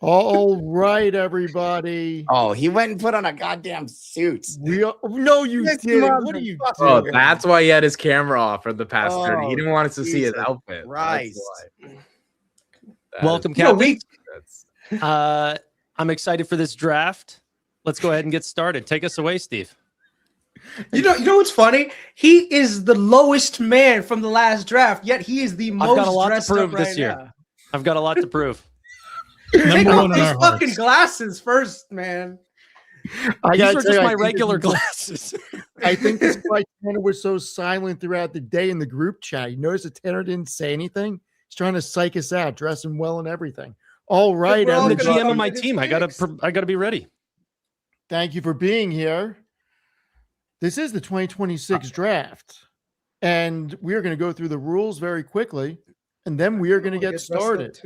All right, everybody. Oh, he went and put on a goddamn suit. No, you didn't. What are you doing? Oh, that's why he had his camera off for the past 30. He didn't want us to see his Jesus outfit. Christ. Welcome, Captain. I'm excited for this draft. Let's go ahead and get started. Take us away, Steve. You know what's funny? He is the lowest man from the last draft, yet he is the most I've got a lot to dressed prove up this right year. now. I've got a lot to prove. Take off those fucking glasses first, man. I These gotta are tell just you, my regular glasses. I think this is why Tanner was so silent throughout the day in the group chat. You notice that Tanner didn't say anything? He's trying to psych us out, dressing well and everything. All right, We're all I'm the gonna GM of my his team. picks. I gotta be ready. Thank you for being here. This is the 2026 draft, and we are going to go through the rules very quickly, and then we are going to get started.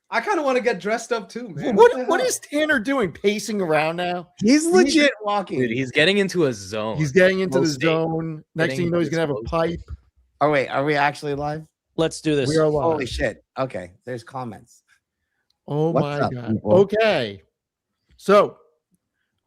I kind of want to get dressed up too, man. What is Tanner doing? Pacing around now? He's legit walking. Dude, he's getting into a zone. He's getting into the Mostly. zone. Next thing you know, he's going to have a pipe. Oh, wait. Are we actually live? Let's do this. We are live. Holy shit. Okay. There's comments. Oh What's my up, God. people? Okay. So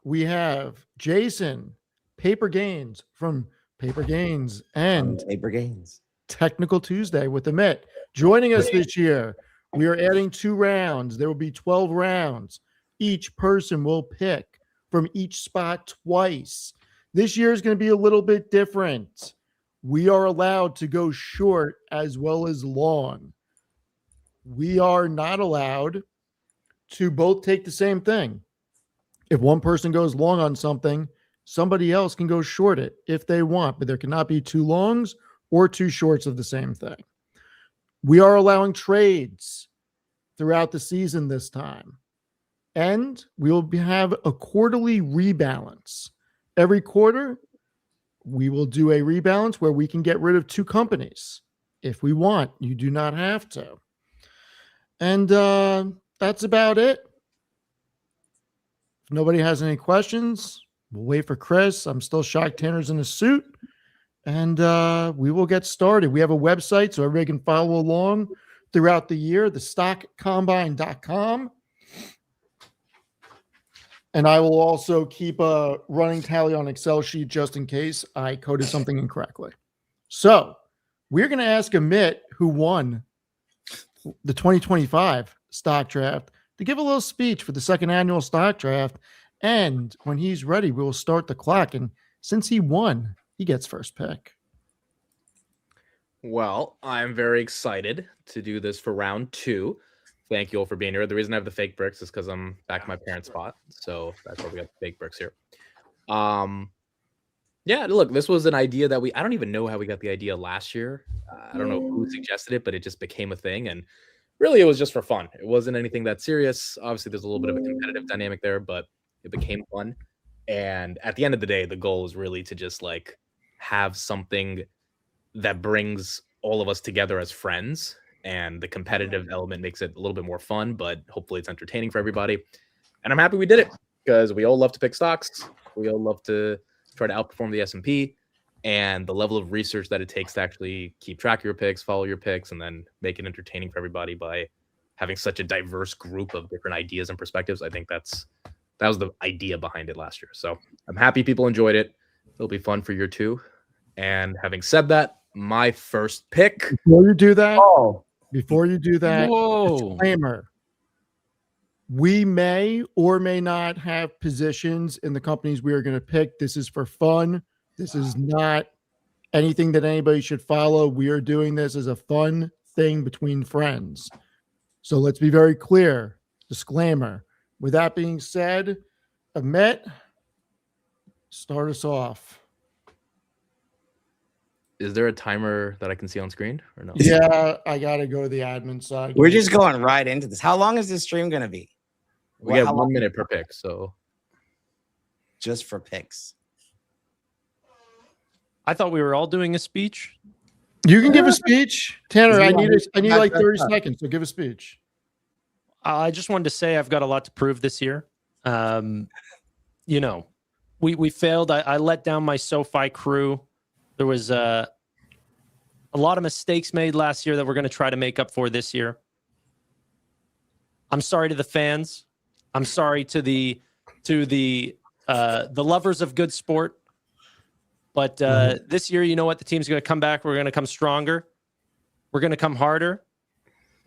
we have Jason Paper Gains from Paper Gains and Paper Gains. Technical Tuesday with Amit. Joining us this year, we are adding 2 rounds. There will be 12 rounds. Each person will pick from each spot twice. This year is going to be a little bit different. We are allowed to go short as well as long. We are not allowed to both take the same thing. If one person goes long on something, somebody else can go short it if they want, but there cannot be 2 longs or 2 shorts of the same thing. We are allowing trades throughout the season this time. And we will have a quarterly rebalance. Every quarter, we will do a rebalance where we can get rid of 2 companies if we want. You do not have to. And that's about it. If nobody has any questions, we'll wait for Kris. I'm still shocked Tanner's in a suit. And we will get started. We have a website so everybody can follow along throughout the year, thestockcombine.com. And I will also keep a running tally on Excel sheet just in case I coded something incorrectly. So we're going to ask Amit, who won the 2025 stock draft, to give a little speech for the second annual stock draft. And when he's ready, we will start the clock. And since he won, he gets first pick. Well, I'm very excited to do this for round 2. Thank you all for being here. The reason I have the fake bricks is because I'm back at my parents' spot. So that's why we got the fake bricks here. Yeah, look, this was an idea that I don't even know how we got the idea last year. I don't know who suggested it, but it just became a thing. And really, it was just for fun. It wasn't anything that serious. Obviously, there's a little bit of a competitive dynamic there, but it became fun. And at the end of the day, the goal is really to just like have something that brings all of us together as friends. And the competitive element makes it a little bit more fun, but hopefully it's entertaining for everybody. And I'm happy we did it because we all love to pick stocks. We all love to try to outperform the S&P, and the level of research that it takes to actually keep track of your picks, follow your picks, and then make it entertaining for everybody by having such a diverse group of different ideas and perspectives. I think that was the idea behind it last year. So I'm happy people enjoyed it. It'll be fun for year 2. And having said that, my first pick. Before you do that, disclaimer. We may or may not have positions in the companies we are going to pick. This is for fun. This is not anything that anybody should follow. We are doing this as a fun thing between friends. So let's be very clear. Disclaimer. With that being said, Amit, start us off. Is there a timer that I can see on screen or no? Yeah, I got to go to the admin side. We're just going right into this. How long is this stream going to be? We have 1 minute per pick, so just for picks. I thought we were all doing a speech. You can give a speech, Tanner. I need like 30 seconds. So give a speech. I just wanted to say I've got a lot to prove this year. You know, we failed. I let down my SoFi crew. There was a lot of mistakes made last year that we're going to try to make up for this year. I'm sorry to the fans. I'm sorry to the lovers of good sport. But this year, you know what? The team's going to come back. We're going to come stronger. We're going to come harder.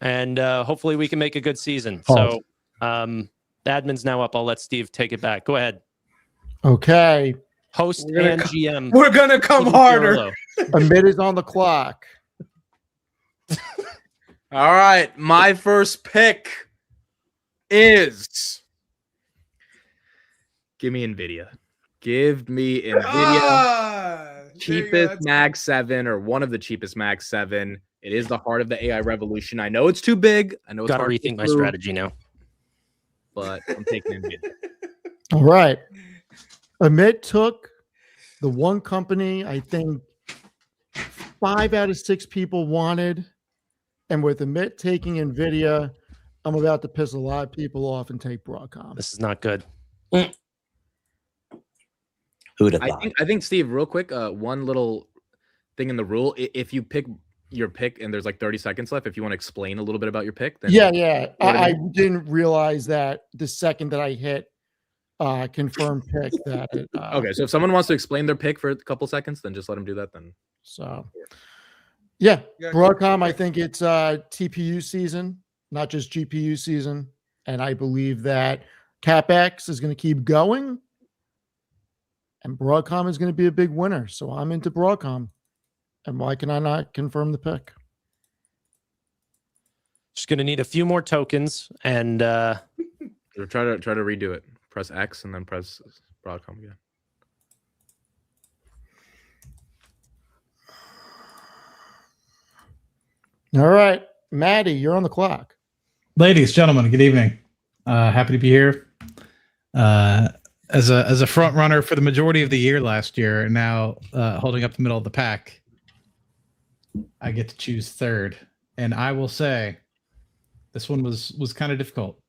And hopefully we can make a good season. So the admin's now up. I'll let Steve take it back. Go ahead. Okay. Host and GM. We're going to come harder. Amit is on the clock. All right. My first pick is give me NVIDIA. Give me NVIDIA. Cheapest Mag 7 or one of the cheapest Mag 7. It is the heart of the AI revolution. I know it's too big. I know it's got to hard rethink to my prove, strategy now. but I'm taking NVIDIA. All right. Amit took the one company I think 5 out of 6 people wanted. And with Amit taking NVIDIA, I'm about to piss a lot of people off and take Broadcom. This is not good. Who'd have thought? I think Steve, real quick, one little thing in the rule: if you pick your pick and there's like 30 seconds left, if you want to explain a little bit about your pick, then Yeah. I didn't realize that the second that I hit confirm pick that it, okay. So if someone wants to explain their pick for a couple seconds, then just let them do that. Then yeah, Broadcom. I think it's TPU season, not just GPU season, and I believe that CapEx is going to keep going. And Broadcom is going to be a big winner. So I'm into Broadcom. And why can I not confirm the pick? Just going to need a few more tokens. And try to redo it. Press X and then press Broadcom again. All right. Maddie, you're on the clock. Ladies, gentlemen, good evening. Happy to be here. As a front runner for the majority of the year last year, and now holding up the middle of the pack, I get to choose third. And I will say, this one was kind of difficult.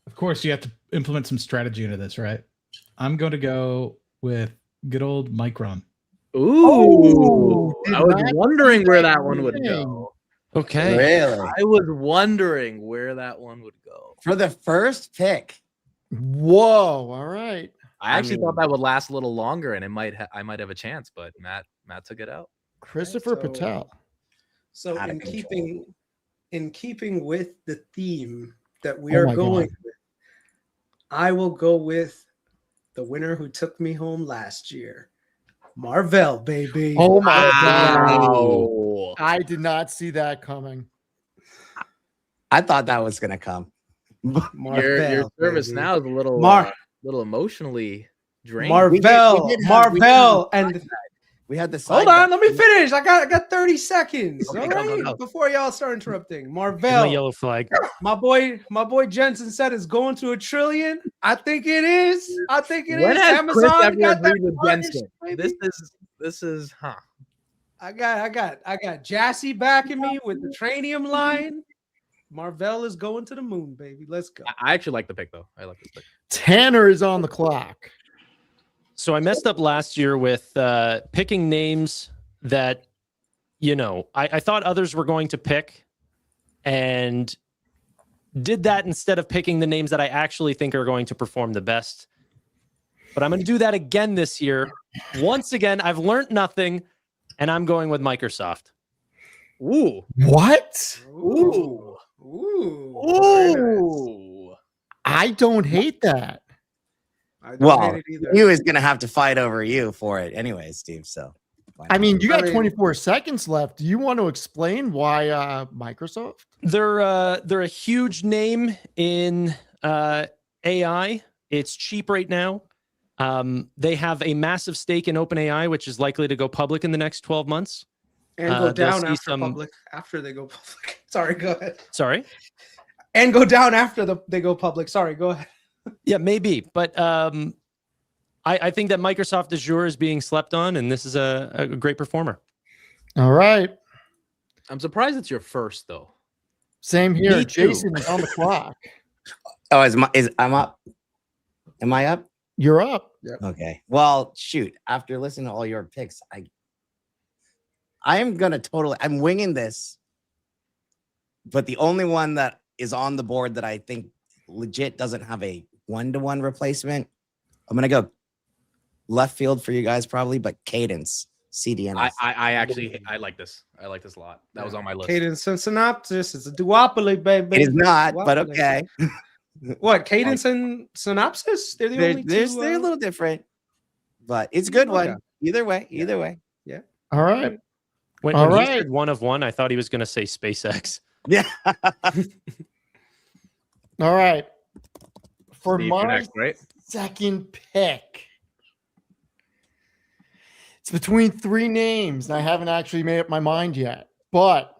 Of course, you have to implement some strategy into this, right? I'm going to go with good old Micron. Ooh, I was wondering where that one would go. okay. Really? I was wondering where that one would go. For the first pick. Whoa. All right. I actually thought that would last a little longer, and I might have a chance, but Matt took it out. Christopher Patel. So Out of in keeping with the theme that we are going with, I will go with the winner who took me home last year, Marvell, baby. Oh my Wow. God. I did not see that coming. I thought that was going to come. Your service baby. now is a little little emotionally drained. Marvell, and we had the hold on, let me finish. I got 30 seconds. Okay, all go. right, before y'all start interrupting. My Marvell, yellow flag. my boy Jensen said it's going to $1 trillion. I think it is. When has Chris Amazon ever got that agreed with partnership, Jensen? baby. This is I got Jassy backing me with the Tranium line. Marvell is going to the moon, baby. Let's go. I actually like the pick though. I like this pick. Tannor is on the clock. So I messed up last year with picking names that, I thought others were going to pick and did that instead of picking the names that I actually think are going to perform the best. But I'm going to do that again this year. Once again, I've learned nothing, and I'm going with Microsoft. Ooh. What? Ooh. Ooh. I don't hate that. I don't Well, hate it either. he was going to have to fight over you for it anyway, Steve. So, I mean, you got I mean- 24 seconds left. Do you want to explain why Microsoft? They're a huge name in AI. It's cheap right now. They have a massive stake in OpenAI, which is likely to go public in the next 12 months. and go they'll down see after some- public. After they go public. Sorry, go ahead. Sorry. And go down after they go public. Sorry, go ahead. Yeah, maybe. But I think that Microsoft Azure is being slept on, and this is a great performer. All right. I'm surprised it's your first though. Same here. Me too. Jason is on the clock. oh, I'm up? Am I up? You're up. Okay. Well, shoot. After listening to all your picks, I am gonna I'm winging this. But the only one that is on the board that I think legit doesn't have a 1-to-1 replacement. I'm gonna go left field for you guys probably, but Cadence CDN. I like this. I like this a lot. That was on my list. Cadence and Synopsis. It's a duopoly, baby. It is not, but Duopoly. okay. What, Cadence and Synopsis? They're the only two. They're a little different, but it's a good Okay. one. Either way, either way. All right. When All he right. said one of one, I thought he was going to say SpaceX. Yeah. All right. For Steve, you're my next, right? second pick, it's between three names, and I haven't actually made up my mind yet. But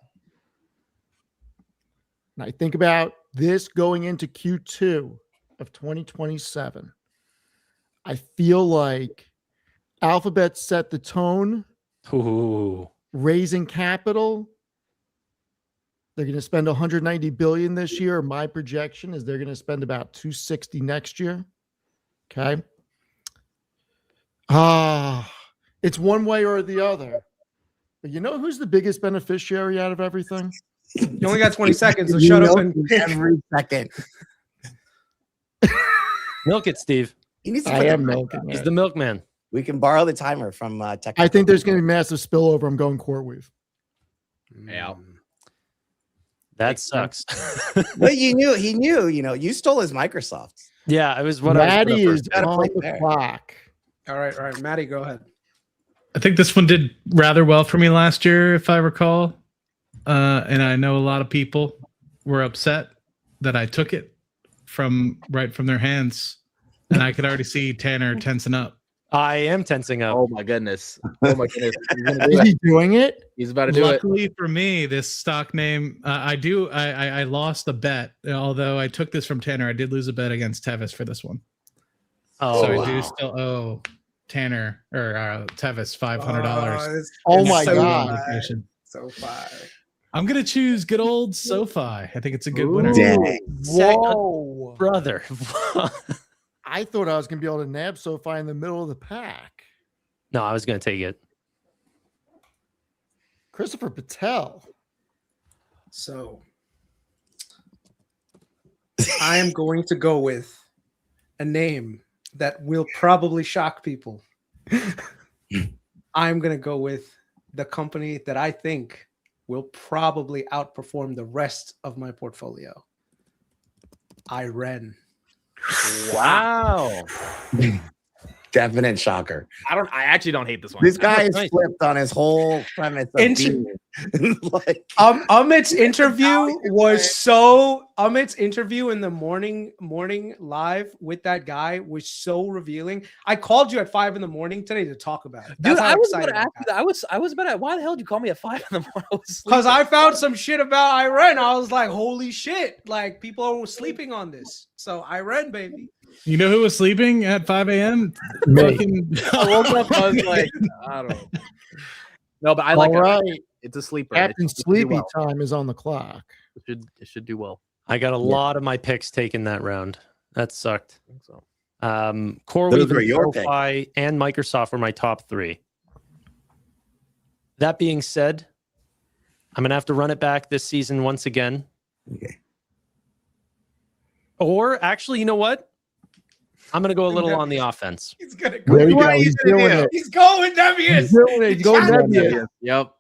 when I think about this going into Q2 of 2027, I feel like Alphabet set the tone, Ooh. raising capital. They're going to spend 190 billion this year. My projection is they're going to spend about 260 next year. Okay. It's one way or the other. But you know who's the biggest beneficiary out of everything? You only got 20 seconds, so shut up and every second. Milk it, Steve. He needs to I put the am mic milking on. it. He's the milkman. We can borrow the timer from Tech. I think there's going to be massive spillover. I'm going CoreWeave. Yeah. That sucks. Well, he knew. You stole his Microsoft. Yeah, it was what I was Maddie gonna is Gotta on play the fair. clock. All right, Maddie, go ahead. I think this one did rather well for me last year, if I recall. And I know a lot of people were upset that I took it right from their hands. And I could already see Tanner tensing up. I am tensing up. Oh my goodness. Oh my goodness. He's gonna do Is it. he doing it? He's about to do it. Luckily for me, this stock name, I lost a bet. Although I took this from Tanner, I did lose a bet against Tevis for this one. Oh, So wow. I do still owe Tanner or Tevis $500. Oh It's my so God. fire. So fire. I'm gonna choose good old SoFi. I think it's a good Ooh. winner. Dang. Whoa. Brother. I thought I was going to be able to nab SoFi in the middle of the pack. No, I was going to take it. Christopher Patel. So I am going to go with a name that will probably shock people. I'm going to go with the company that I think will probably outperform the rest of my portfolio. Iren. Wow. Definite shocker. I actually don't hate this one. This guy is Nice. flipped on his whole premise. Of Inter- being, like, Amit's interview was so Amit's interview in the morning live with that guy was so revealing. I called you at 5 a.m. today to talk about it. Dude, That's how I was about excited to ask you that. I was about to, why the hell did you call me at 5 a.m? because I found some shit about Iren. I was like, holy shit! Like people are sleeping on this. So Iren, baby. You know who was sleeping at 5 a.m.? Me. I woke up, I was like, I don't know. No, but I like All it. right. It's a sleeper. Captain It should do Sleepy well. time is on the clock. It should do well. I got a lot of my picks taken that round. That sucked. I think so. CoreWeave, were your SoFi, and Microsoft were my top three. That being said, I'm going to have to run it back this season once again. okay. Or actually, you know what? I'm going to go a little on the offense. He's gonna go. There you What go. are you He's gonna doing do? it. He's going Nebius. He's doing it. He's going Nebius. Yep.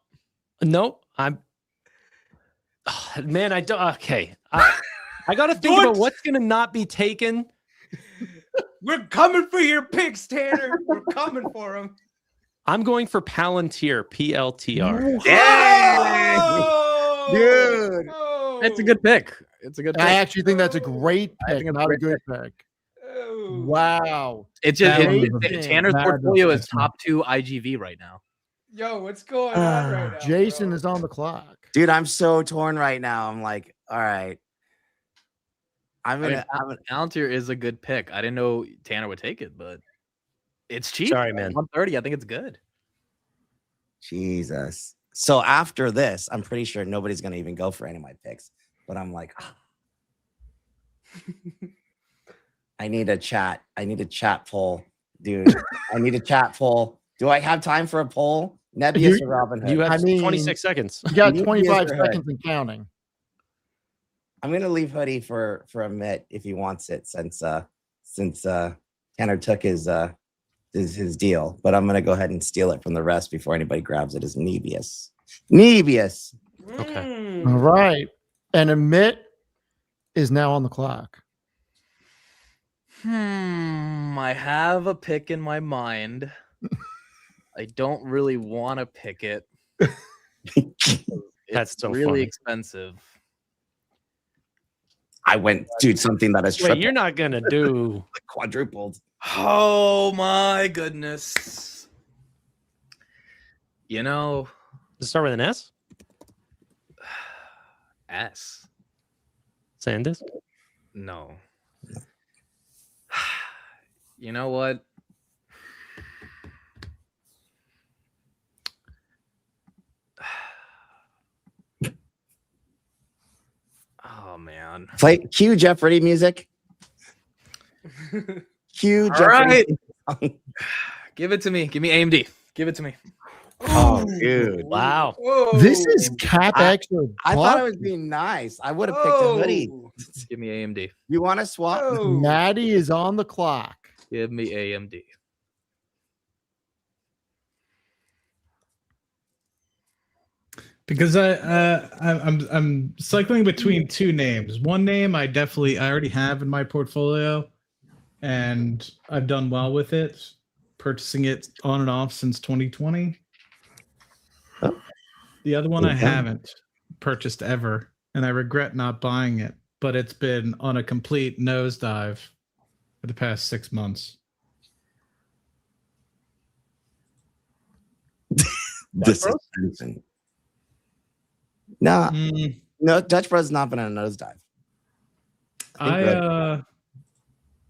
Nope. Man, I don't. Okay. I got to think Do it. about what's going to not be taken. We're coming for your picks, Tanner. We're coming for them. I'm going for Palantir, PLTR. Dude. It's a good pick. It's a good pick. I actually think that's a great I think pick, it's a not a great good pick. Wow. It's just That was- Tanner's that portfolio was is top 2 IGV right now. Yo, what's going on right now? Jason bro? is on the clock. Dude, I'm so torn right now. I'm like, all right. I'm I gonna. mean, Palantir is a good pick. I didn't know Tanner would take it, but it's cheap. Sorry, man. 130. I think it's good. Jesus. So after this, I'm pretty sure nobody's gonna even go for any of my picks. But I'm like, I need a chat. I need a chat poll, dude. I need a chat poll. Do I have time for a poll? Nebius You- or Robin Hood? You have I mean, 26 seconds. You got You 25 guys are seconds and counting. I'm gonna leave hoodie for Amit if he wants it, since Tannor took his deal. But I'm gonna go ahead and steal it from the rest before anybody grabs it. As Nebius. Okay. All right. And Amit is now on the clock. I have a pick in my mind. I don't really want to pick it. That's It's so really funny. expensive. I went, dude, something that is Wait, triple, you're not gonna do. quadrupled. Oh my goodness. You know, Does it start with an S? S. Sandus? No. You know what? Oh man. Play cue Jeopardy music. Cue All Jeopardy. right. Give it to me. Give me AMD. Give it to me. Oh, dude. Wow. This is CapEx or I thought I was buck. being nice. I would have picked a hoodie. Give me AMD. You want to swap? Maddie is on the clock. Give me AMD. Because I'm cycling between two names. One name I already have in my portfolio, and I've done well with it, purchasing it on and off since 2020. Oh. The other one I Okay. haven't purchased ever, and I regret not buying it, but it's been on a complete nosedive for the past 6 months. This is insane. No, Mm, no, Dutch Bros has not been on a nosedive.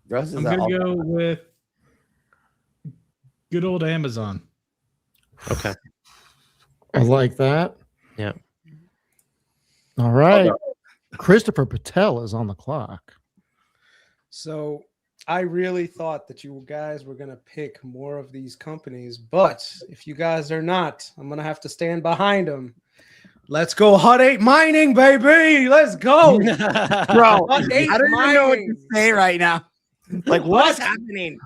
Bros is I'm at gonna all- go with good old Amazon. Okay. I like that. Yeah. All right. Christopher Patel is on the clock. So I really thought that you guys were going to pick more of these companies, but if you guys are not, I'm going to have to stand behind them. Let's go Hut 8 mining, baby. Let's go. Bro, Hut 8 I don't even know what to mining. say right now. Like, what's Hut. happening?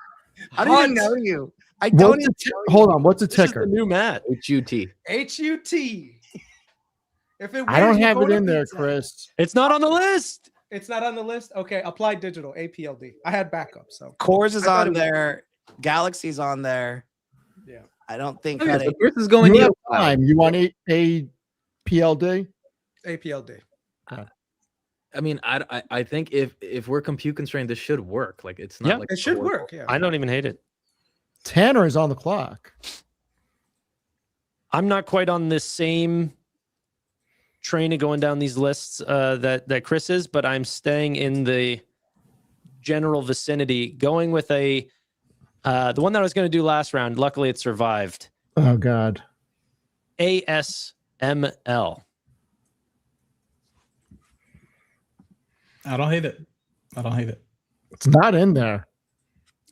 I don't even Hut. know you. I don't What's even the know you. hold on. What's the This is ticker? the new Matt. HUT. HUT. If it I don't wins, we're have it going to in there, pizza. Chris. It's not on the list. It's not on the list. Okay, Applied Digital, APLD. I had backup, so Coors is I thought on it was- there. Galaxy's on there. yeah. I don't think Okay, Hut so 8 Chris is going You have to time. You want a PLD? APLD. I mean, I think if we're compute constrained, this should work. Like it's not Yeah. like It should horrible. work. Yeah. I don't even hate it. Tannor is on the clock. I'm not quite on this same train of going down these lists that Chris is, but I'm staying in the general vicinity, going with the one that I was going to do last round. Luckily, it survived. Oh God. ASML. I don't hate it. I don't hate it. It's not in there.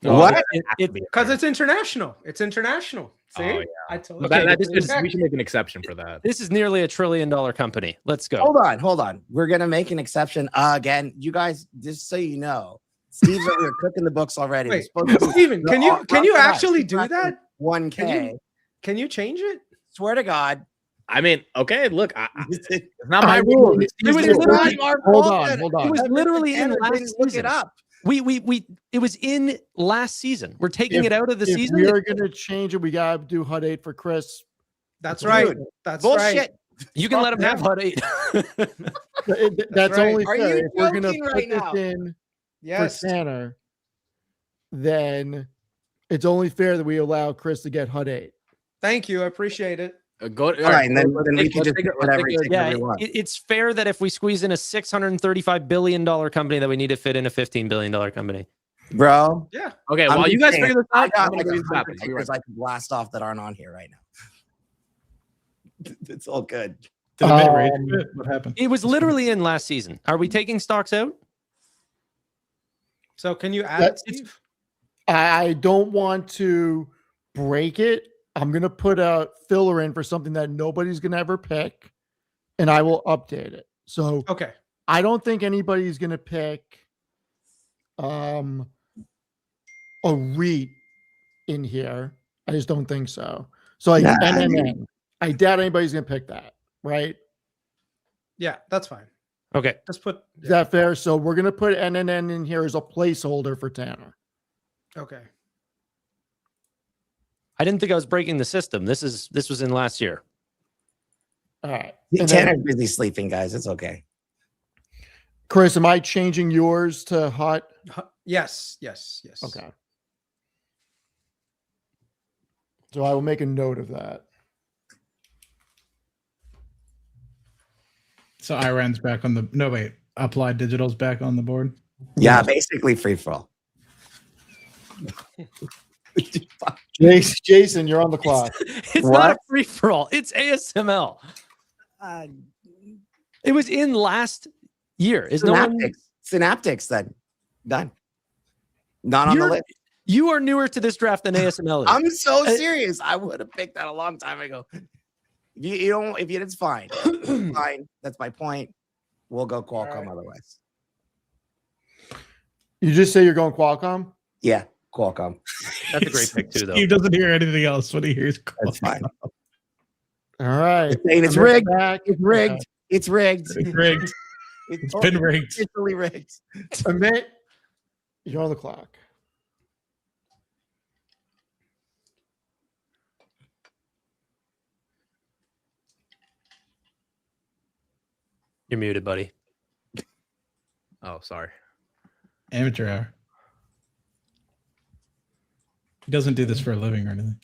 What? Because it's international. It's international. See? Oh, yeah. I told That- you. that It's is- we should make an exception for that. This is nearly $1 trillion company. Let's go. Hold on. We're gonna make an exception again. You guys, just so you know, Steve's over here cooking the books already. Wait, We're supposed to be Steven, can you actually do that? 1K. Can you change it? Swear to God. I mean, okay, look, It's it's not my I rule. mean, It's it was Steve's rule. literally- not our Hold fault on, that hold on. It was literally in Tanner last didn't look season. it up. We it was in last season. We're taking If- it out of the If season. we are going to change it, we got to do Hut 8 for Chris. That's Dude, right. That's Bullshit. right. You can let him have Hut 8. That's right. only Are fair. you If we're going to joking put right this now? in Yes. for Tanner, then it's only fair that we allow Chris to get Hut 8. Thank you. I appreciate it. Go. All right, and then we let's can just take pick it- let's whatever take it- ticker Yeah, we want. it's fair that if we squeeze in a $635 billion company, that we need to fit in a $15 billion company. Bro, Yeah. Okay, I'm while you just guys saying, figure this I out, I'm got gonna like go use the 100 bathroom. Be right tickers I can blast off that aren't on here right now. It's all good. Did it make a rage Um, quit? What happened? It was literally in last season. Are we taking stocks out? So can you add it, That's- Steve? I don't want to break it. I'm going to put a filler in for something that nobody's going to ever pick, and I will update it. So Okay. I don't think anybody's going to pick a REIT in here. I just don't think so. So like Nah. NNN. I doubt anybody's going to pick that, right? Yeah, that's fine. Okay. Just put. Is that fair? So we're going to put NNN in here as a placeholder for Tannor. Okay. I didn't think I was breaking the system. This was in last year. All right. And Tanner's then, busy sleeping, guys. It's okay. Chris, am I changing yours to hot? Yes. Okay. So I will make a note of that. So Iran's back on the no wait. Applied Digital's back on the board. Yeah, basically free for all. Jason, you're on the clock. It's not a free for all. It's ASML. It was in last year. Is no one? Synaptics then done. Not on the list. You are newer to this draft than ASML is. I'm so serious. I would have picked that a long time ago. If you don't, it's fine. Fine. That's my point. We'll go Qualcomm otherwise. You just say you're going Qualcomm? Yeah, Qualcomm. That's a great pick too, though. He doesn't hear anything else when he hears Qualcomm. That's fine. All right. It's saying it's I'm rigged. back. It's rigged. It's rigged. It's rigged. It's been rigged. Officially rigged. Amit, you're on the clock. You're muted, buddy. Oh, sorry. Amateur hour. He doesn't do this for a living or anything.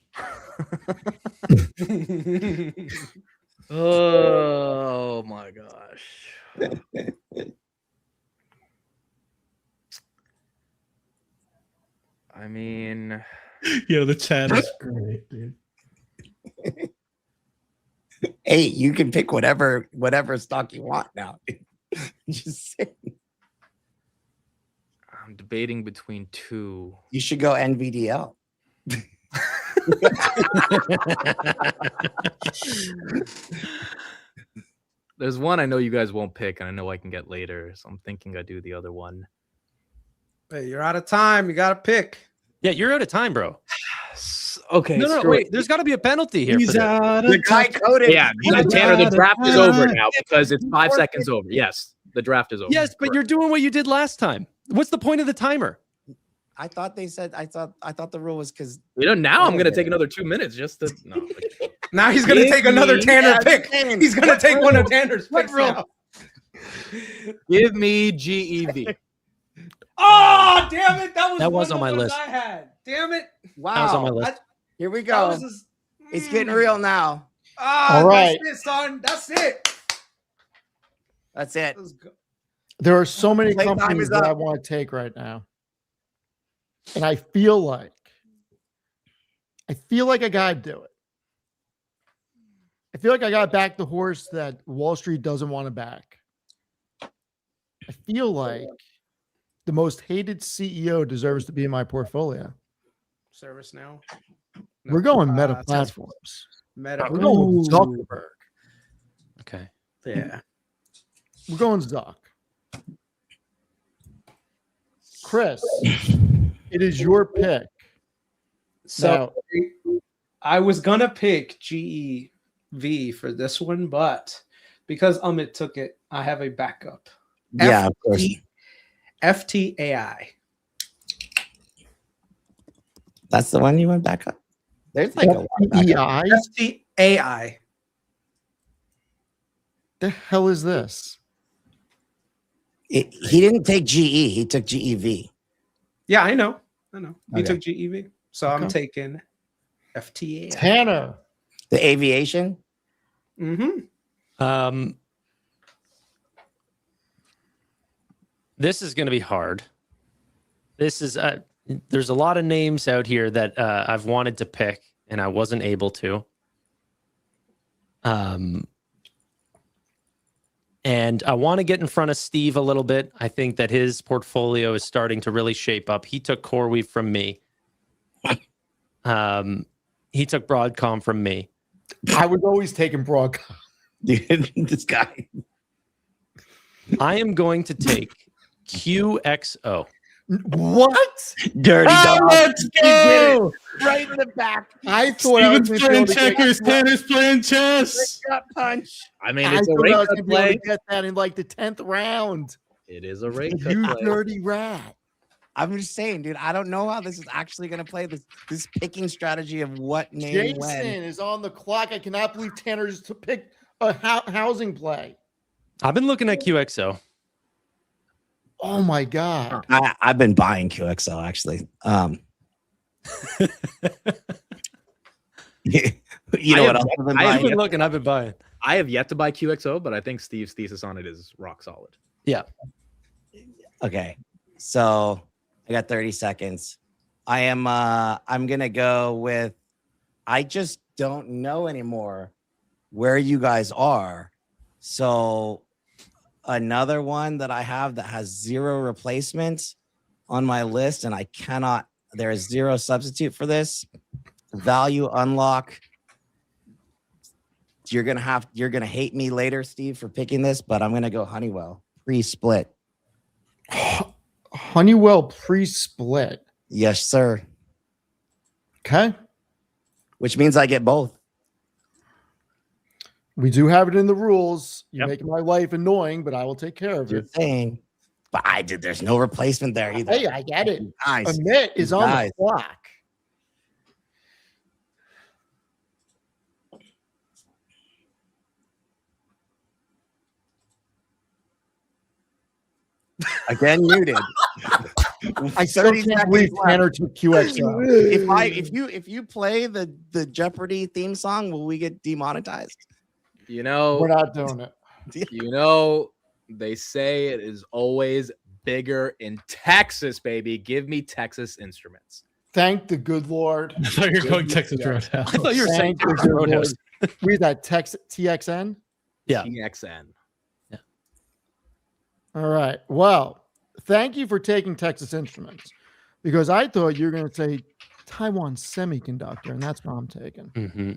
Oh my gosh. I mean, Yo, the chat is great, dude. Hey, you can pick whatever stock you want now. Just saying. I'm debating between two. You should go NVDL. There's one I know you guys won't pick, and I know I can get later, so I'm thinking I do the other one. Hey, you're out of time. You got to pick. Yeah, you're out of time, bro. Okay. No, wait. There's got to be a penalty here. He's For out The of guy coded. Yeah, Tanner, the draft is over now because it's 5 seconds over. Yes, the draft is over. Yes, but you're doing what you did last time. What's the point of the timer? I thought they said. I thought the rule was because now I'm gonna take another 2 minutes just to. No. Now he's going to take another Tanner pick. man. He's going to take one of Tanner's picks now. Give me GEV. Oh, damn it. That was one on of my the list. ones I had. Damn it. wow. That was on my list. Here we That go. was just- It's getting real now. Ah, All right. That's it, son. That's it. That's it. Let's go. There are so many Playtime companies is that I up. want to take right now. And I feel like I got to do it. I feel like I got to back the horse that Wall Street doesn't want to back. I feel like the most hated CEO deserves to be in my portfolio. Service now. We're going Meta Platforms. Meta. We're going with Zuckerberg. Okay. Yeah. We're going Zuck. Chris, it is your pick. So I was going to pick GEV for this one, but because Amit took it, I have a backup. Yeah, of course. FTAI. That's the one you went back up. There's like a lot of backup. EI? FTAI. The hell is this? He didn't take GE. He took GEV. Yeah, I know. He Okay. took GEV. So I'm Okay. taking FTAI. Tannor. The aviation. Mm-hmm. This is going to be hard. This is there's a lot of names out here that I've wanted to pick and I wasn't able to. And I want to get in front of Steve a little bit. I think that his portfolio is starting to really shape up. He took CoreWeave from me. He took Broadcom from me. I was always taking Broadcom. Dude, this guy. I am going to take QXO. What? Dirty dog. Let's go. Right in the back. I thought I was Steven's going to playing be able to checkers. get, Tanner's playing chess. Gut punch. I mean, I it's a thought rate I was cut going to be able play. to get that in like the 10th round. It is a rate cut You play. dirty rat. I'm just saying, dude. I don't know how this is actually going to play this picking strategy of what name Jason when. is on the clock. I cannot believe Tanner's to pick a housing play. I've been looking at QXO. Oh my god. I've been buying QXO actually. You know what else I've been I have I've buying? been looking. I've been buying. I have yet to buy QXO, but I think Steve's thesis on it is rock solid. Yeah. Okay, so I got 30 seconds. I'm gonna go with. I just don't know anymore where you guys are. So another one that I have that has 0 replacements on my list, and I cannot. There is 0 substitute for this. Value unlock. You're gonna hate me later, Steve, for picking this, but I'm gonna go Honeywell pre-split. Honeywell pre-split. Yes, sir. Okay. Which means I get both. We do have it in the rules. You Yep. make my life annoying, but I will take care of You're it. saying, but I did. There's no replacement there either. Hey, I get it. Nice. Amit is on Nice. the clock. Again, muted. I still 30 can't seconds believe left. Tanner took QXO. If you play the Jeopardy theme song, will we get demonetized? You know, We're not doing it. you know, they say it is always bigger in Texas, baby. Give me Texas Instruments. Thank the good Lord. I thought you were going Texas Yeah. Roadhouse. I thought you were saying Thank the Texas good Roadhouse. Lord. We got TXN. Yeah. TXN. All right. Well, thank you for taking Texas Instruments because I thought you were going to say Taiwan Semiconductor, and that's what I'm taking. Mm-hmm.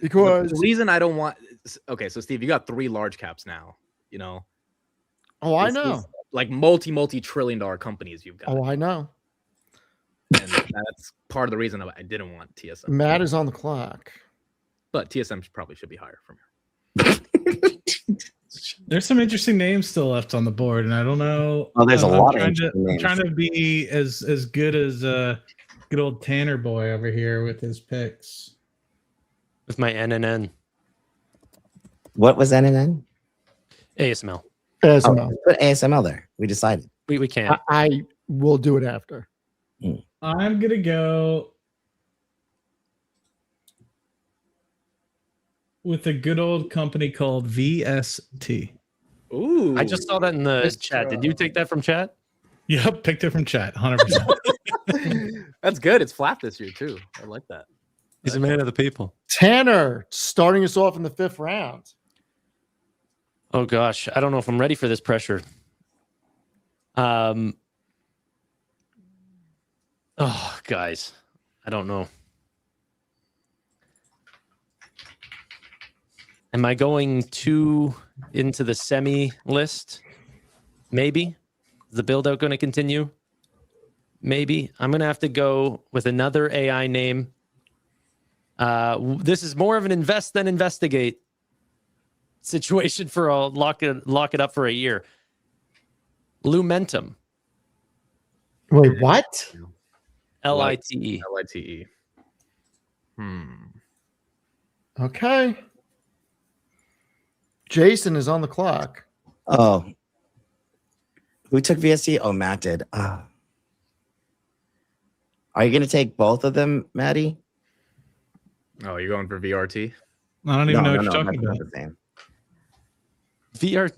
Because The reason I don't want okay, so Steve, you got 3 large caps now, you know. oh, I This know. is like multi-trillion-dollar companies you've got. Oh, I know. And that's part of the reason I didn't want TSM. Matt is on the clock. But TSM probably should be higher from here. There's some interesting names still left on the board, and I don't know. Oh, there's a I'm lot of trying to, interesting I'm names. trying to be as good as good old Tanner boy over here with his picks. With my NNN. What was NNN? ASML. ASML. Put ASML there. We decided. We can't. I will do it after. I'm gonna go with a good old company called VST. Ooh. I just saw that in the Mr. chat. Did you take that from chat? Yep, picked it from chat, 100%. That's good. It's flat this year too. I like that. He's a man of the people. Tanner starting us off in the 5th round. Oh gosh, I don't know if I'm ready for this pressure. Oh, guys, I don't know. Am I going too into the semi list? Maybe. Is the build out going to continue? Maybe. I'm going to have to go with another AI name. This is more of an invest than investigate situation for a lock it up for a year. Lumentum. Wait, what? LITE. LITE. Okay. Jason is on the clock. Oh. Who took VST? Oh, Matt did. Are you going to take both of them, Maddie? Oh, you're going for VRT? I don't even know what you're talking that's about. not the same. VR.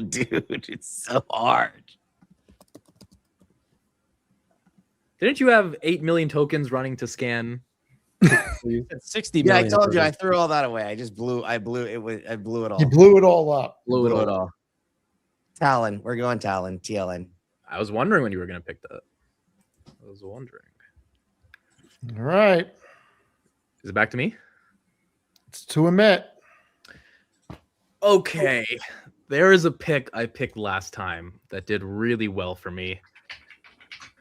Dude, it's so hard. Didn't you have 8 million tokens running to scan? 60 Yeah, I million. told you I threw all that away. I blew it all. You blew it all up. Blew it all. Talon. We're going Talon. TLN. I was wondering when you were going to pick that. I was wondering. All right. Is it back to me? It's to Amit. Okay. There is a pick I picked last time that did really well for me.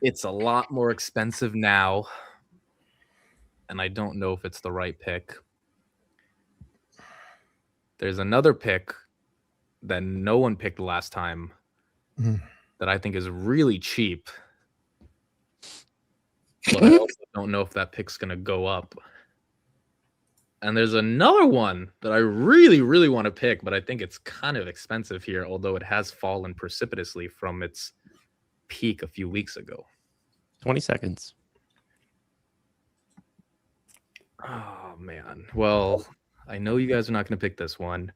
It's a lot more expensive now, and I don't know if it's the right pick. There's another pick that no one picked last time that I think is really cheap. But I also don't know if that pick's going to go up. And there's another one that I really, really want to pick, but I think it's kind of expensive here, although it has fallen precipitously from its peak a few weeks ago. 20 seconds. Oh, man. Well, I know you guys are not going to pick this one.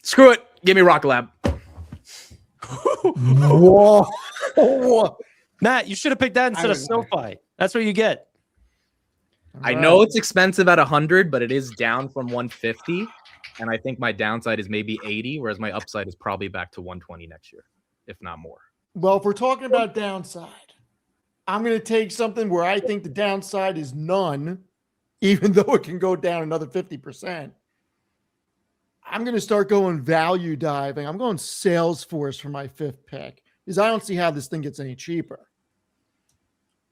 Screw it. Give me Rocket Lab. Whoa. Matt, you should have picked that instead of SoFi. That's what you get. I know it's expensive at 100, but it is down from 150. And I think my downside is maybe 80, whereas my upside is probably back to 120 next year, if not more. Well, if we're talking about downside, I'm going to take something where I think the downside is none, even though it can go down another 50%. I'm going to start going value diving. I'm going Salesforce for my 5th pick because I don't see how this thing gets any cheaper.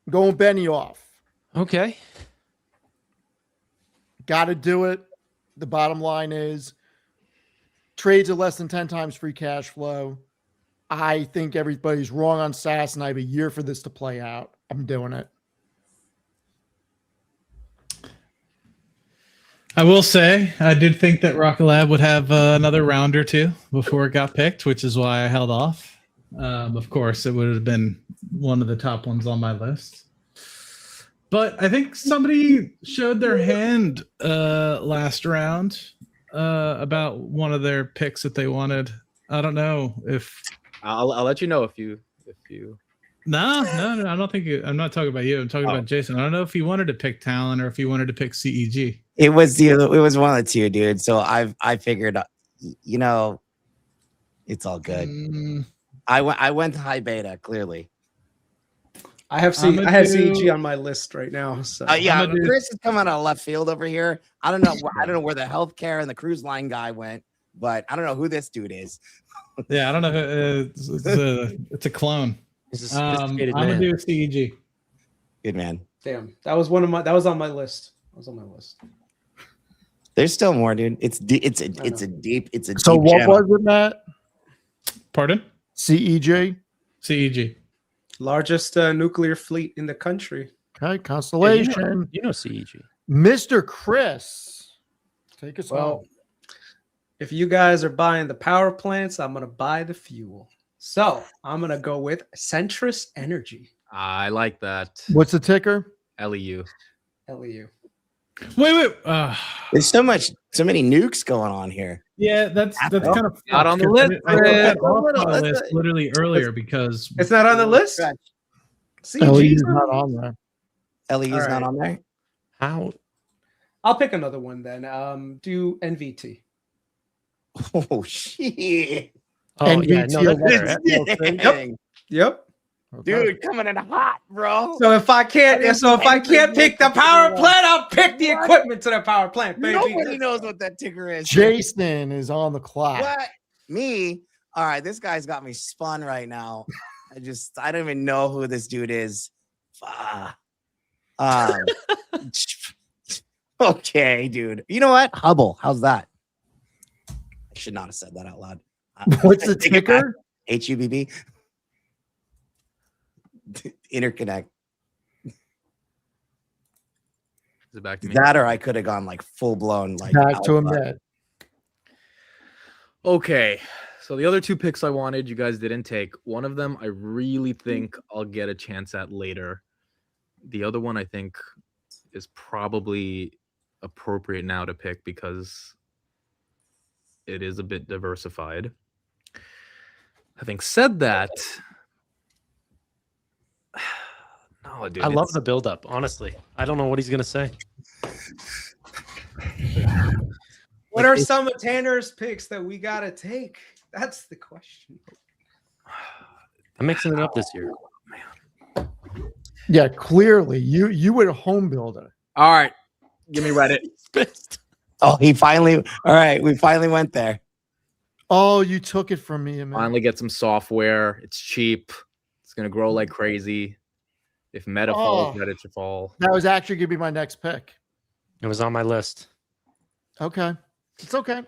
I'm going Benioff. Okay. Got to do it. The bottom line is trades at less than 10 times free cash flow. I think everybody's wrong on SAS, and I have a year for this to play out. I'm doing it. I will say I did think that Rocket Lab would have another round or two before it got picked, which is why I held off. Of course, it would have been one of the top ones on my list. But I think somebody showed their hand last round about one of their picks that they wanted. I don't know if I'll let you know if you. No, I don't think I'm not talking about you. I'm talking about Jason. I don't know if he wanted to pick Talon or if he wanted to pick CEG. It was one of the two, dude. So I figured, it's all good. I went high beta, clearly. I have CEG on my list right now. So yeah, Kris is coming out of left field over here. I don't know where the healthcare and the cruise line guy went, but I don't know who this dude is. Yeah, I don't know. It's a clone. I'm gonna do CEG. Good man. Damn, that was on my list. There's still more, dude. It's a deep. So what channel. was it, Matt? Pardon? CEG. CEG. Largest nuclear fleet in the country. Okay, Constellation. You know CEG. Mr. Kris, take us Well, if you guys are buying the power plants, I'm gonna buy the fuel. So I'm gonna go with Centrus Energy. I like that. What's the ticker? LEU. LEU. Wait. There's so many nukes going on here. Yeah, that's kind of not on the list. I took that off my list literally earlier because it's not on the list. LEU's not on there. LEU's not on there. How? I'll pick another one then. Do NVT. Oh shit! Oh yeah, no, Yep. Yep. Okay. Dude, coming in hot, bro. So if I can't pick the power plant, I'll pick the equipment to the power plant, baby. Nobody knows what that ticker is. Jason is on the clock. What? Me? All right, this guy's got me spun right now. I don't even know who this dude is. Okay, dude. You know what? Hubble. How's that? I should not have said that out loud. What's the ticker? HUBB. Interconnect. Is it back to me? That or I could have gone like full blown like Back to alpha. Amit. Okay. So the other two picks I wanted, you guys didn't take. One of them I really think I'll get a chance at later. The other one I think is probably appropriate now to pick because it is a bit diversified. Having said that, no, dude, I love the buildup. Honestly, I don't know what he's gonna say. What are some of Tanner's picks that we gotta take? That's the question. I'm mixing it up this year. Yeah, clearly you were a home builder. All right, give me Reddit. Oh, he finally. All right, we finally went there. Oh, you took it from me, man. Finally get some software. It's cheap. It's gonna grow like crazy. If Meta falls, Oh. Reddit should fall. That was actually gonna be my next pick. It was on my list. Okay, it's okay.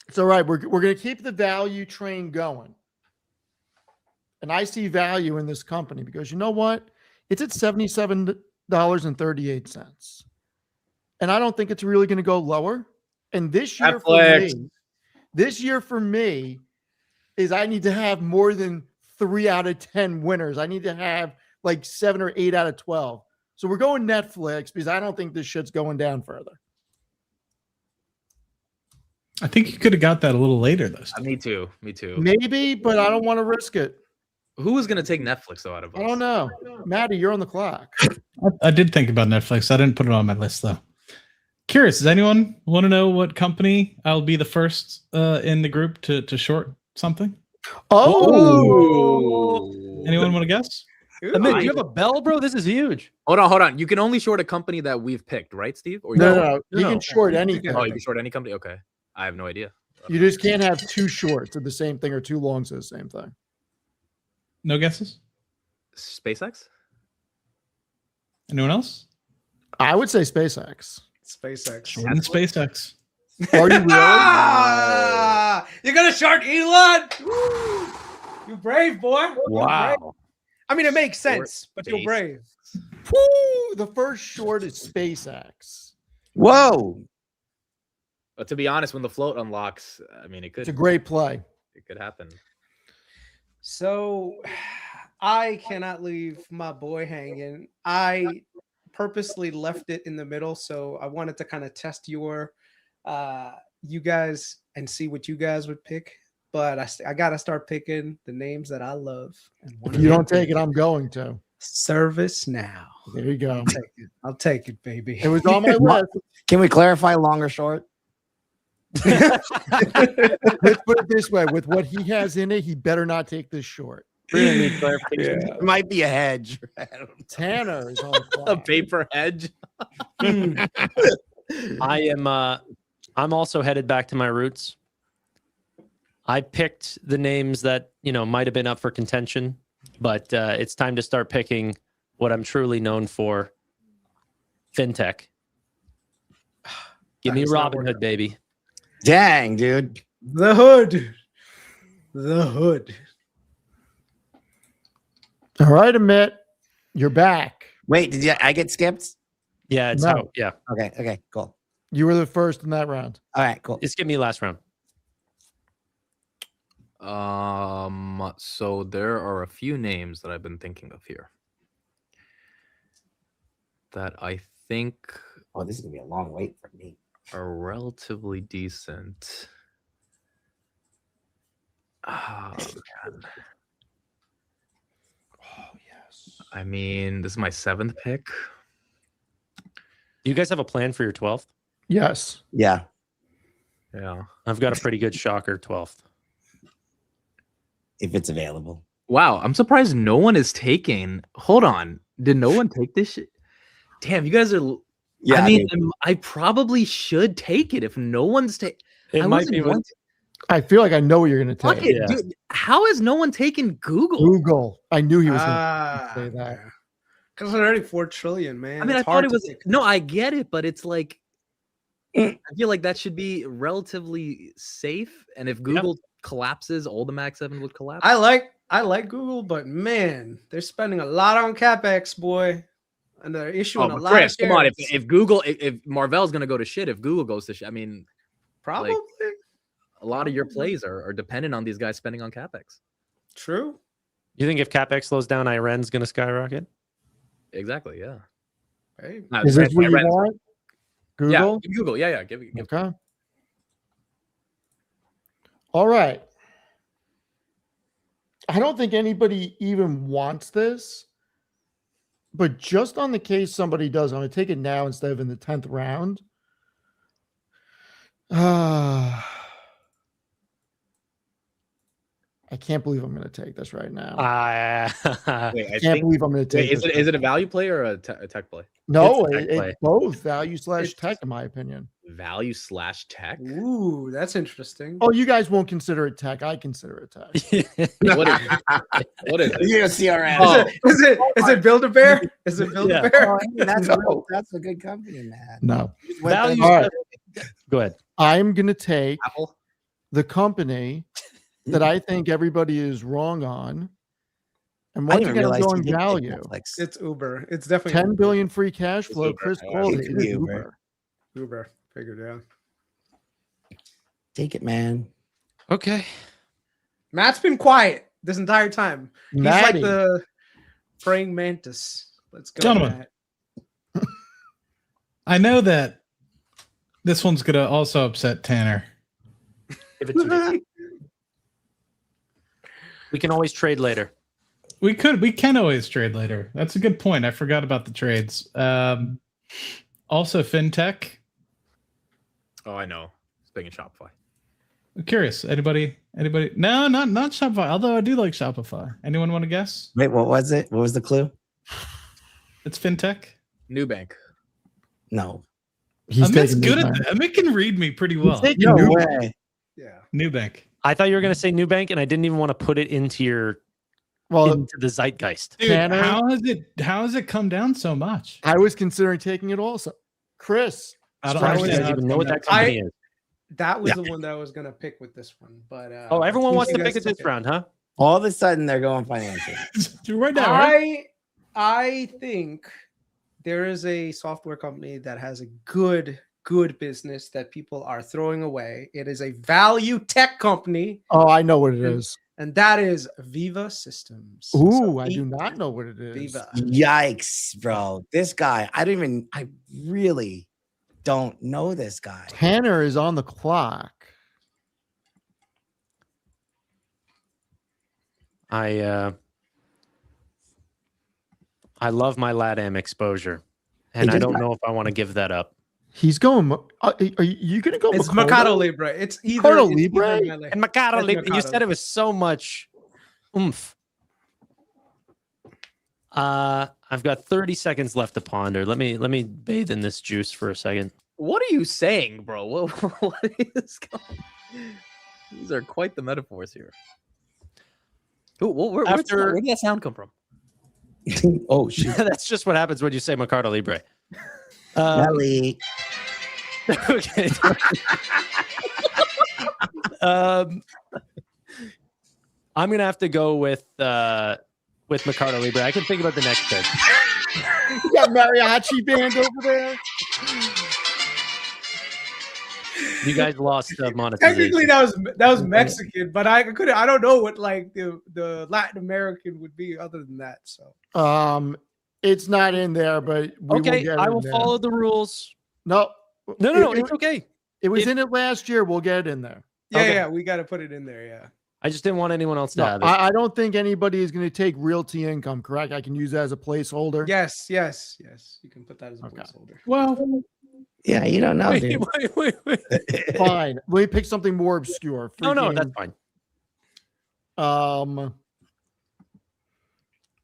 It's all right. We're gonna keep the value train going, and I see value in this company because you know what? It's at $77.38, and I don't think it's really gonna go lower. And this year for me is I need to have more than 3 out of 10 winners. I need to have like 7 or 8 out of 12. So we're going Netflix because I don't think this shit's going down further. I think you could have got that a little later, though. Me too. Me too. Maybe, but I don't want to risk it. Who is gonna take Netflix though out of us? I don't know. Maddie, you're on the clock. I did think about Netflix. I didn't put it on my list, though. Curious, does anyone want to know what company I'll be the first in the group to short something? Oh, Anyone want to guess? Amit, do you have a bell, bro? This is huge. Hold on. You can only short a company that we've picked, right, Steve? Or no. You No. can short anything. Oh, you can short any company. Okay, I have no idea. You just can't have 2 shorts of the same thing or 2 longs of the same thing. No guesses? SpaceX. Anyone else? I would say SpaceX. SpaceX. Short in SpaceX. Are you really? Ah, you're gonna short Elon? You brave boy. You brave. Wow. I mean, it makes Short sense, but you're brave. Woo! The first short is SpaceX. Whoa. But to be honest, when the float unlocks, I mean, It's a great play. it could happen. So I cannot leave my boy hanging. I purposely left it in the middle, so I wanted to kind of test you guys and see what you guys would pick. But I gotta start picking the names that I love. And one If of you them don't take it, I'm going to. Service Now. There you go. I'll take it, baby. It was on my list. Can we clarify long or short? Let's put it this way: with what he has in it, he better not take this short. Really need clarification. It might be a hedge. I don't know. Tanner is on the A clock. paper hedge. I'm also headed back to my roots. I picked the names that, might have been up for contention, but it's time to start picking what I'm truly known for. FinTech. Give me Robin Hood, baby. Dang, dude. The Hood. The Hood. All right, Amit, you're back. Wait, I get skipped? Yeah, it's No. yeah. Okay, cool. You were the first in that round. All right, cool. Just give me last round. So there are a few names that I've been thinking of here that I think Oh, this is gonna be a long wait for me. are relatively decent. Oh, man. Oh yes. I mean, this is my 7th pick. Do you guys have a plan for your 12th? Yes. Yeah. Yeah. I've got a pretty good shocker 12th. If it's available. Wow, I'm surprised no one is taking. Hold on, did no one take this shit? Damn, you guys are. Yeah. I mean, I probably should take it if no one's taking. It might be. I feel like I know what you're going to Fuck take. it, Yeah. dude. How has no one taken Google? Google. I knew he was going to say that. Because it's already 4 trillion, man. I mean, It's I thought hard it to was. pick. No, I get it, but it's like. I feel like that should be relatively safe, and if Google collapses, all the Mac 7 would collapse. I like Google, but man, they're spending a lot on capex, boy, and they're issuing a but lot. Chris, of come on. shares. If Google, if Marvell's gonna go to shit, if Google goes to shit, I mean, Probably a lot of your plays are dependent on these guys spending on capex. true. You think if CapEx slows down, Iran's going to skyrocket? Exactly. Yeah. Hey, No, Is this what you Iran's- want? Google? Yeah. give Google. Yeah. Give. Okay. All right. I don't think anybody even wants this, but just on the case somebody does, I'm going to take it now instead of in the 10th round. I can't believe I'm going to take this right now. Wait, I can't believe I'm going to take Wait, this. is it a value play or a tech play? No, It's a tech play. it's both value / tech, in my opinion. Value / tech. Ooh, that's interesting. Oh, you guys won't consider it tech. I consider it tech. What is it? What is it? You're a CRM. Oh. Is it Build-A-Bear? Is it Build-A-Bear? Oh, hey, that's, No. that's a good company, man. No. Value. All right. Go ahead. I'm going to take Apple. the company that I think everybody is wrong on. And I once didn't again, I'm realize going you did take value. Netflix. It's Uber. It's definitely 10 billion free cash It's flow. Uber. Chris Yeah, called it. it's It is Uber. Uber. Uber. Figured out. Take it, man. Okay. Matt's been quiet this entire time. He's Maddie. like the praying mantis. Let's go, Gentlemen. Matt. I know that this one's gonna also upset Tanner. Give it to me. We can always trade later. We can always trade later. That's a good point. I forgot about the trades. Also fintech. Oh, I know. Speaking of Shopify. I'm curious. Anybody? No, not Shopify. Although I do like Shopify. Anyone want to guess? Wait, what was it? What was the clue? It's fintech. Nubank. No. He's Amit's taking good this at man. that. Amit can read me pretty well. taking No Nubank. way. Yeah. Nubank. I thought you were going to say Nubank, and I didn't even want to put it into Well, into the zeitgeist. Dude, Tanner? how has it come down so much? I was considering taking it also. Chris. I don't I don't understand how even it's know what come that down. company is. That was the one that I was gonna pick with this one. But Oh, everyone since wants you to guys pick it took this round, huh? All of a sudden, they're going financial. right now, right? I think there is a software company that has a good business that people are throwing away. It is a value tech company, Oh, I know what it is. and that is Viva Systems. Ooh, So I do eat not know what it is. Viva. Yikes, bro. This guy, I really don't know this guy. Tanner is on the clock. I love my LATAM exposure, and Hey, I don't know if I want to give that up. He's going. Are you going to go? It's Mercado? Mercado Libre. It's either Mercado it's either Libre? Mele- And Mercado That's Libre, you Mercado. said it was so much oomph. I've got 30 seconds left to ponder. Let me bathe in this juice for a second. What are you saying, bro? What is going? These are quite the metaphors here. Ooh, where did that sound come from? Oh, shit. That's just what happens when you say Mercado Libre. Nelly. Okay. I'm gonna have to go with Mercado Libre. I can think about the next pick. You got mariachi band over there. You guys lost monetization. Technically, that was Mexican, but I don't know what like the Latin American would be other than that. So It's not in there, but we will Okay, get it I in will there. follow the rules. No, No, It- it's okay. It was If- in it last year. We'll get it in there. yeah, Okay. we got to put it in there. Yeah. I just didn't want anyone else to No, have it. I don't think anybody is going to take realty income. Correct? I can use that as a placeholder. Yes. You can put that as a Okay. placeholder. Well, Yeah, you don't know, wait, dude. wait. Fine. Let me pick something more obscure. No, Freaking, that's fine.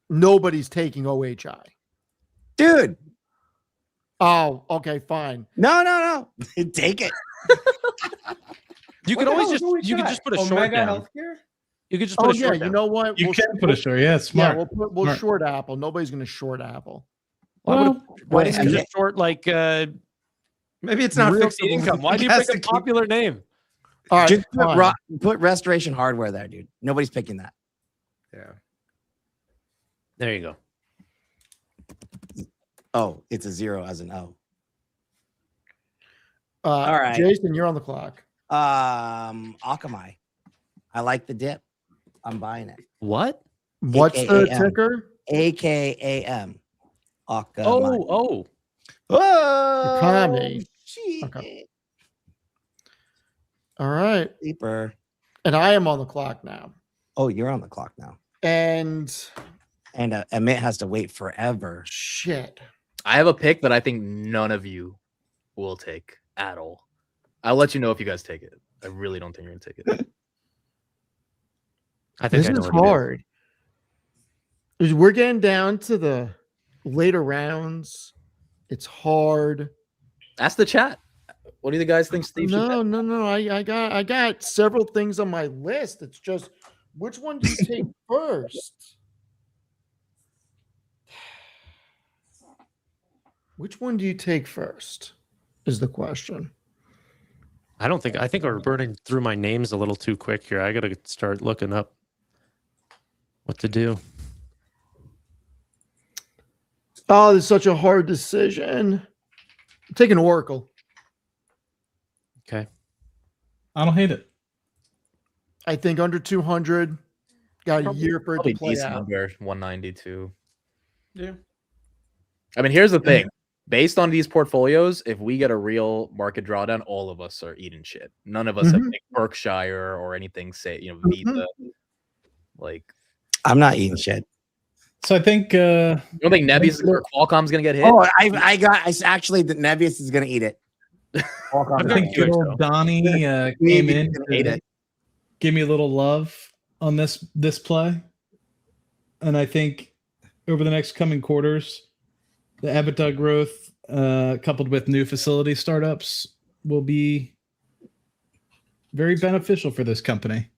Nobody's taking OHI. Dude. Oh, okay, fine. No. Take it. You What could the always hell is just you could OHI? just put a short Omega down. Healthcare? You could just put Oh a yeah, short you down. know what? you can put a short. Yeah, it's Yeah, smart. we'll Smart. short Apple. Nobody's going to short Apple. Why would Well, why wait, didn't you and just short like Maybe it's not realty fixable. income? Why do you It has pick a to keep- popular name? All right, Just fine. put restoration hardware there, dude. Nobody's picking that. Yeah. There you go. Oh, it's a 0 as an O. All right. Jason, you're on the clock. Akamai. I like the dip. I'm buying it. What? What's the AKAM. ticker? AKAM. Akamai. Oh. Whoa. Akami. Shit. Okay. All right. Sleeper. And I am on the clock now. Oh, you're on the clock now. And And Amit has to wait forever. shit. I have a pick that I think none of you will take at all. I'll let you know if you guys take it. I really don't think you're gonna take it. I think This I know is what it is. hard. We're getting down to the later rounds. It's hard. Ask the chat. What do you guys think Steve should No, no, no. I got several things on my list. It's just which one do you take first? Which one do you take first? Is the question. I think we're burning through my names a little too quick here. I got to start looking up what to do. Oh, it's such a hard decision. I'm taking Oracle. Okay. I don't hate it. I think under 200. Got a year for it probably to play decent out. under 192. Yeah. I mean, here's the thing. Based on these portfolios, if we get a real market drawdown, all of us are eating shit. None of us have picked Berkshire or anything, say, Visa. Like, I'm not eating shit. So I think you don't think Nebius or Qualcomm's gonna get hit? Oh, I actually the Nebius is gonna eat it. I think good old Donnie came in, give me a little love on this play, and I think over the next coming quarters, the EBITDA growth coupled with new facility startups will be very beneficial for this company.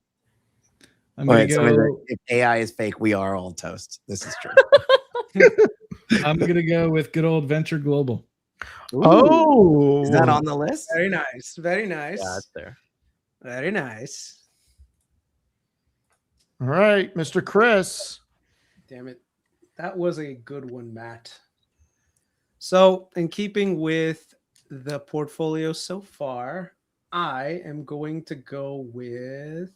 I'm going to go. If AI is fake, we are all toast. This is true. I'm going to go with good old Venture Global. Ooh. Oh, Is that on the list? Very nice. Very nice. Yeah, it's there. Very nice. All right, Mr. Kris. Damn it. That was a good one, Matt. So, in keeping with the portfolio so far, I am going to go with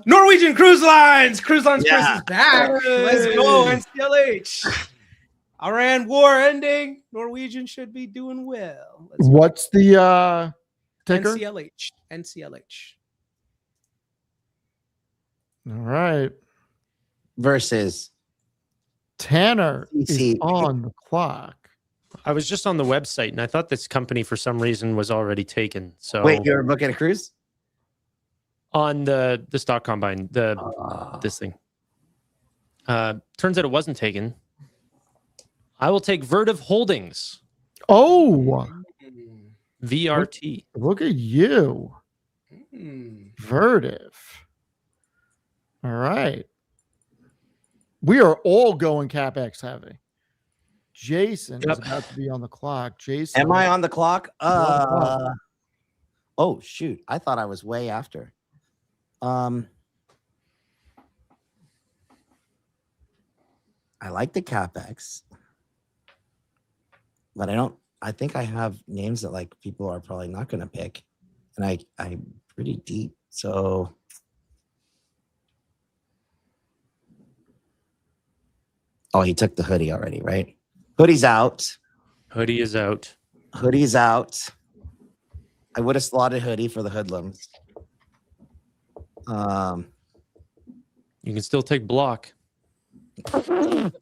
Norwegian Cruise Lines. Cruise Lines Chris is back. Let's go, NCLH. Iran war ending. Norwegian should be doing well. Let's go. What's the ticker? NCLH. NCLH. All right. Versus Tannor is CC. on the clock. I was just on the website and I thought this company for some reason was already taken. So Wait, you're looking at Cruise? on the stock combine, this thing. Turns out it wasn't taken. I will take Vertiv Holdings, Oh, VRT. look at you. Vertiv. All right. We are all going CapEx heavy. Jason is about to be on the clock. Jason. Am I on the clock? Oh shoot. I thought I was way after. I like the CapEx. But I think I have names that like people are probably not gonna pick. And I'm pretty deep. So oh, he took the hoodie already, right? Hoodie's out. Hoodie is out. Hoodie's out. I would have slotted hoodie for the hoodlums. You can still take Block. Or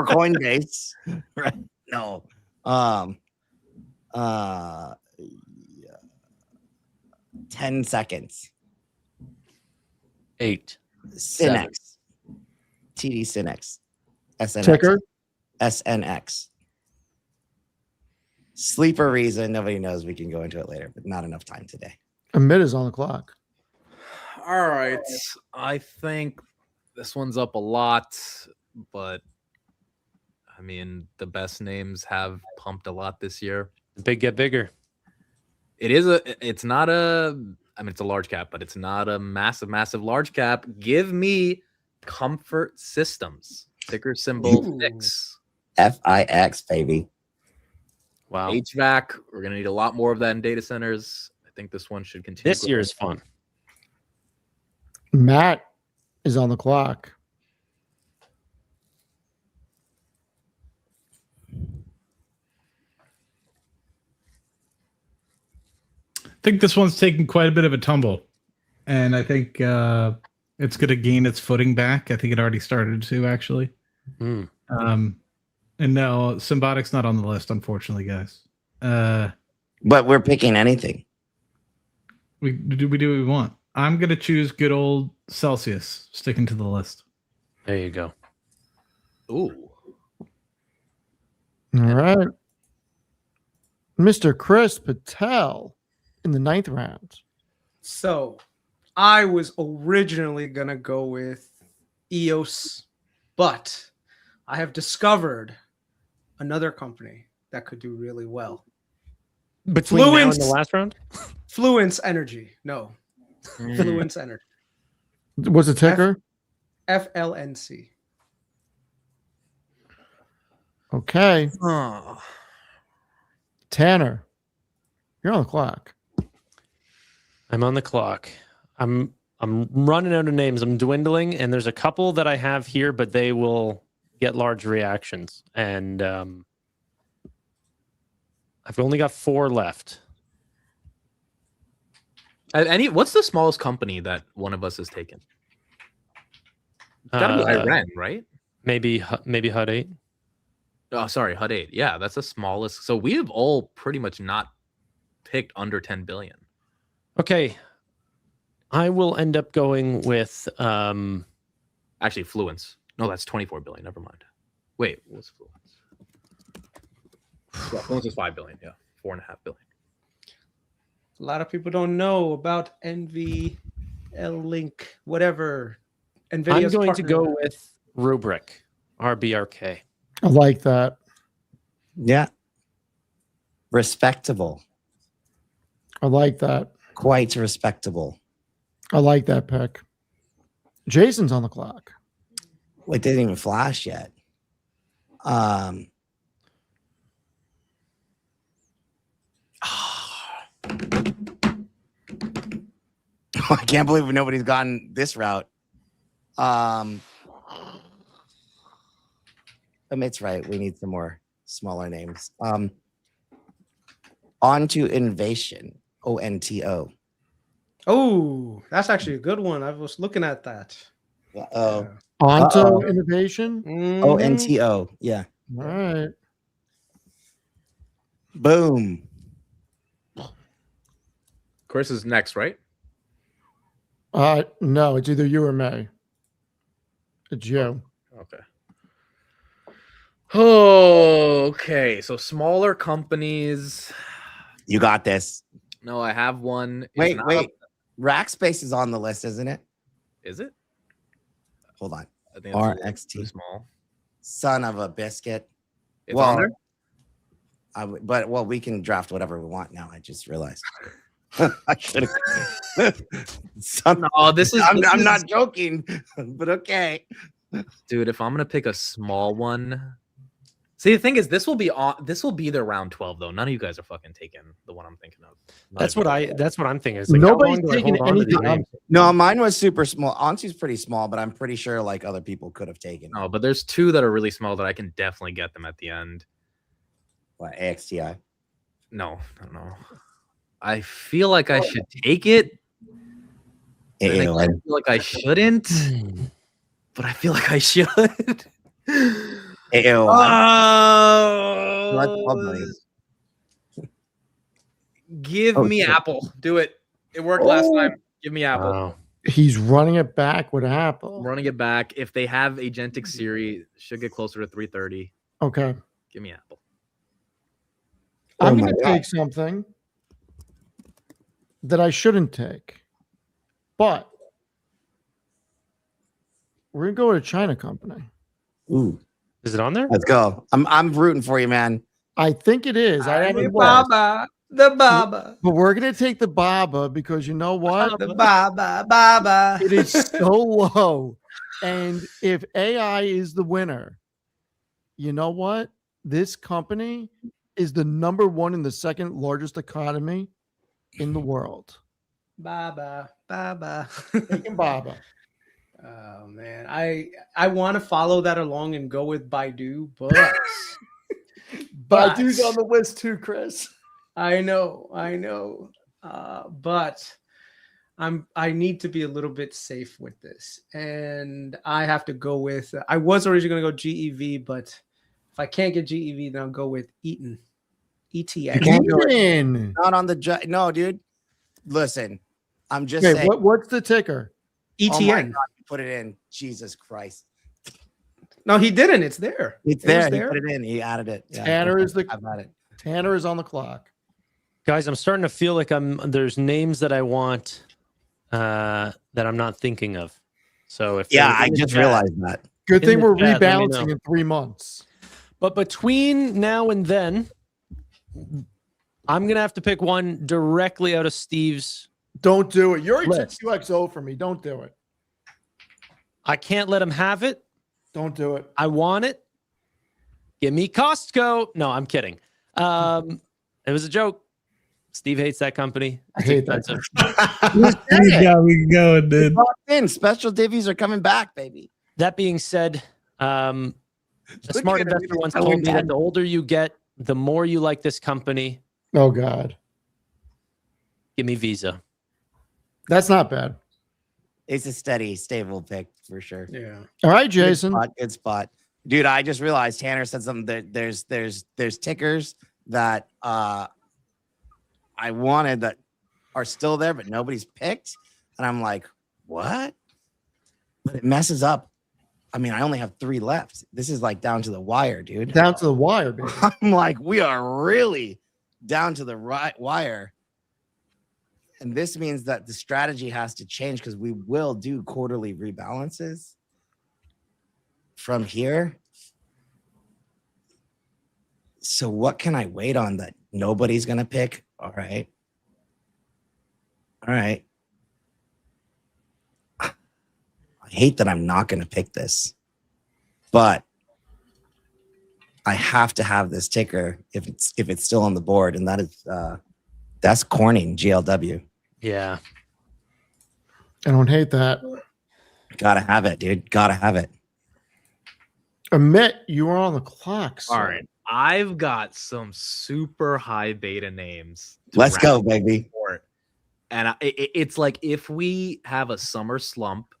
Coinbase. Right? No. Yeah. 10 seconds. 8. Synex. TD Synex. SNX. Ticker. SNX. Sleeper reason. Nobody knows. We can go into it later, but not enough time today. Amit is on the clock. All right. I think this one's up a lot, but I mean, the best names have pumped a lot this year. The big get bigger. It's not a, I mean, it's a large cap, but it's not a massive large cap. Give me Comfort Systems, ticker symbol FIX. FIX, baby. Wow. HVAC. We're going to need a lot more of that in data centers. I think this one should continue. This year is fun. Matt is on the clock. I think this one's taking quite a bit of a tumble, and I think it's going to gain its footing back. I think it already started to, actually. And no, Symbotic's not on the list, unfortunately, guys. But we're picking anything. We do what we want. I'm gonna choose good old Celsius, sticking to the list. There you go. Ooh. All right. Mr. Kris Patel in the 9th round. So I was originally going to go with EOS, but I have discovered another company that could do really well. Between now and the Fluence. last round? Fluence Energy. No. Fluence Energy. What's the ticker? FLNC. Okay. Oh. Tannor, you're on the clock. I'm on the clock. I'm running out of names. I'm dwindling, and there's a couple that I have here, but they will get large reactions. And I've only got 4 left. What's the smallest company that one of us has taken? It's gotta be Iran, right? Maybe HUD 8. Oh, sorry, HUD 8. Yeah, that's the smallest. So we have all pretty much not picked under 10 billion. Okay. I will end up going with Actually, Fluence. No, that's 24 billion. Never mind. Wait, what's Fluence? Yeah, Fluence is 5 billion. Yeah, 4.5 billion. A lot of people don't know about NVL Link, whatever. NVIDIA's I'm going to partner. go with Rubric, RBRK. I like that. Yeah. Respectable. I like that. Quite respectable. I like that pick. Jason's on the clock. It didn't even flash yet. I can't believe nobody's gotten this route. Amit's right. We need some more smaller names. On to Invasion. ONTO. Oh, that's actually a good one. I was looking at that. Uh-oh. Onto Uh-oh. Innovation. Mhm. ONTO. Yeah. All right. Boom. Chris is next, right? No, it's either you or me. It's you. Okay. Oh, okay. So smaller companies. You got this. No, I have one. It's Wait, not wait. Rackspace is on the list, isn't it? Is it? Hold on. I think it's a little RXT. too small. Son of a biscuit. It's on there? But we can draft whatever we want now. I just realized. I should have. No, this is. I'm not joking, but okay. Dude, if I'm gonna pick a small one. See, the thing is, this will be the round 12 though. None of you guys are fucking taking the one I'm thinking of. That's what I'm thinking. It's like, Nobody's how long do I taking hold on to these anything. names? No, mine was super small. Antu's pretty small, but I'm pretty sure like other people could have taken. No, but there's 2 that are really small that I can definitely get them at the end. What, AXTI? No, I don't know. I feel like I should take it. And I AON. feel like I shouldn't, but I feel like I should. AON. Oh, That's lovely. give Oh, me shit. Apple. Do it. It worked last time. Give me Apple. Wow. He's running it back with I'm Apple. running it back. If they have agentic Siri, should get closer to 330. Okay. Give me Apple. I'm Oh going to my God. take something that I shouldn't take, but we're going to go with a China company. Ooh, Is it on there? let's go. I'm rooting for you, man. I think it is. I The haven't looked. Baba. The Baba. But we're going to take the Baba because you know what? The Baba. Baba. It is so low. And if AI is the winner, you know what? This company is the number 1 in the second largest economy in the world. Baba. Baba. Taking Baba. Oh man, I want to follow that along and go with Baidu, but Baidu's on the list too, Chris. I know, but I need to be a little bit safe with this, and I have to go with. I was originally going to go GEV, but if I can't get GEV, then I'll go with Eaton. ETN. You can't go In. Not on the no, dude. Listen, I'm just Okay, saying. what's the ticker? Oh my ETN. God, you put it in. Jesus Christ. No, he didn't. It's there. It's It was there. He there. put it in. He added it. Yeah, Tanner is the I've got it. Tanner is on the clock. Guys, I'm starting to feel like there's names that I want that I'm not thinking of. So if Yeah, they're I in the just chat- realized that. Good In thing the we're chat, let me rebalancing know. in 3 months. But between now and then, I'm gonna have to pick one directly out of Steve's. Don't do it. You already took List. 2XO from me. Don't do it. I can't let him have it. Don't do it. I want it. Give me Costco. No, I'm kidding. It was a joke. Steve hates that company. I It's hate that. expensive. Yeah, we can go, dude. Locked in. Special divvies are coming back, baby. That being said, a Look smart at him, investor he's once so told me that intense. the older you get, the more you like this company. Oh God, Give me Visa. that's not bad. It's a steady, stable pick for sure. Yeah. All right, Jason. Good spot. Dude, I just realized Tanner said something that there's tickers that I wanted that are still there, but nobody's picked. And I'm like, what? But it messes up. I mean, I only have 3 left. This is like down to the wire, dude. Down to the wire, baby. I'm like, we are really down to the right wire. And this means that the strategy has to change because we will do quarterly rebalances from here. So what can I wait on that nobody's going to pick? All right. All right. I hate that I'm not going to pick this, but I have to have this ticker if it's still on the board, and that is that's Corning GLW. Yeah. I don't hate that. Gotta have it, dude. Gotta have it. Amit, you are on the clock. All sir. right. I've got some super high beta names. to Let's wrap go, up baby. the report. And it's like if we have a summer slump,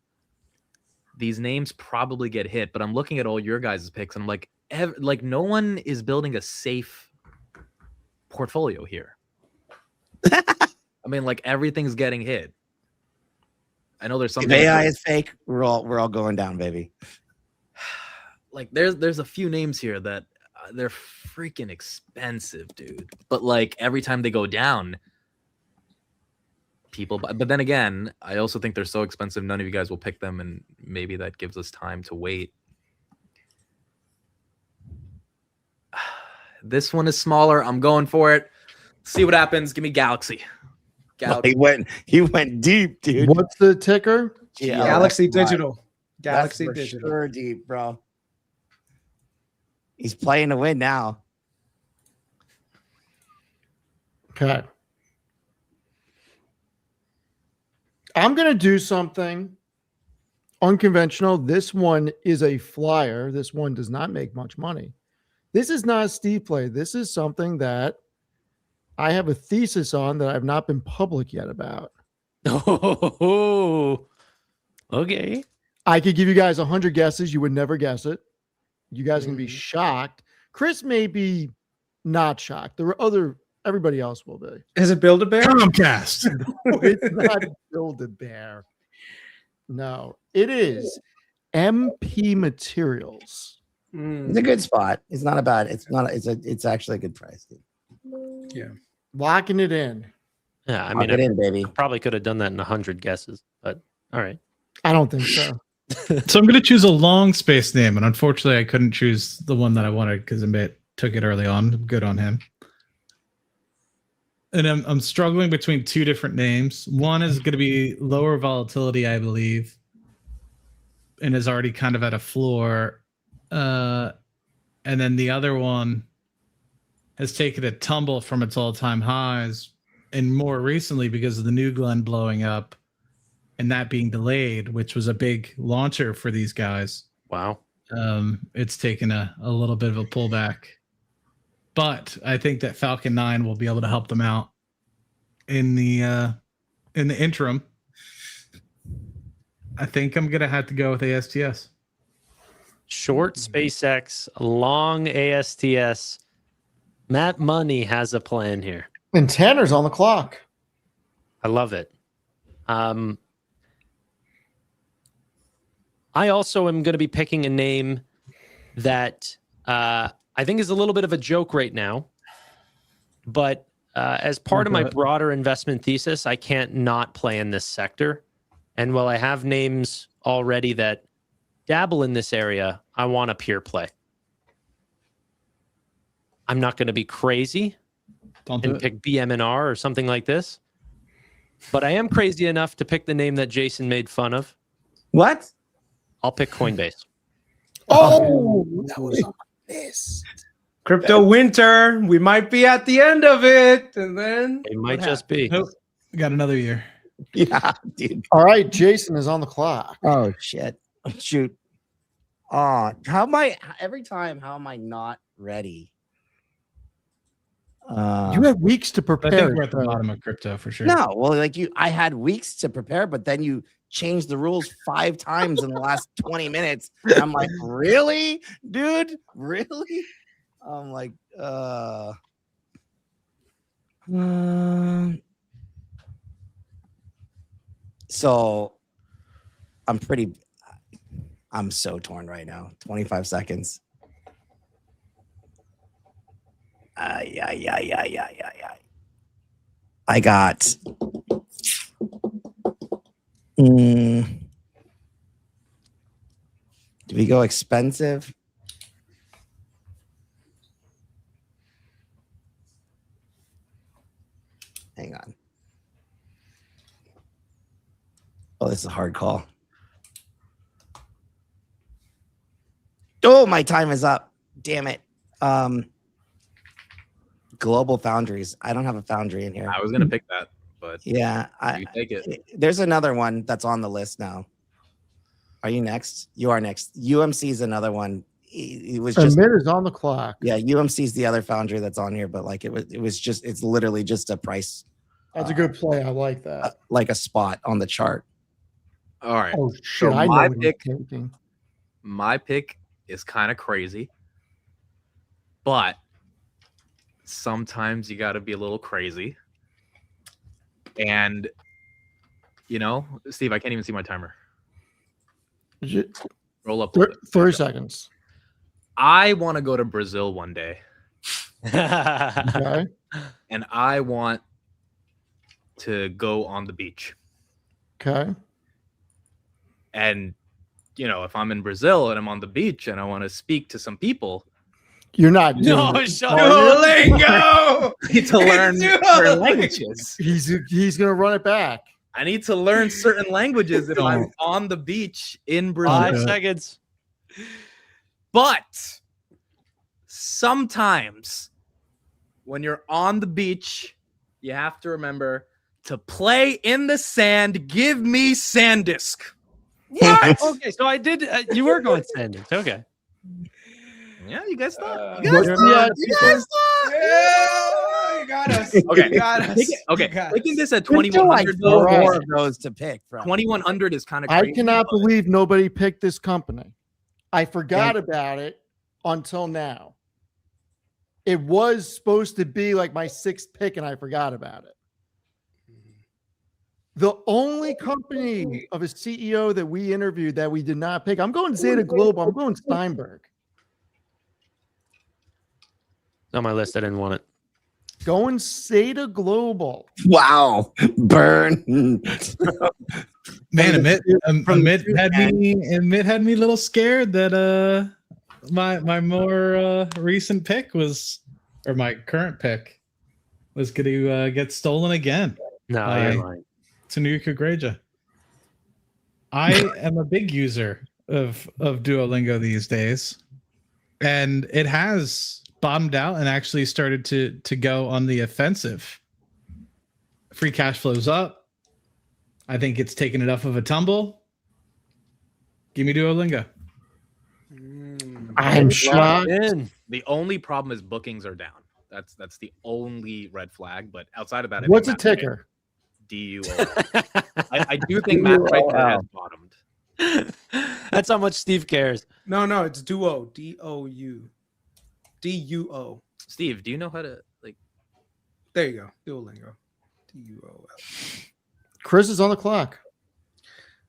these names probably get hit. But I'm looking at all your guys' picks, and I'm like, like no one is building a safe portfolio here. I mean, like everything's getting hit. I know there's If something. AI is fake, we're all going down, baby. Like there's a few names here that they're freaking expensive, dude. But like every time they go down, people buy. But then again, I also think they're so expensive none of you guys will pick them, and maybe that gives us time to wait. This one is smaller. I'm going for it. See what happens. Give me Galaxy. He went deep, dude. What's the ticker? Yeah, Galaxy that's right. Digital. Galaxy That's for Digital. sure deep, bro. He's playing to win now. Okay. I'm going to do something unconventional. This one is a flyer. This one does not make much money. This is not a Steve play. This is something that I have a thesis on that I've not been public yet about. Oh, okay. I could give you guys 100 guesses. You would never guess it. You guys can be shocked. Chris may be not shocked. There are everybody else will be. Is it Build-A-Bear? Comcast. No, it's not Build-A-Bear. No, it is MP Materials. It's a good spot. It's not a bad. It's actually a good price, dude. Yeah. Locking it in. Yeah, I Lock mean, it I in, baby. probably could have done that in 100 guesses, but all right. I don't think so. So I'm going to choose a long space name, and unfortunately, I couldn't choose the one that I wanted because Amit took it early on. Good on him. And I'm struggling between 2 different names. One is going to be lower volatility, I believe, and is already kind of at a floor. And then the other one has taken a tumble from its all-time highs, and more recently because of the New Glenn blowing up and that being delayed, which was a big launcher for these guys. Wow. It's taken a little bit of a pullback. But I think that Falcon 9 will be able to help them out in the interim. I think I'm gonna have to go with ASTS. Short SpaceX, long ASTS. Matt Money has a plan here. And Tanner's on the clock. I love it. I also am going to be picking a name that I think is a little bit of a joke right now, but as part of my broader investment thesis, I can't not play in this sector. And while I have names already that dabble in this area, I want a pure play. I'm not going to be crazy and pick BM&R or something like this, but I am crazy enough to pick the name that Jason made fun of. What? I'll pick Coinbase. Oh, that was on my list. Crypto winter. We might be at the end of it, and then It might just be. Nope. We got another year. Yeah, dude. All right, Jason is on the clock. Oh shit. Shoot. How am I not ready? You had weeks to I prepare. think we're at the bottom of crypto for sure. No, well, I had weeks to prepare, but then you changed the rules 5 times in the last 20 minutes. And I'm like, really, dude? Really? I'm like, so I'm so torn right now. 25 seconds. I got do we go expensive? Hang on. Oh, this is a hard call. Oh, my time is up. Damn it. Global Foundries. I don't have a foundry in here. I was gonna pick that, but Yeah, you take it. there's another one that's on the list now. Are you next? You are next. UMC is another one. It was just Amit is on the clock. yeah. UMC is the other foundry that's on here, but like it's literally just a price. That's a good play. I like that. Like a spot on the chart. All right. Oh shit! So I know my what pick- he's thinking. My pick is kind of crazy, but sometimes you got to be a little crazy. And, Steve, I can't even see my timer. Roll up. 30 seconds. I want to go to Brazil one day, Okay. and I want to go on the beach. Okay. And, if I'm in Brazil and I'm on the beach and I want to speak to some people, You're not doing No, it. shut Duolingo. I need to learn certain languages. He's gonna run it back. I need to learn certain languages if I'm on the beach in Brazil. 5 seconds. But sometimes when you're on the beach, you have to remember to play in the sand. Give me Sandisk. What? Okay, so I did. You were going Sanders. Okay. Yeah, you guys thought. What's the Yeah, you got us. Okay. You got us. Okay, You got picking us. this at There's still like 2100 4 though. more of those to pick from. 2100 is kind of I crazy. cannot but believe nobody picked this company. I forgot about it until now. It was supposed to be like my 6th pick, and I forgot about it. The only company of a CEO that we interviewed that we did not pick, I'm going Zeta Global. I'm going Steinberg. On my list, I didn't want it. Going Zeta Global. Wow, burn. Man, Amit had me a little scared that my more recent pick was, or my current pick was going to get stolen again. No, you're lying. Tanuka Greja. I am a big user of Duolingo these days, and it has bottomed out and actually started to go on the offensive. Free cash flow's up. I think it's taken enough of a tumble. Give me Duolingo. I'm shocked. the only problem is bookings are down. That's the only red flag. But outside of that, I What's a think Matt ticker? DUO. I do think Matt Traker has bottomed. That's how much Steve cares. No, it's Duo. D-O-U. D-U-O. Steve, do you know how to like? There you go. Duolingo. D-U-O. Kris is on the clock.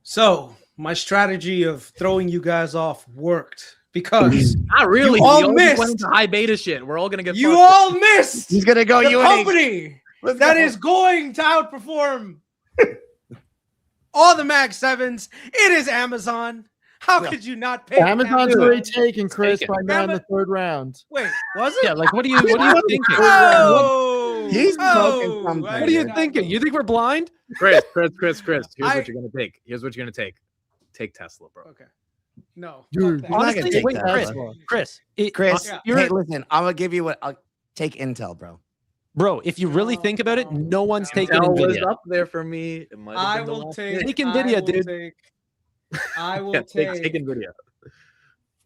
So my strategy of throwing you guys off worked because Not really. You all We all missed. went into high beta shit. We're all gonna get you fucked. all missed He's gonna go the UNH. company Let's that go. is going to outperform all the Max 7s. It is Amazon. How Yeah. could you not pick Amazon's Amazon? already taken, Kris, taken. by 9 in the third round. Wait, was it? Yeah, like what are you thinking? Oh, He's smoking something. What are you thinking? You think we're blind? Chris. Here's what you're gonna take. Take Tesla, bro. Okay. No. Dude, fuck that. I'm not Honestly, gonna take wait, Tesla. Chris, Chris, Yeah. you're- hey, listen, I'm gonna give you what I'll take Intel, bro. bro, if you really think about it, no one's taking Intel was Nvidia. up there for me. It might have I been the will last take. pick. Take Nvidia, I will dude. Take, I will Yeah, take. take Nvidia.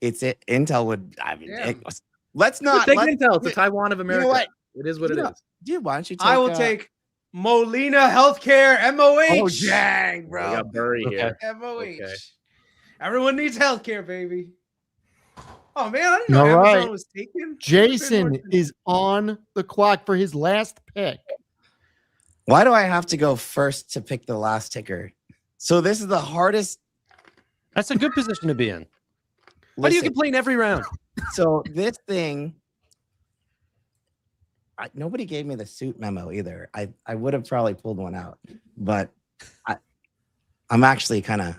It's it. Intel would. I mean, Yeah. let's not. Take let's- Intel. It's the Taiwan of America. what? It is what You it know- is. Dude, why don't you take? I will take Molina Healthcare MOH. Oh dang, We bro. got Burry Okay. here. MOH. Okay. Everyone needs healthcare, baby. Oh man, I didn't know All Amazon right. was taken. Jason is on the clock for his last pick. Why do I have to go first to pick the last ticker? So this is the hardest. That's a good position to be in. Why do you Listen, complain every round? so this thing. Nobody gave me the suit memo either. I would have probably pulled one out, but I'm actually kind of.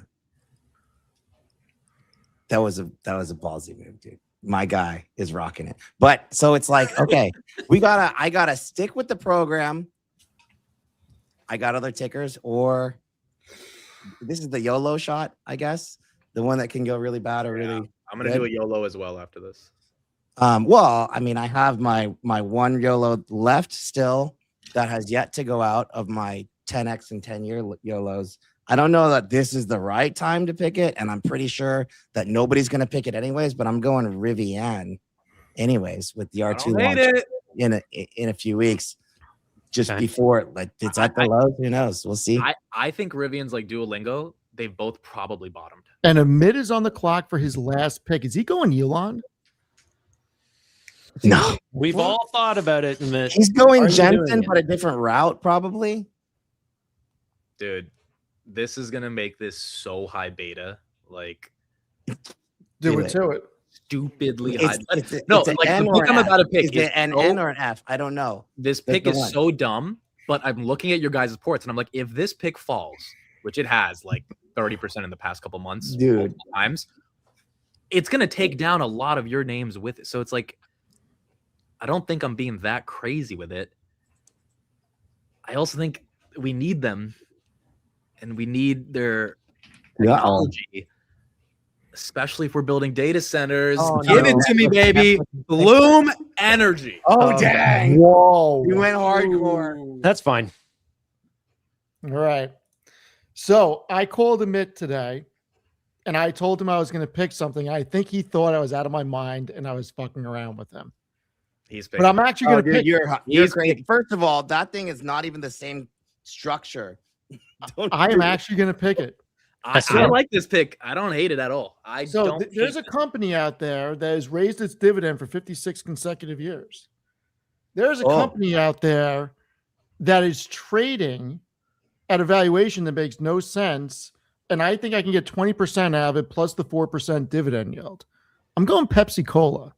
That was a ballsy move, dude. My guy is rocking it. But so it's like, okay, I gotta stick with the program. I got other tickers, or this is the YOLO shot, I guess. The one that can go really bad or really. I'm gonna do a YOLO as well after this. Well, I mean, I have my one YOLO left still that has yet to go out of my 10x and 10-year YOLOs. I don't know that this is the right time to pick it, and I'm pretty sure that nobody's going to pick it anyways, but I'm going Rivian anyways with the R2 Hate launch it. in a few weeks, just Okay. before like it's at the lows. Who knows? We'll see. I think Rivian's like Duolingo. They've both probably bottomed. And Amit is on the clock for his last pick. Is he going Elon? No, We've all thought about it. And he's going Are you doing Jensen, it? but a different route probably. Dude, this is gonna make this so high beta. Like Do Do it it. to it. stupidly high. It's No, it's an like the N pick or an I'm F. about to pick Is is it an so- N or an F? I don't know. This That's pick the is one. so dumb, but I'm looking at your guys' ports and I'm like, if this pick falls, which it has like 30% in the past couple months, Dude. multiple times, it's gonna take down a lot of your names with it. So it's like, I don't think I'm being that crazy with it. I also think we need them, and we need their technology, especially if we're building data centers. Oh, Give no. it to me, baby. Bloom Energy. Oh dang! Whoa. You went hardcore. that's fine. All right. So I called Amit today and I told him I was going to pick something. I think he thought I was out of my mind and I was fucking around with him. He's But I'm actually going to Dude, pick. you're He's crazy. First of all, that thing is not even the same structure. Don't I do am it. actually going to pick it. I like this pick. I don't hate it at all. I So don't. there's a hate it. company out there that has raised its dividend for 56 consecutive years. There's a Oh. company out there that is trading at a valuation that makes no sense. And I think I can get 20% out of it plus the 4% dividend yield. I'm going Pepsi Cola.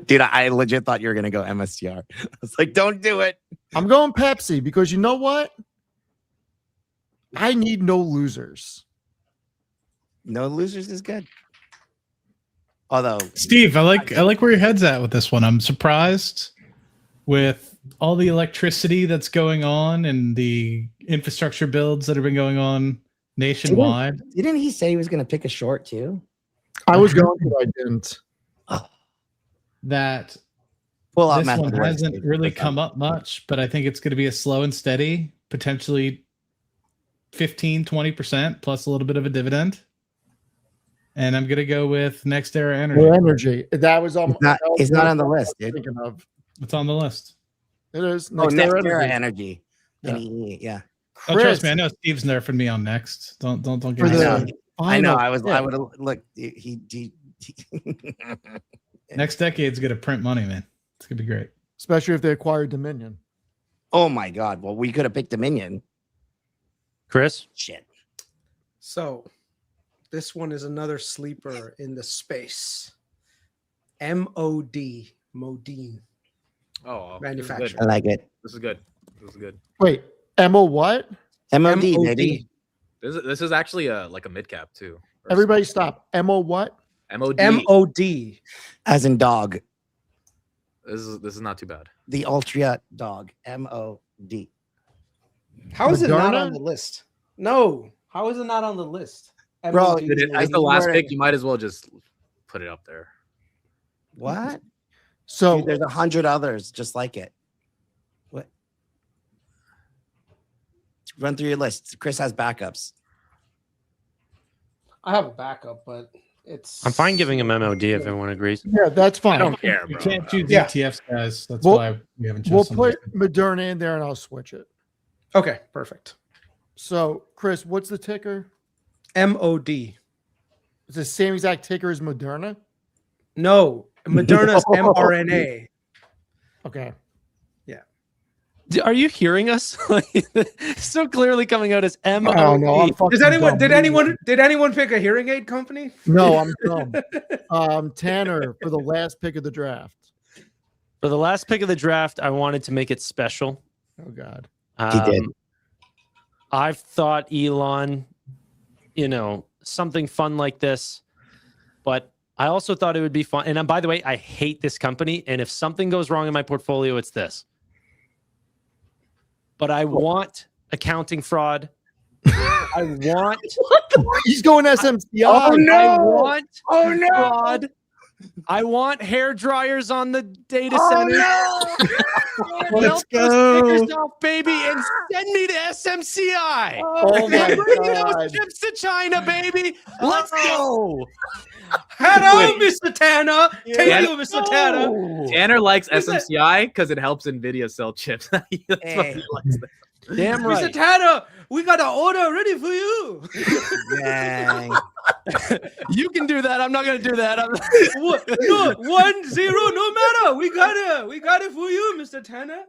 Dude, I legit thought you were gonna go MSTR. I was like, don't do it. I'm going Pepsi because you know what? I need no losers. No losers is good. Although Steve, I like where your head's at with this one. I'm surprised with all the electricity that's going on and the infrastructure builds that have been going on nationwide. didn't he say he was gonna pick a short too? I was going to, I didn't. That Pull out this method one works, hasn't dude. really come up much, but I think it's going to be a slow and steady, potentially 15-20% plus a little bit of a dividend. And I'm going to go with Next Era Energy. Or energy. That was on. It's not on the list, I was dude. thinking of. It's on the list. It is. Oh, Next Era Era Energy. Energy. Yeah. Yeah. Oh, Chris, trust me, I know Steve's nerfing me on Next. Don't get for me the started. I know. final I pick. would have look. He Next decade's going to print money, man. It's going to be great. Especially if they acquire Dominion. Oh my God. Well, we could have picked Dominion. Kris? Shit. So this one is another sleeper in the space. MOD, Modine. Oh, Manufacturer. I like it. This is good. This is good. Wait, Emma what? MOD, MOD. baby. This is actually like a mid cap too. Or Everybody stop. Emma what? MOD. MOD. As in dog. This is not too bad. The Ultra dog. MOD. How is it not Moderna? on the list? No. How is it not on the list? Bro, MOD. Dude, as the last pick, you might as well just put it up there. What? So Dude, there's 100 others just like it. What? Run through your list. Kris has backups. I have a backup, but it's. I'm fine giving him MOD if everyone agrees. yeah, that's I fine. don't care, You bro. can't choose Yeah. ETFs, guys. That's We'll- why we haven't We'll chosen. put Moderna in there and I'll switch it. Okay, perfect. So, Kris, what's the ticker? MOD. It's the same exact ticker as Moderna? No, Moderna's mRNA. Okay. Are you hearing us? So clearly coming out as MOD. Oh, no, I'm fucking Does anyone? dumb. Did anyone? Did anyone pick a hearing aid company? No, I'm dumb. Tannor for the last pick of the draft. For the last pick of the draft, I wanted to make it special. Oh, God. He did. I've thought Elon, something fun like this, but I also thought it would be fun. And by the way, I hate this company. And if something goes wrong in my portfolio, it's this. But I want accounting fraud. I want. He's going SMCI. Oh, no. I want Oh no! fraud. I want hair dryers on the data Oh center. Let's Melt those go. stickers off, baby, and send me to SMCI. Oh, my Bring God. those chips to China, baby. Let's go. Hello, Mr. Tanner. Thank Yeah. you, Mr. Tanner. Tanner likes Is it- SMCI because it helps Nvidia sell chips. That's why Hey. he likes that. Damn Mr. right. Tanner, we got an order ready for you. Dang. You can do that. I'm not going to do that. What? No, 1-0, no matter. We got it for you, Mr. Tanner.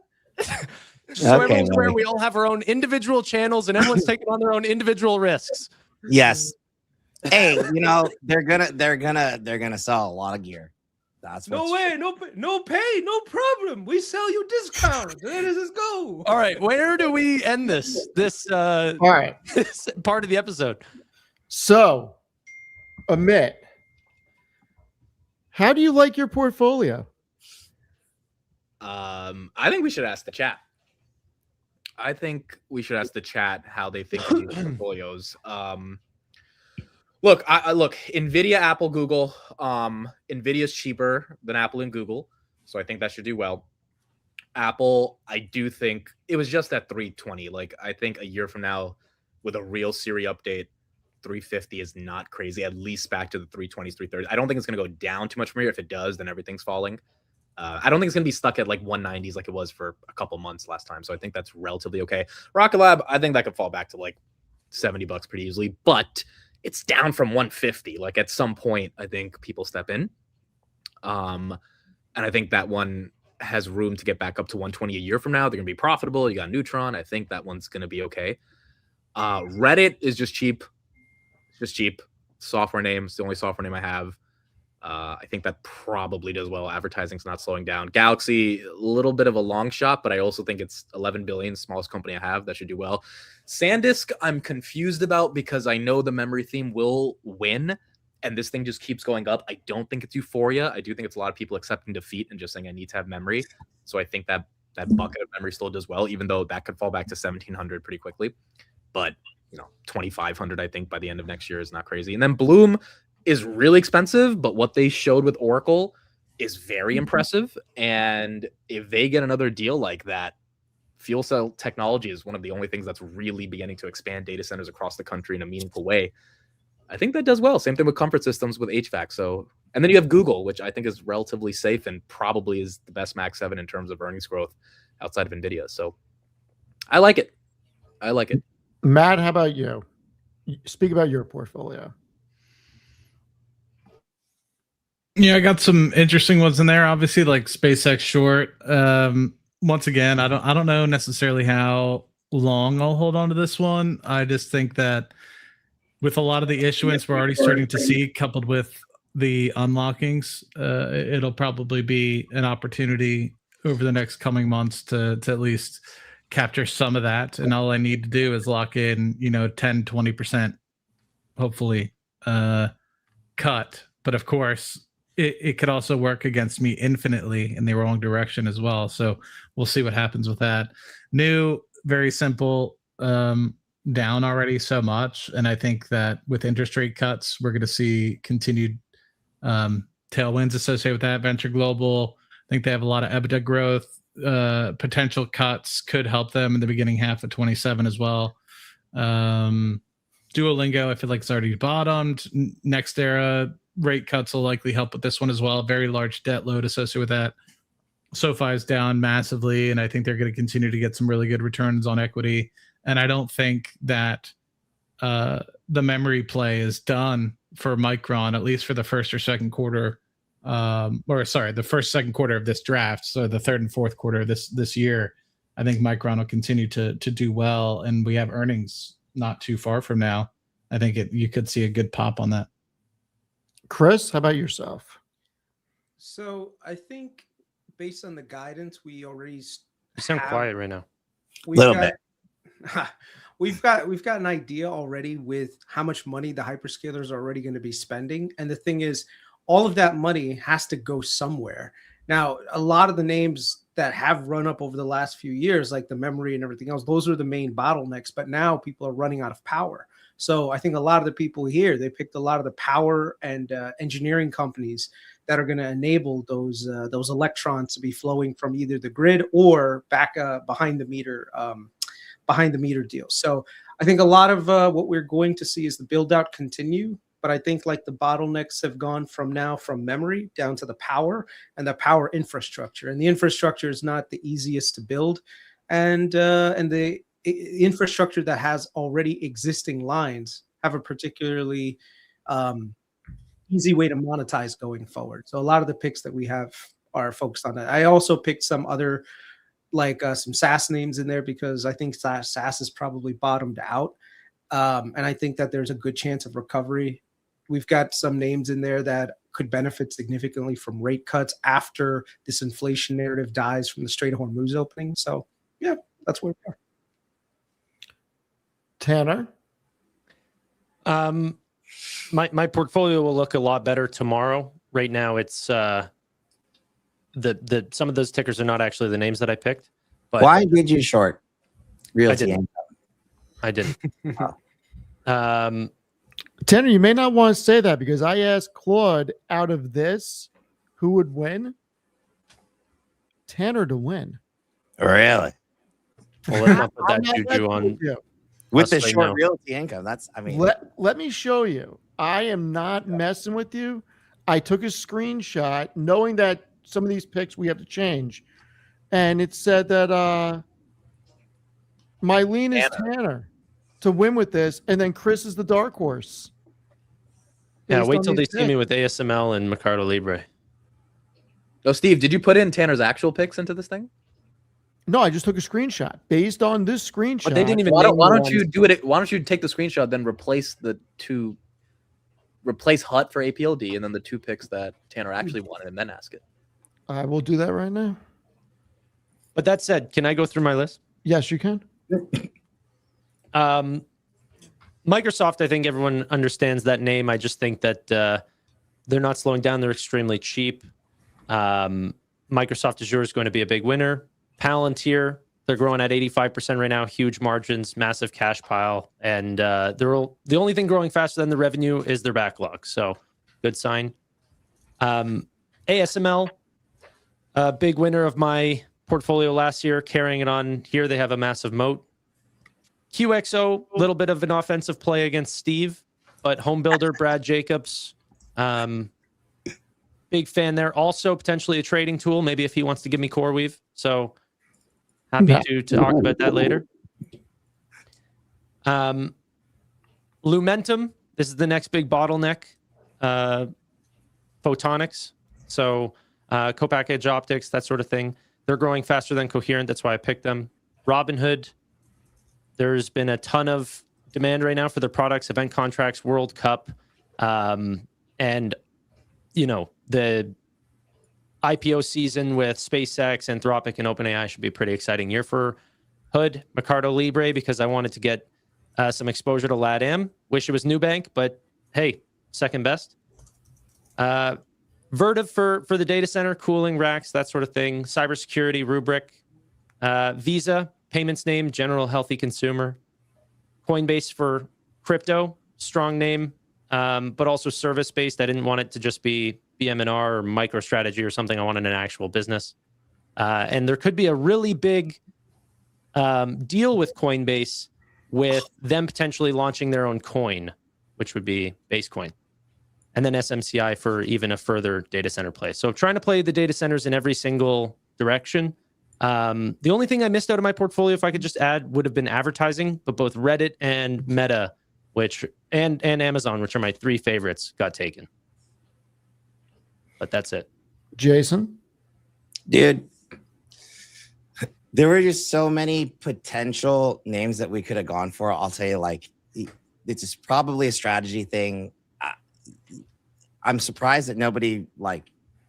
So Okay, everyone's where buddy. we all have our own individual channels and everyone's taking on their own individual risks. Yes. Hey, they're gonna sell a lot of gear. That's No what's way, no pay, no problem. We sell you discount. Let us just go. All right, where do we end this All right. this part of the episode? So, Amit, how do you like your portfolio? I think we should ask the chat. I think we should ask the chat how they think of these portfolios. Look, I look, Nvidia, Apple, Google. Nvidia's cheaper than Apple and Google, so I think that should do well. Apple, I do think it was just at 320. Like, I think a year from now, with a real Siri update, 350 is not crazy. At least back to the 320s, 330s. I don't think it's going to go down too much from here. If it does, then everything's falling. I don't think it's going to be stuck at like 190s like it was for a couple months last time. So I think that's relatively okay. Rocket Lab, I think that could fall back to like $70 pretty easily, but it's down from 150. Like at some point, I think people step in. And I think that one has room to get back up to 120 a year from now. They're going to be profitable. You got Neutron. I think that one's going to be okay. Reddit is just cheap. It's just cheap. Software name. It's the only software name I have. I think that probably does well. Advertising's not slowing down. Galaxy, a little bit of a long shot, but I also think it's 11 billion, smallest company I have. That should do well. SanDisk, I'm confused about because I know the memory theme will win, and this thing just keeps going up. I don't think it's euphoria. I do think it's a lot of people accepting defeat and just saying I need to have memory. So I think that bucket of memory still does well, even though that could fall back to 1,700 pretty quickly. But 2,500, I think by the end of next year is not crazy. And then Bloom is really expensive, but what they showed with Oracle is very impressive. And if they get another deal like that, fuel cell technology is one of the only things that's really beginning to expand data centers across the country in a meaningful way. I think that does well. Same thing with comfort systems with HVAC. So, and then you have Google, which I think is relatively safe and probably is the best Mac 7 in terms of earnings growth outside of NVIDIA. So I like it. I like it. Matt, how about you? Speak about your portfolio. Yeah, I got some interesting ones in there. Obviously, like SpaceX short. Once again, I don't know necessarily how long I'll hold on to this one. I just think that with a lot of the issuance we're already starting to see, coupled with the unlockings, it'll probably be an opportunity over the next coming months to at least capture some of that. And all I need to do is lock in, 10, 20%, hopefully, cut. But of course, it could also work against me infinitely in the wrong direction as well. So we'll see what happens with that. New, very simple, down already so much. And I think that with interest rate cuts, we're going to see continued tailwinds associated with that. Venture Global, I think they have a lot of EBITDA growth. Potential cuts could help them in the beginning half of 27 as well. Duolingo, I feel like it's already bottomed. Next era rate cuts will likely help with this one as well. Very large debt load associated with that. SoFi is down massively, and I think they're going to continue to get some really good returns on equity. And I don't think that the memory play is done for Micron, at least for the first or second quarter, the first, second quarter of this draft. So the third and fourth quarter of this year, I think Micron will continue to do well, and we have earnings not too far from now. I think you could see a good pop on that. Kris, how about yourself? So I think based on the guidance, we already You sound quiet right now. Little bit. We've got an idea already with how much money the hyperscalers are already going to be spending. And the thing is, all of that money has to go somewhere. Now, a lot of the names that have run up over the last few years, like the memory and everything else, those are the main bottlenecks. But now people are running out of power. So I think a lot of the people here, they picked a lot of the power and engineering companies that are going to enable those electrons to be flowing from either the grid or back behind the meter deals. So I think a lot of what we're going to see is the build out continue. But I think like the bottlenecks have gone from memory down to the power and the power infrastructure. And the infrastructure is not the easiest to build. And the infrastructure that has already existing lines have a particularly easy way to monetize going forward. So a lot of the picks that we have are focused on that. I also picked some other some SaaS names in there because I think SaaS is probably bottomed out. And I think that there's a good chance of recovery. We've got some names in there that could benefit significantly from rate cuts after this inflation narrative dies from the Strait of Hormuz opening. So yeah, that's where we are. Tannor? My portfolio will look a lot better tomorrow. Right now, it's some of those tickers are not actually the names that I picked. But why did you short Realty Income? I didn't. Tannor, you may not want to say that because I asked Claude out of this who would win. Tannor to win. Really? Well, let's not put that juju on. With the right short now. Realty Income, Let me show you. I am not messing with you. I took a screenshot knowing that some of these picks we have to change. And it said that my lean is Tannor to win with this, and then Kris is the dark horse. Yeah, wait till they see me with ASML and Mercado Libre. Oh, Steve, did you put in Tanner's actual picks into this thing? No, I just took a screenshot based on this screenshot. But they didn't even. Why don't you do it? Why don't you take the screenshot, then replace Hut for APLD, and then the two picks that Tannor actually wanted, and then ask it. I will do that right now. But that said, can I go through my list? Yes, you can. Microsoft, I think everyone understands that name. I just think that they're not slowing down. They're extremely cheap. Microsoft Azure is going to be a big winner. Palantir, they're growing at 85% right now. Huge margins, massive cash pile. And the only thing growing faster than the revenue is their backlog. So good sign. ASML, a big winner of my portfolio last year, carrying it on here. They have a massive moat. QXO, a little bit of an offensive play against Steve, but home builder Brad Jacobs, big fan there. Also potentially a trading tool, maybe if he wants to give me CoreWeave. So happy to talk about that later. Lumentum, this is the next big bottleneck. Photonics, so co-package optics, that sort of thing. They're growing faster than Coherent. That's why I picked them. Robinhood, There's been a ton of demand right now for their products, event contracts, World Cup, and the IPO season with SpaceX, Anthropic, and OpenAI should be a pretty exciting year for Hood, Mercado Libre, because I wanted to get some exposure to LATAM. Wish it was Nubank, but hey, second best. Vertiv for the data center, cooling racks, that sort of thing. Cybersecurity, Rubrik. Visa, payments name, general healthy consumer. Coinbase for crypto, strong name, but also service-based. I didn't want it to just be BM&R or MicroStrategy or something. I wanted an actual business. And there could be a really big deal with Coinbase with them potentially launching their own coin, which would be Basecoin. And then SMCI for even a further data center play. So trying to play the data centers in every single direction. The only thing I missed out of my portfolio, if I could just add, would have been advertising, but both Reddit and Meta, and Amazon, which are my 3 favorites, got taken. But that's it. Jason? Dude, there were just so many potential names that we could have gone for. I'll tell you, like, it's just probably a strategy thing. I'm surprised that nobody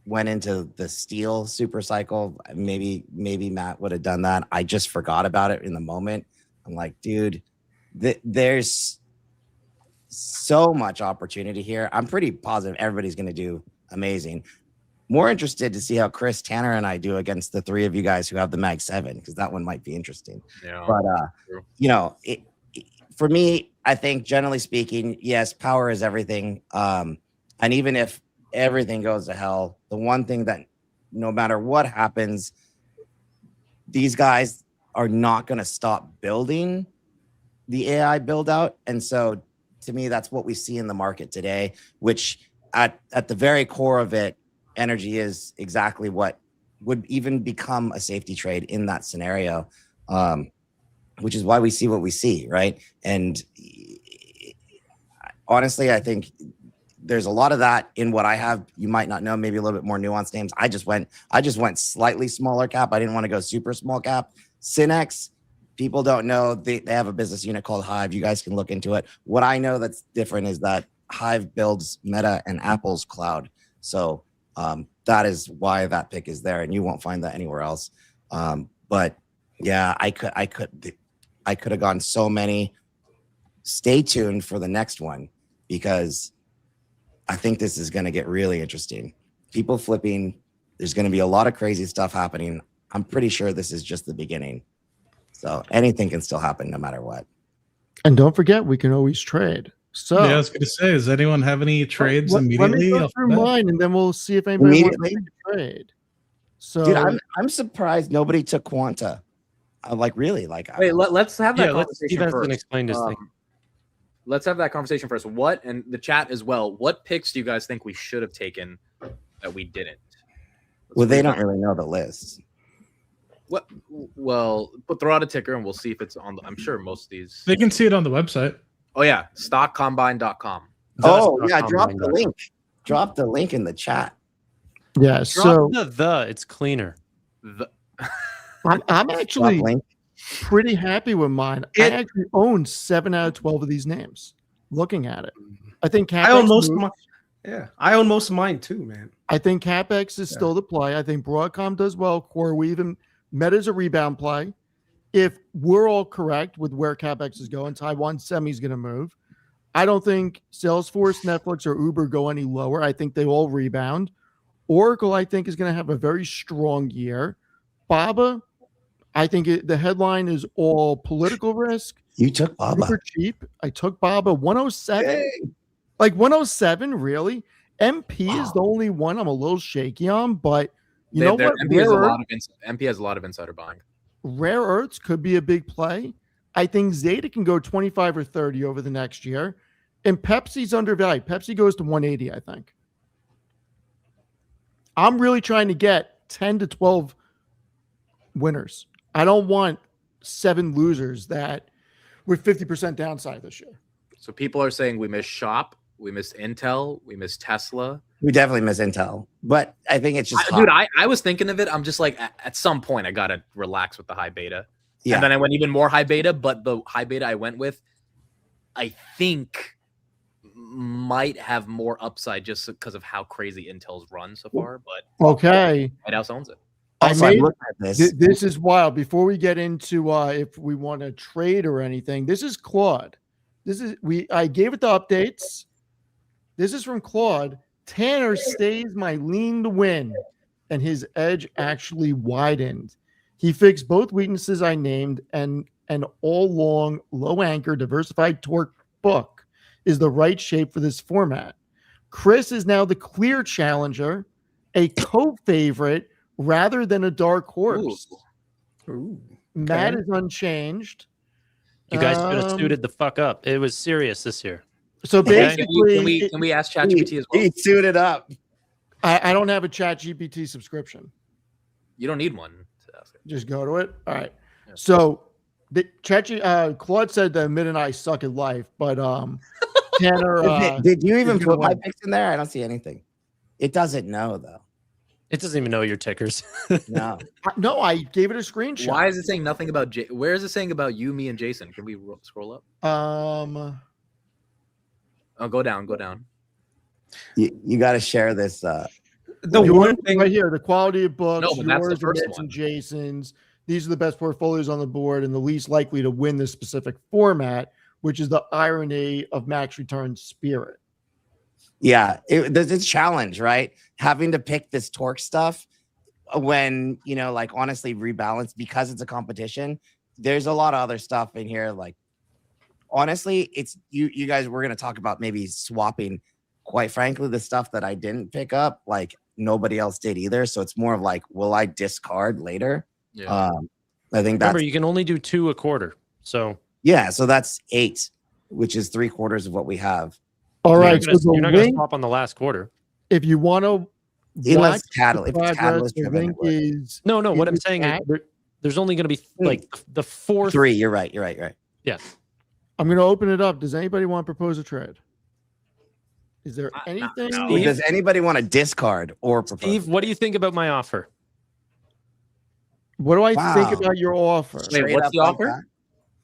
went into the steel super cycle. Maybe Matt would have done that. I just forgot about it in the moment. I'm like, dude, there's so much opportunity here. I'm pretty positive everybody's going to do amazing. More interested to see how Kris, Tannor, and I do against the 3 of you guys who have the Mag 7, because that one might be interesting. Yeah, but true. For me, I think generally speaking, yes, power is everything. And even if everything goes to hell, the one thing that no matter what happens, these guys are not going to stop building the AI build out. And so to me, that's what we see in the market today, which at the very core of it, energy is exactly what would even become a safety trade in that scenario, which is why we see what we see, right? And honestly, I think there's a lot of that in what I have. You might not know, maybe a little bit more nuanced names. I just went slightly smaller cap. I didn't want to go super small cap. Synex, people don't know. They have a business unit called Hive. You guys can look into it. What I know that's different is that Hive builds Meta and Apple's cloud. So that is why that pick is there, and you won't find that anywhere else. But yeah, I could have gone so many. Stay tuned for the next one, because I think this is going to get really interesting. People flipping. There's going to be a lot of crazy stuff happening. I'm pretty sure this is just the beginning. So anything can still happen no matter what. And don't forget, we can always trade. So yeah, I was going to say, does anyone have any trades immediately? Let me go through mine, and then we'll see if anybody wants to make a trade. So, dude, I'm surprised nobody took Quanta. I'm like, really? Wait, let's have that conversation first. Explain this thing. Let's have that conversation first. What, and the chat as well, what picks do you guys think we should have taken that we didn't? Well, they don't really know the list. What? Well, throw out a ticker and we'll see if it's on. I'm sure most of these. They can see it on the website. Oh yeah, stockcombine.com. Oh yeah, drop the link. Drop the link in the chat. Yeah, so it's cleaner. I'm actually pretty happy with mine. I actually own 7 out of 12 of these names. Looking at it, I think I own most of mine. Yeah, I own most of mine too, man. I think CapEx is still the play. I think Broadcom does well. CoreWeave and Meta's a rebound play. If we're all correct with where CapEx is going, Taiwan Semi's going to move. I don't think Salesforce, Netflix, or Uber go any lower. I think they all rebound. Oracle, I think, is going to have a very strong year. Baba, I think the headline is all political risk. You took Baba. Super cheap. I took Baba 107. Hey. Like 107, really? MP is the only one I'm a little shaky on, but you know what? MP has a lot of insider buying. Rare earths could be a big play. I think Zeta can go 25 or 30 over the next year. And Pepsi's undervalued. Pepsi goes to 180, I think. I'm really trying to get 10 to 12 winners. I don't want 7 losers that with 50% downside this year. So people are saying we missed Shop, we missed Intel, we missed Tesla. We definitely miss Intel, but I think it's just dude. I was thinking of it. I'm just like, at some point, I gotta relax with the high beta. Yeah. And then I went even more high beta, but the high beta I went with, I think might have more upside just because of how crazy Intel's run so far. But Okay. White House owns it. Also, I I'm made- looking at this. This is wild. Before we get into if we want to trade or anything, this is Claude. I gave it the updates. This is from Claude. Tannor stays my lean to win, and his edge actually widened. He fixed both weaknesses I named, and an all-long, low-anchor, diversified torque book is the right shape for this format. Kris is now the clear challenger, a co-favorite rather than a dark horse. Ooh. Matt is unchanged. You guys should have suited the fuck up. It was serious this year. So Okay. basically, Can we ask ChatGPT as well? He suited up. I don't have a ChatGPT subscription. You don't need one to ask it. Just go to it. All right. Yeah. So the Claude said that Amit and I suck at life, but Tannor. Did you even he's gonna put my win. picks in there? I don't see anything. It doesn't know though. It doesn't even know your tickers. No. No, I gave it a screenshot. Why is it saying nothing about where is it saying about you, me, and Jason? Can we scroll up? Um, Oh, go down. You got to share this. The yours one thing right here, the quality of books, No, but that's the yours, first Amit's, one. and Jason's. These are the best portfolios on the board and the least likely to win this specific format, which is the irony of Max Return's spirit. Yeah, there's a challenge, right? Having to pick this torque stuff when, like honestly rebalance because it's a competition. There's a lot of other stuff in here. Like, honestly, it's you guys, we're going to talk about maybe swapping, quite frankly, the stuff that I didn't pick up, like nobody else did either. So it's more of like, will I discard later? Yeah. I think that's, Remember, you can only do 2 a quarter. So yeah. So that's 8, which is 3/4 of what we have. All you're right. not gonna- So you're the not going to link, swap on the last quarter. if you want to Unless watch Catalyst, if the it's progress, Catalyst the driven, link is No, what I'm Is it saying is at- there's only going to be like the 4th. 3. You're right. Yeah. I'm going to open it up. Does anybody want to propose a trade? Is there Not- anything? no. Or does anybody want to discard or propose? Steve, what do you think about my offer? What do I think Wow. about your offer? Wait, Straight what's up the like offer? that?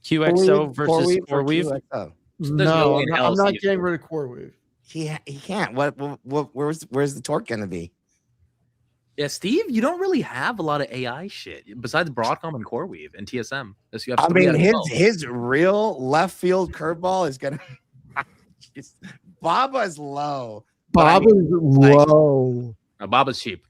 QXO versus or CoreWeave? QXO? There's No, no way I'm in not, hell I'm not Steve- getting rid of CoreWeave. He can't. Where's the torque going to be? Yeah, Steve, you don't really have a lot of AI shit besides Broadcom and CoreWeave and TSM. So you have I 3 mean, out of 12. his real left field curveball is gonna. Baba's low. But I Bob is mean, like- low. Baba's cheap.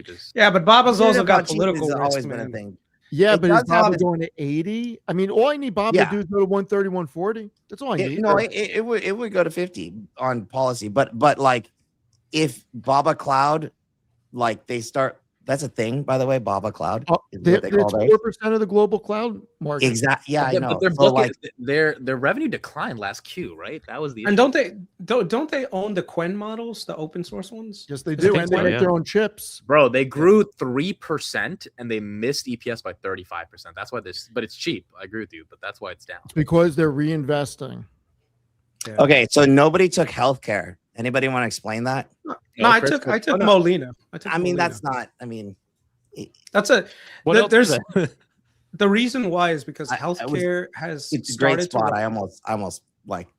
is. Yeah, but Baba's Being also about got cheap political has risk, always been a man. thing. Yeah, It but is does have Bob its- going to 80? I mean, all I need Bob Yeah. to do is go to 130, 140. That's all I need. It would go to 50 on policy, but like if Baba Cloud, like they start. That's a thing, by the way. Baba Cloud is what they call It's those. 4% of the global cloud market. Exactly. Yeah, I know. But their So, book like, their revenue declined last Q, right? That was the And issue. don't they own the Quen models, the open source ones? Yes, they I do. think And they so, make yeah. their own chips. Bro, they grew 3% and they missed EPS by 35%. That's why this, but it's cheap. I agree with you, but that's why it's down. It's because they're reinvesting. okay, so nobody took healthcare. Anybody want to explain that? No, I Chris, took no. Molina. I mean, that's not. I mean, that's a What There- else there's- is there? the reason why is because I was- healthcare has it's a great started to spot. I almost like.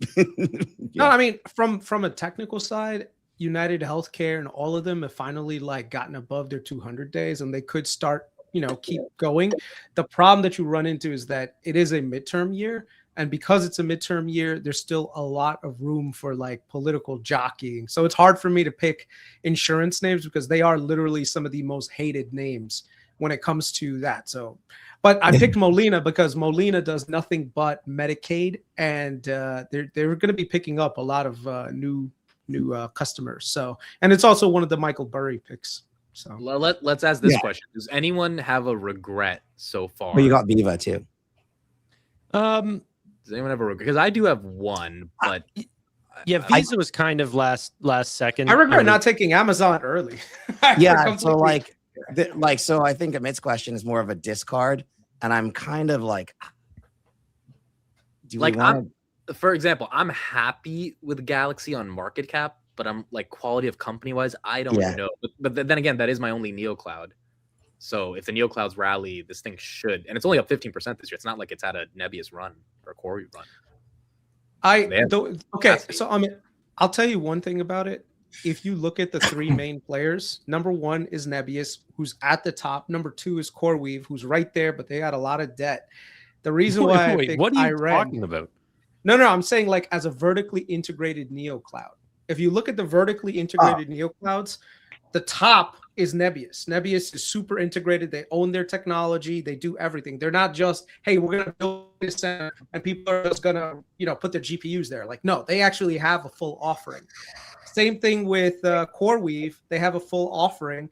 No, I mean from a technical side, United Healthcare and all of them have finally like gotten above their 200 days, and they could start, keep going. The problem that you run into is that it is a midterm year, and because it's a midterm year, there's still a lot of room for like political jockeying. So it's hard for me to pick insurance names because they are literally some of the most hated names when it comes to that. So. But I picked Molina because Molina does nothing but Medicaid, and they're going to be picking up a lot of new customers. So, and it's also one of the Michael Burry picks. So Let's ask this Yeah. question: does anyone have a regret so far? But you got Viva too. Does anyone have a regret? Because I do have one, but Yeah, Visa was kind of last second. I regret mean, not taking Amazon early. Yeah. So so I think Amit's question is more of a discard, and I'm kind of like, do Like, we want to? for example, I'm happy with Galaxy on market cap, but I'm like quality of company wise, I don't Yeah. know. But then again, that is my only neo cloud. So if the neoclouds rally, this thing should, and it's only up 15% this year. It's not like it's had a Nebius run or a Corey run. Okay, so I'll tell you one thing about it. If you look at the three main players, number one is Nebius, who's at the top. Number two is CoreWeave, who's right there, but they got a lot of debt. The reason why I picked what are you Iran, talking about? No, I'm saying like as a vertically integrated neocloud. If you look at the vertically integrated neoclouds, the top is Nebius. Nebius is super integrated. They own their technology. They do everything. They're not just, hey, we're going to build this and people are just going to, put their GPUs there. Like, no, they actually have a full offering. Same thing with CoreWeave. They have a full offering.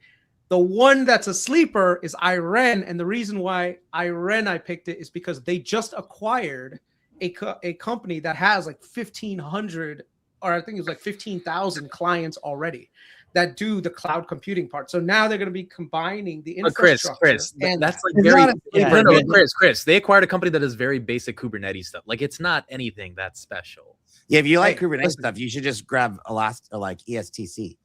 The one that's a sleeper is Iran. And the reason why Iran I picked it is because they just acquired a company that has like 1,500, or I think it was like 15,000 clients already that do the cloud computing part. So now they're going to be combining the infrastructure. Chris, and that's like Chris, they acquired a company that does very basic Kubernetes stuff. Like it's not anything that special. Yeah, if you like Kubernetes stuff, you should just grab ESTC.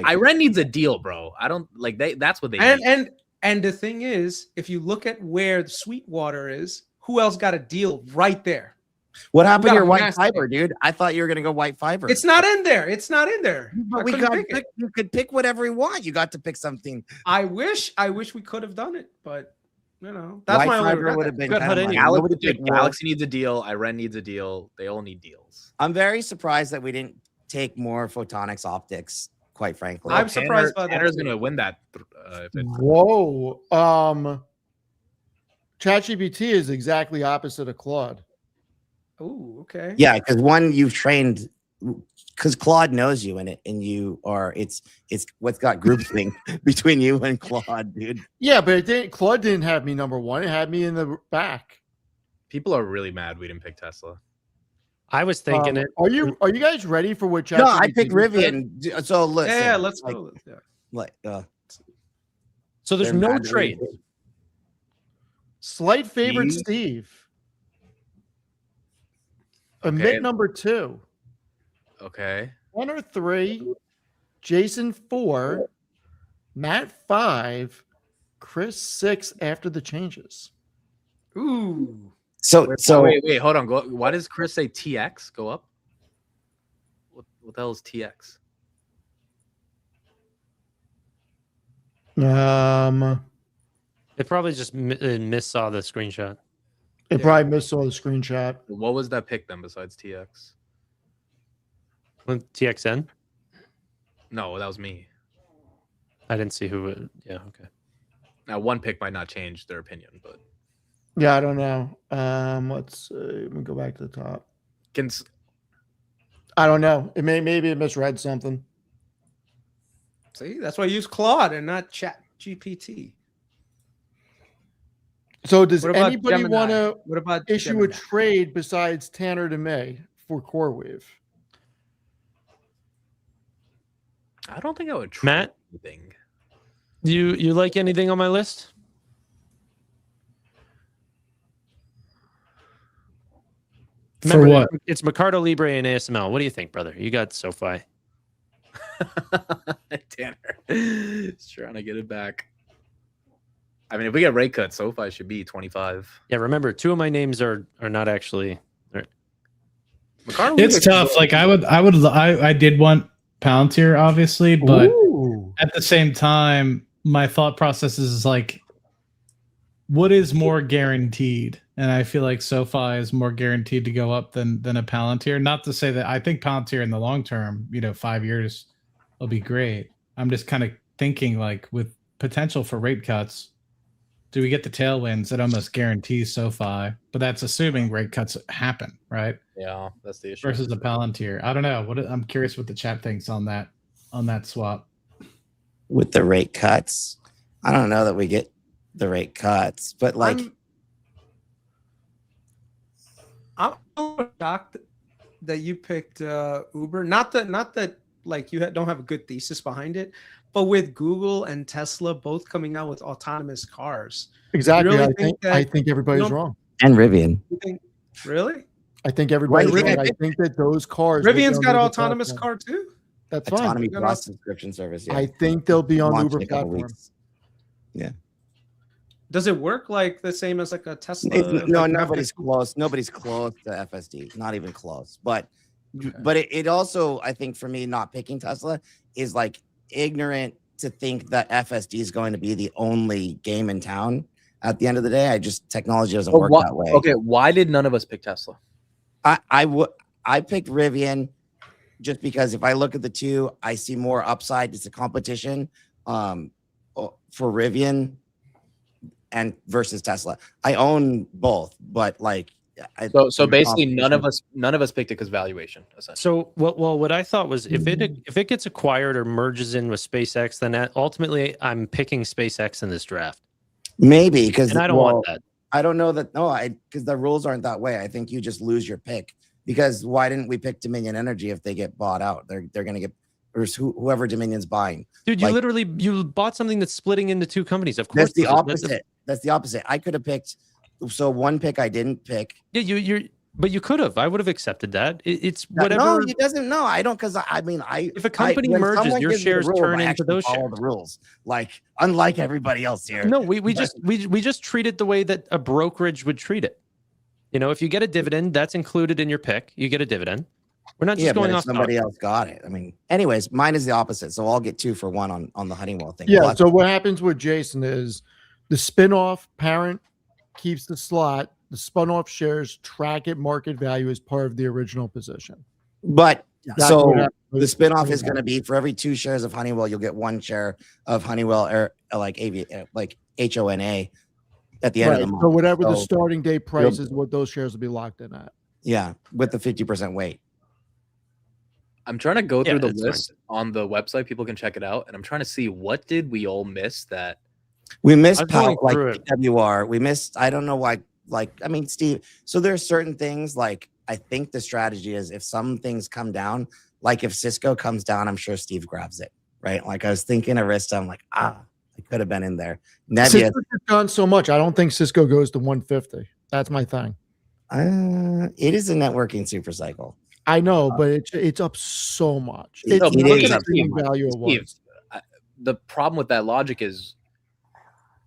Iran needs a deal, bro. I don't like that's what they need. And the thing is, if you look at where the Sweetwater is, who else got a deal right there? What happened to your white fiber, dude? I thought you were gonna go white fiber. It's not in there. But you could pick whatever you want. You got to pick something. I wish we could have done it, but that's white my only fiber would have been. Galaxy needs a deal. Iran needs a deal. They all need deals. I'm very surprised that we didn't take more photonics optics. Quite frankly, I'm surprised by that. Tanner's gonna win that. Whoa. ChatGPT is exactly opposite of Claude. Oh, okay. Yeah, because one you've trained, because Claude knows you in it, and you are it's what's got groupthink between you and Claude, dude. Yeah, but Claude didn't have me number one. It had me in the back. People are really mad we didn't pick Tesla. I was thinking it. Are you guys ready for what ChatGPT? No, I picked Rivian. So listen. Yeah, let's go. So there's no trade. Slight favorite Steve. Amit number 2. Okay. Tannor 3. Jason 4. Matt 5. Kris 6 after the changes. Ooh. So wait, hold on. Why does Kris say TX go up? What the hell is TX? It probably just missaw the screenshot. It probably missaw the screenshot. What was that pick then besides TX? TXN? No, that was me. I didn't see who. Yeah, okay. Now one pick might not change their opinion, but yeah, I don't know. Let me go back to the top. I don't know. Maybe it misread something. See, that's why I use Claude and not ChatGPT. So does anybody want to issue Gemini? a trade besides Tannor to May for CoreWeave? I don't think I would trade Matt, anything. You like anything on my list? For what? It's Mercado Libre and ASML. What do you think, brother? You got SoFi. Tannor is trying to get it back. I mean, if we get rate cut, SoFi should be 25. Yeah, remember, 2 of my names are not actually. It's tough. Like I did want Palantir, obviously, but at the same time, my thought process is like, what is more guaranteed? And I feel like SoFi is more guaranteed to go up than a Palantir. Not to say that I think Palantir in the long term, 5 years, will be great. I'm just kind of thinking like with potential for rate cuts, do we get the tailwinds that almost guarantees SoFi? But that's assuming rate cuts happen, right? Yeah, that's the issue. Versus the Palantir. I don't know. I'm curious what the chat thinks on that swap. With the rate cuts, I don't know that we get the rate cuts, but like I'm shocked that you picked Uber. Not that like you don't have a good thesis behind it, but with Google and Tesla both coming out with autonomous cars. Exactly. Really I think everybody's wrong. And Rivian. Really? I think everybody's wrong. I think that those cars. Rivian's got an autonomous car too. That's Autonomy fine. Plus subscription service. Yeah. I think they'll be on Launched Uber in a couple platform. weeks. Yeah. Does it work like the same as like a Tesla? No, like nobody's close. Nobody's close to FSD. Not even close. But it also, I think, for me, not picking Tesla is like ignorant to think that FSD is going to be the only game in town. At the end of the day, technology doesn't work that way. Okay, why did none of us pick Tesla? I picked Rivian just because if I look at the two, I see more upside. It's a competition for Rivian and versus Tesla. I own both, but like so basically none of us picked it because valuation, essentially. So what I thought was if it gets acquired or merges in with SpaceX, then ultimately I'm picking SpaceX in this draft. Maybe because I don't want that. I don't know that. No, because the rules aren't that way. I think you just lose your pick. Because why didn't we pick Dominion Energy if they get bought out? They're going to get, or whoever Dominion's buying. Dude, you bought something that's splitting into two companies. Of course, that's the opposite. That's the opposite. I could have picked. So one pick I didn't pick. Yeah, but you could have. I would have accepted that. It's whatever. No, he doesn't. No, I don't. Because if a company merges, your shares turn into those shares. Follow the rules, like unlike everybody else here. No, we just treat it the way that a brokerage would treat it. You know, if you get a dividend, that's included in your pick. You get a dividend. We're not just going off. Somebody else got it. I mean, anyways, mine is the opposite. So I'll get 2 for 1 on the Honeywell thing. Yeah. So what happens with Jason is the spinoff parent keeps the slot. The spun off shares track at market value as part of the original position. But so the spinoff is going to be for every 2 shares of Honeywell, you'll get 1 share of Honeywell or like HONA. At the end of the month. So whatever the starting date price is, what those shares will be locked in at. Yeah, with the 50% weight. I'm trying to go through the list on the website. People can check it out. And I'm trying to see what did we all miss that. We missed WR. We missed, I don't know why, I mean, Steve, so there's certain things like, I think the strategy is if some things come down, like if Cisco comes down, I'm sure Steve grabs it, right? Like I was thinking Arista, I'm like, it could have been in there. Cisco's gone so much. I don't think Cisco goes to 150. That's my thing. It is a networking super cycle. I know, but it's up so much. It's up value of the problem with that logic is,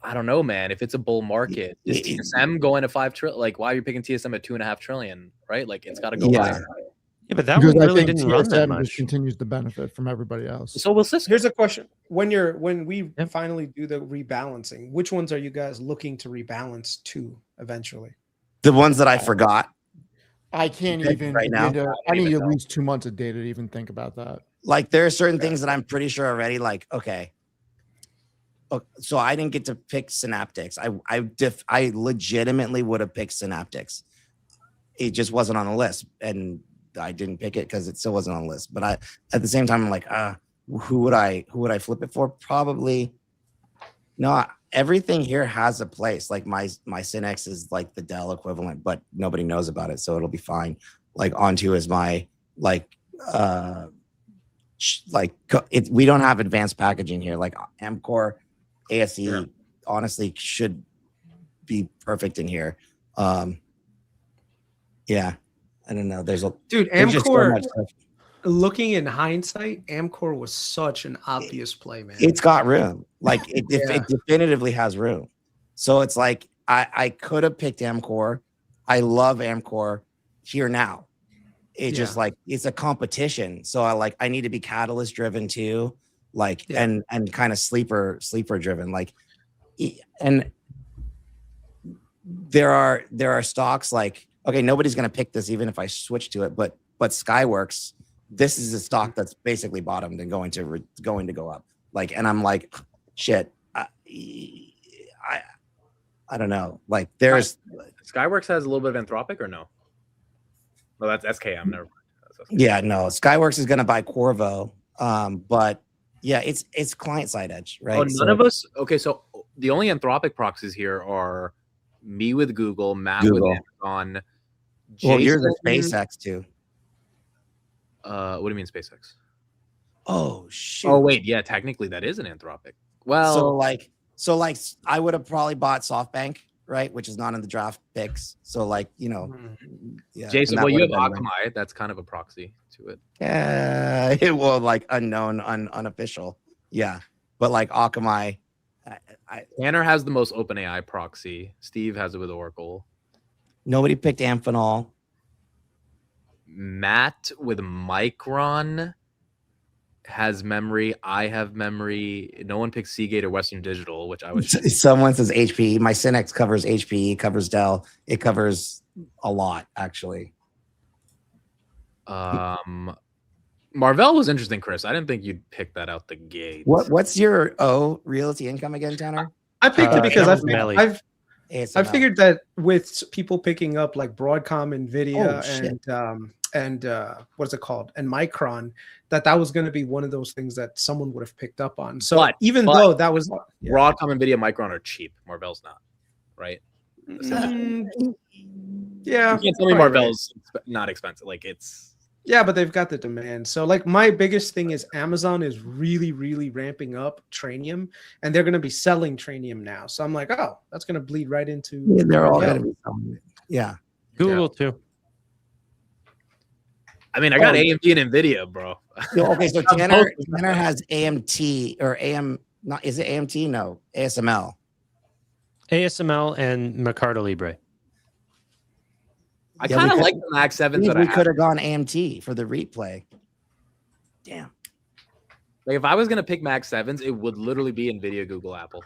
I don't know, man. If it's a bull market, is TSM going to 5 trillion? Like, why are you picking TSM at 2.5 trillion? Right? Like, it's got to go higher. Yeah, but that one really didn't run that much. Just continues to benefit from everybody else. So will Cisco. Here's a question: when we finally do the rebalancing, which ones are you guys looking to rebalance to eventually? The ones that I forgot. I can't even right now. I need at least 2 months of data to even think about that. Like there are certain things that I'm pretty sure already. Like okay, so I didn't get to pick Synaptics. I legitimately would have picked Synaptics. It just wasn't on the list, and I didn't pick it because it still wasn't on the list. But at the same time, I'm like, who would I flip it for? Probably no. Everything here has a place. Like my Synex is like the Dell equivalent, but nobody knows about it, so it'll be fine. Like Onto is my we don't have advanced packaging here. Like Amcor, ASE, honestly should be perfect in here. Yeah. I don't know. There's Amcor. Looking in hindsight, Amcor was such an obvious play, man. It's got room. Like it definitively has room. So it's like I could have picked Amcor. I love Amcor here now. It's just like it's a competition. So I need to be catalyst driven too, and kind of sleeper driven. Like, and there are stocks like. Okay, nobody's going to pick this even if I switch to it, but Skyworks, this is a stock that's basically bottomed and going to go up. Like, and I'm like, shit, I don't know. Like, there's Skyworks has a little bit of Anthropic or no? Well, that's SKM. Never mind. Yeah, no. Skyworks is going to buy Qorvo, but yeah, it's client side edge, right? Oh, none of us. Okay, so the only Anthropic proxies here are me with Google, Matt with Amazon. Well, yours is SpaceX too. What do you mean SpaceX? Oh shit. Oh wait, yeah, technically that is an Anthropic. Well, so like I would have probably bought SoftBank, right? Which is not in the draft picks. So like, yeah. Jason, well, you have Akamai. That's kind of a proxy to it. Yeah, it will like unknown, unofficial. Yeah, but like Akamai, Tannor has the most OpenAI proxy. Steve has it with Oracle. Nobody picked Amphenol. Matt with Micron has memory. I have memory. No one picked Seagate or Western Digital, which I was. Someone says HPE. My Synex covers HPE, covers Dell. It covers a lot, actually. Marvell was interesting, Chris. I didn't think you'd pick that out the gate. What's your realty income again, Tannor? I picked it because I figured that with people picking up like Broadcom, Nvidia, and what's it called, and Micron, that was going to be one of those things that someone would have picked up on. So even though that was Broadcom, Nvidia, Micron are cheap, Marvell's not, right? Yeah, you can't tell me Marvell's not expensive. Like it's. Yeah, but they've got the demand. So like my biggest thing is Amazon is really, really ramping up Trainium, and they're going to be selling Trainium now. So I'm like, oh, that's going to bleed right into. Yeah, they're all going to be selling it. Yeah. Google too. I mean, I got AMD and Nvidia, bro. Okay, so Tannor has AMT or not? Is it AMT? No, ASML. ASML and Mercado Libre. I kind of like the Max 7s that we could have gone AMT for the replay. Damn. Like if I was gonna pick Max 7s, it would literally be Nvidia, Google, Apple.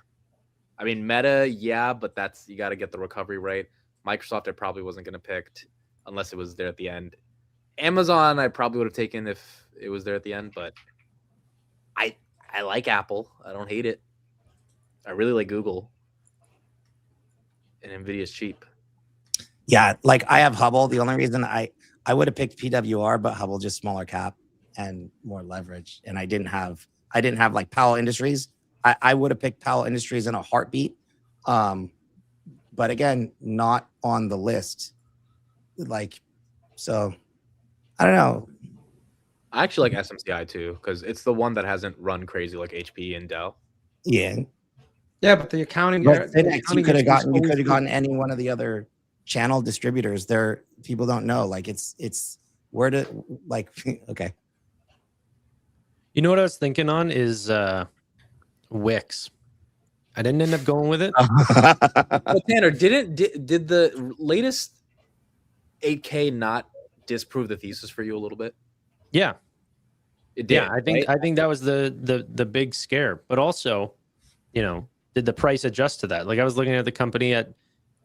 I mean, Meta, yeah, but that's you got to get the recovery rate. Microsoft, I probably wasn't gonna pick unless it was there at the end. Amazon, I probably would have taken if it was there at the end, but I like Apple. I don't hate it. I really like Google, and Nvidia's cheap. Yeah, like I have Hubble. The only reason I would have picked PWR, but Hubble just smaller cap and more leverage. And I didn't have like Powell Industries. I would have picked Powell Industries in a heartbeat. But again, not on the list. Like, so I don't know. I actually like SMCI too, because it's the one that hasn't run crazy like HP and Dell. Yeah. Yeah, but the accounting. You could have gotten any one of the other channel distributors. There, people don't know. Like it's where to like. Okay. You know what I was thinking on is Wix. I didn't end up going with it. But Tannor, did the latest 8K not disprove the thesis for you a little bit? Yeah, it did. Yeah, I think that was the big scare. But also, did the price adjust to that? Like I was looking at the company at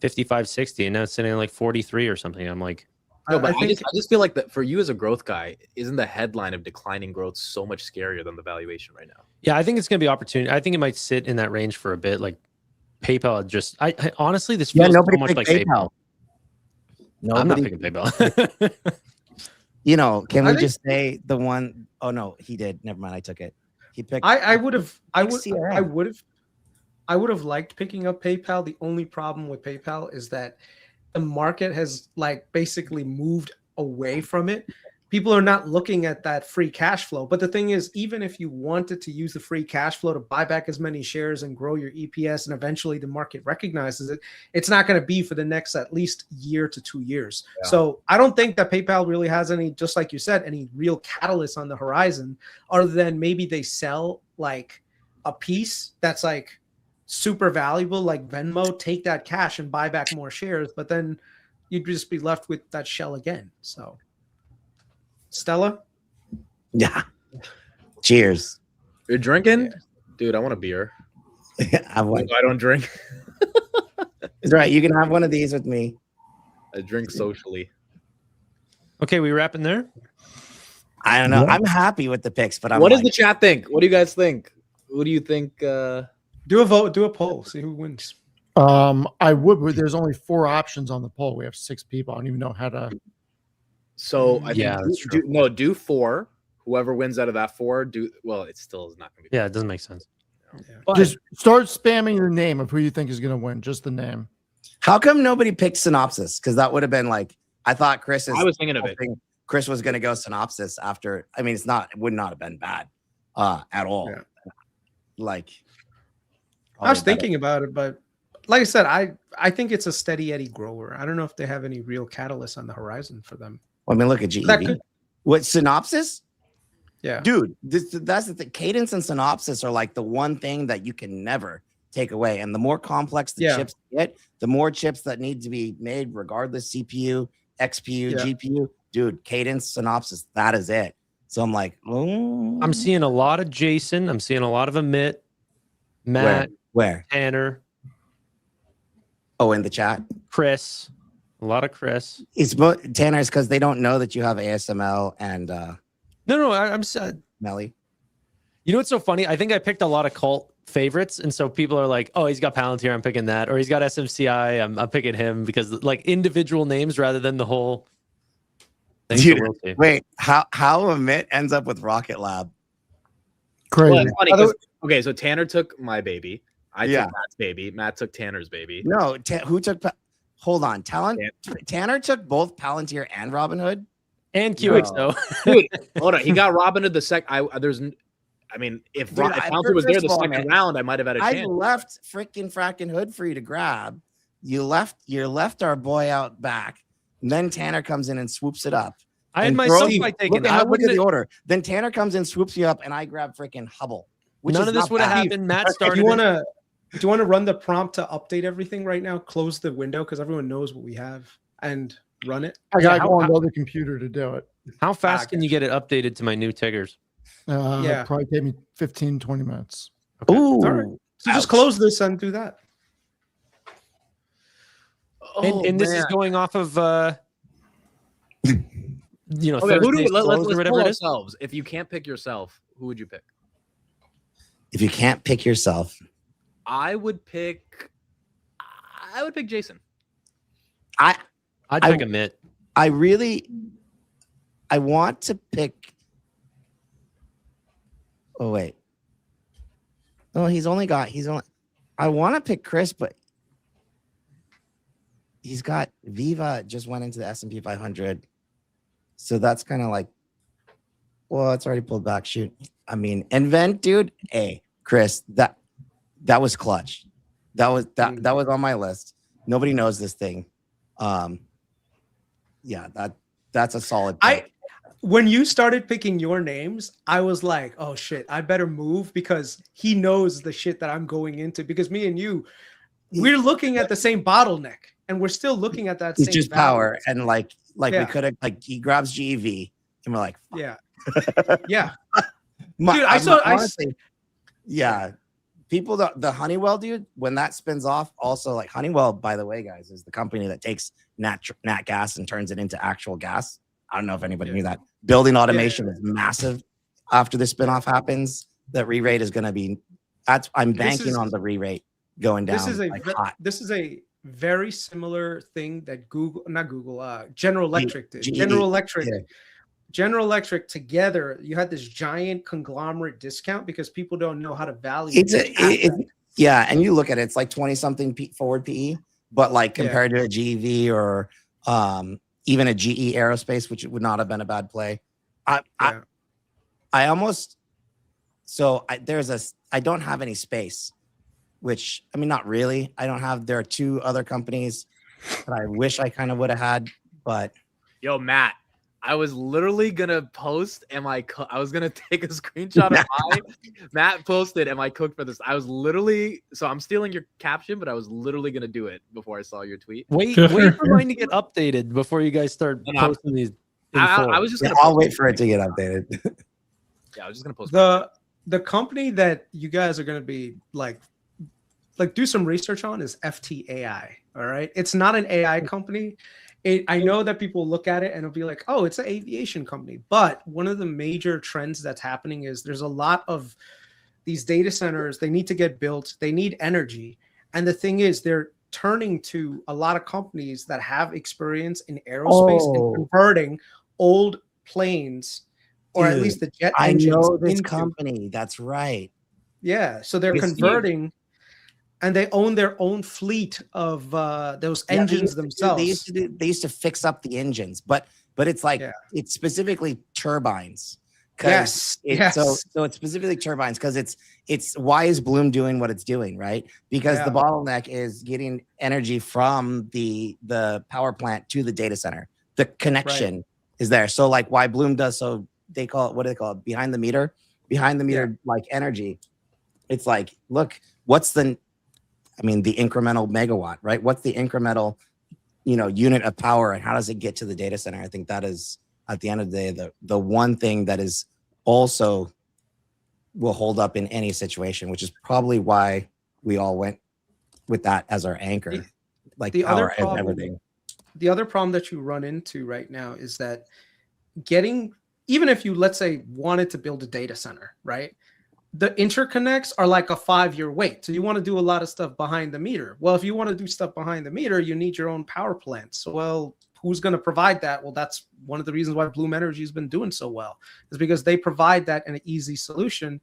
55.60, and now it's sitting at like 43 or something. I'm like, no, but I just feel like that for you as a growth guy, isn't the headline of declining growth so much scarier than the valuation right now? Yeah, I think it's going to be opportunity. I think it might sit in that range for a bit. Like PayPal, just I honestly, this feels so much like PayPal. I'm not picking PayPal. Can we just say the one? Oh no, he did. Never mind. I took it. He picked. I would have liked picking up PayPal. The only problem with PayPal is that the market has like basically moved away from it. People are not looking at that free cash flow. But the thing is, even if you wanted to use the free cash flow to buy back as many shares and grow your EPS, and eventually the market recognizes it, it's not going to be for the next at least year to 2 years. Yeah. So I don't think that PayPal really has any, just like you said, any real catalyst on the horizon, other than maybe they sell like a piece that's like super valuable, like Venmo, take that cash and buy back more shares, but then you'd just be left with that shell again. So Stella? Yeah. Cheers. You're drinking? Yeah. Dude, I want a beer. I don't drink. It's right. You can have one of these with me. I drink socially. Okay, we wrapping there? I don't know. I'm happy with the picks, but what does the chat think? What do you guys think? What do you think? Do a vote, do a poll, see who wins. I would, but there's only 4 options on the poll. We have 6 people. I don't even know how to. So I think do 4. Whoever wins out of that 4, it still is not going to be. Yeah, it doesn't make sense. Yeah. Just start spamming the name of who you think is going to win. Just the name. How come nobody picked Synopsys? Because that would have been like, I thought I was thinking of it. Chris was going to go Synopsys after. I mean, it would not have been bad at all. Yeah. Like, I was thinking about it, but like I said, I think it's a steady Eddie grower. I don't know if they have any real catalysts on the horizon for them. Well, I mean, look at GEV. What, Synopsys? Yeah. Dude, that's the Cadence and Synopsys are like the one thing that you can never take away. And the more complex the Yeah. chips get, the more chips that need to be made, regardless CPU, XPU, Yeah. GPU. Dude, cadence, synopsis, that is it. So I'm like, oh. I'm seeing a lot of Jason. I'm seeing a lot of Amit, Matt, Where? Tanner, Oh, in the chat. Kris. A lot of Kris. It's Tanner's because they don't know that you have ASML and No, I'm sad. Melly. You know what's so funny? I think I picked a lot of cult favorites, and so people are like, "Oh, he's got Palantir, I'm picking that," or "He's got SMCI, I'm picking him," because like individual names rather than the whole thing. Dude, So we'll see. wait, how Amit ends up with Rocket Lab? Crazy. Well, it's funny 'cause- okay, so Tanner took my baby. I Yeah. took Matt's baby. Matt took Tanner's baby. No, who took? Hold on, Tanner took both Palantir and Robinhood. And QXO. Dude, hold on. He got Robinhood the second. I mean, if Dude, Palantir was there first the of all, second man, round, I might have had a I chance. left fracking hood for you to grab. You left our boy out back. And then Tanner comes in and swoops it up. I had And my throws- Sophie taken. Look I at the wouldn't. order. Then Tanner comes in, swoops you up, and I grab freaking Hubble. Which None is of this not would have bad. happened. Matt Do started. you it. want to? Do you want to run the prompt to update everything right now? Close the window because everyone knows what we have and run it. I gotta Yeah, go on how- the other computer to do it. How fast can you get it updated to my new Tiggers? Yeah. Probably take me 15, 20 minutes. Okay. Ooh. All right. So just Ouch. close this and do that. And this is going off of Okay, who do Thursday's let's close or pull whatever it is. ourselves. If you can't pick yourself, who would you pick? If you can't pick yourself, I would pick Jason. I'd I- pick Amit. I want to pick. Oh wait. Oh, I want to pick Kris, but he's got Viva just went into the S&P 500. So that's kind of like, well, it's already pulled back. Shoot. I mean, Invent, dude. Hey, Kris, that was clutch. That was on my list. Nobody knows this thing. Yeah, that's a solid pick. When you started picking your names, I was like, oh shit, I better move because he knows the shit that I'm going into. Because me and you, we're looking at the same bottleneck and we're still looking at that It's same just value. power. And like Yeah. we could have, like, he grabs GEV and we're like, fuck. Yeah. Yeah. My- Dude, honestly, yeah. People, the Honeywell, dude, when that spins off, also like Honeywell, by the way, guys, is the company that takes nat gas and turns it into actual gas. I don't know if anybody knew that. Building automation is massive. After the spinoff happens, the re-rate is going to be. I'm banking on the re-rate going down. Hot. This is a very similar thing that General Electric did. GE, General Electric. yeah. General Electric together, you had this giant conglomerate discount because people don't know how to value. Yeah, and you look at it, it's like 20 something forward PE, but like compared to a GEV or even a GE Aerospace, which would not have been a bad play. I don't have any space, which I mean, not really. There are two other companies that I wish I kind of would have had, but Yo, Matt, I was literally gonna post. I was gonna take a screenshot of mine. Matt posted, "Am I cooked for this?" I was literally. So I'm stealing your caption, but I was literally gonna do it before I saw your tweet. Wait for mine to get updated before you guys start posting these. I was just gonna. I'll wait for it to get updated. Yeah, I was just gonna post the company that you guys are going to be like do some research on is FTAI. All right, it's not an AI company. I know that people look at it and it'll be like, oh, it's an aviation company. But one of the major trends that's happening is there's a lot of these data centers. They need to get built. They need energy. And the thing is, they're turning to a lot of companies that have experience in aerospace and converting old planes, or at least the jet engines. I know this company. That's right. Yeah. So they're converting. And they own their own fleet of those engines themselves. They used to fix up the engines, but it's like it's specifically turbines. Yes. So it's specifically turbines because it's why is Bloom doing what it's doing, right? Because the bottleneck is getting energy from the power plant to the data center. The connection is there. So like why Bloom does so they call it, what do they call it? Behind the meter like energy. It's like, look, what's the I mean, the incremental megawatt, right? What's the incremental, unit of power, and how does it get to the data center? I think that is, at the end of the day, the one thing that is also will hold up in any situation, which is probably why we all went with that as our anchor. Like the power other and problem, everything. the other problem that you run into right now is that even if you, let's say, wanted to build a data center, right? The interconnects are like a 5-year wait. So you want to do a lot of stuff behind the meter. Well, if you want to do stuff behind the meter, you need your own power plants. Well, who's going to provide that? Well, that's one of the reasons why Bloom Energy has been doing so well, is because they provide that in an easy solution.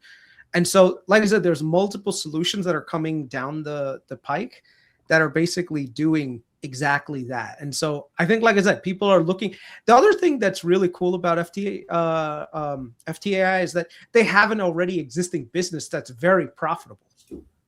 And so, like I said, there's multiple solutions that are coming down the pike that are basically doing exactly that. And so I think, like I said, people are looking. The other thing that's really cool about FTAI is that they have an already existing business that's very profitable.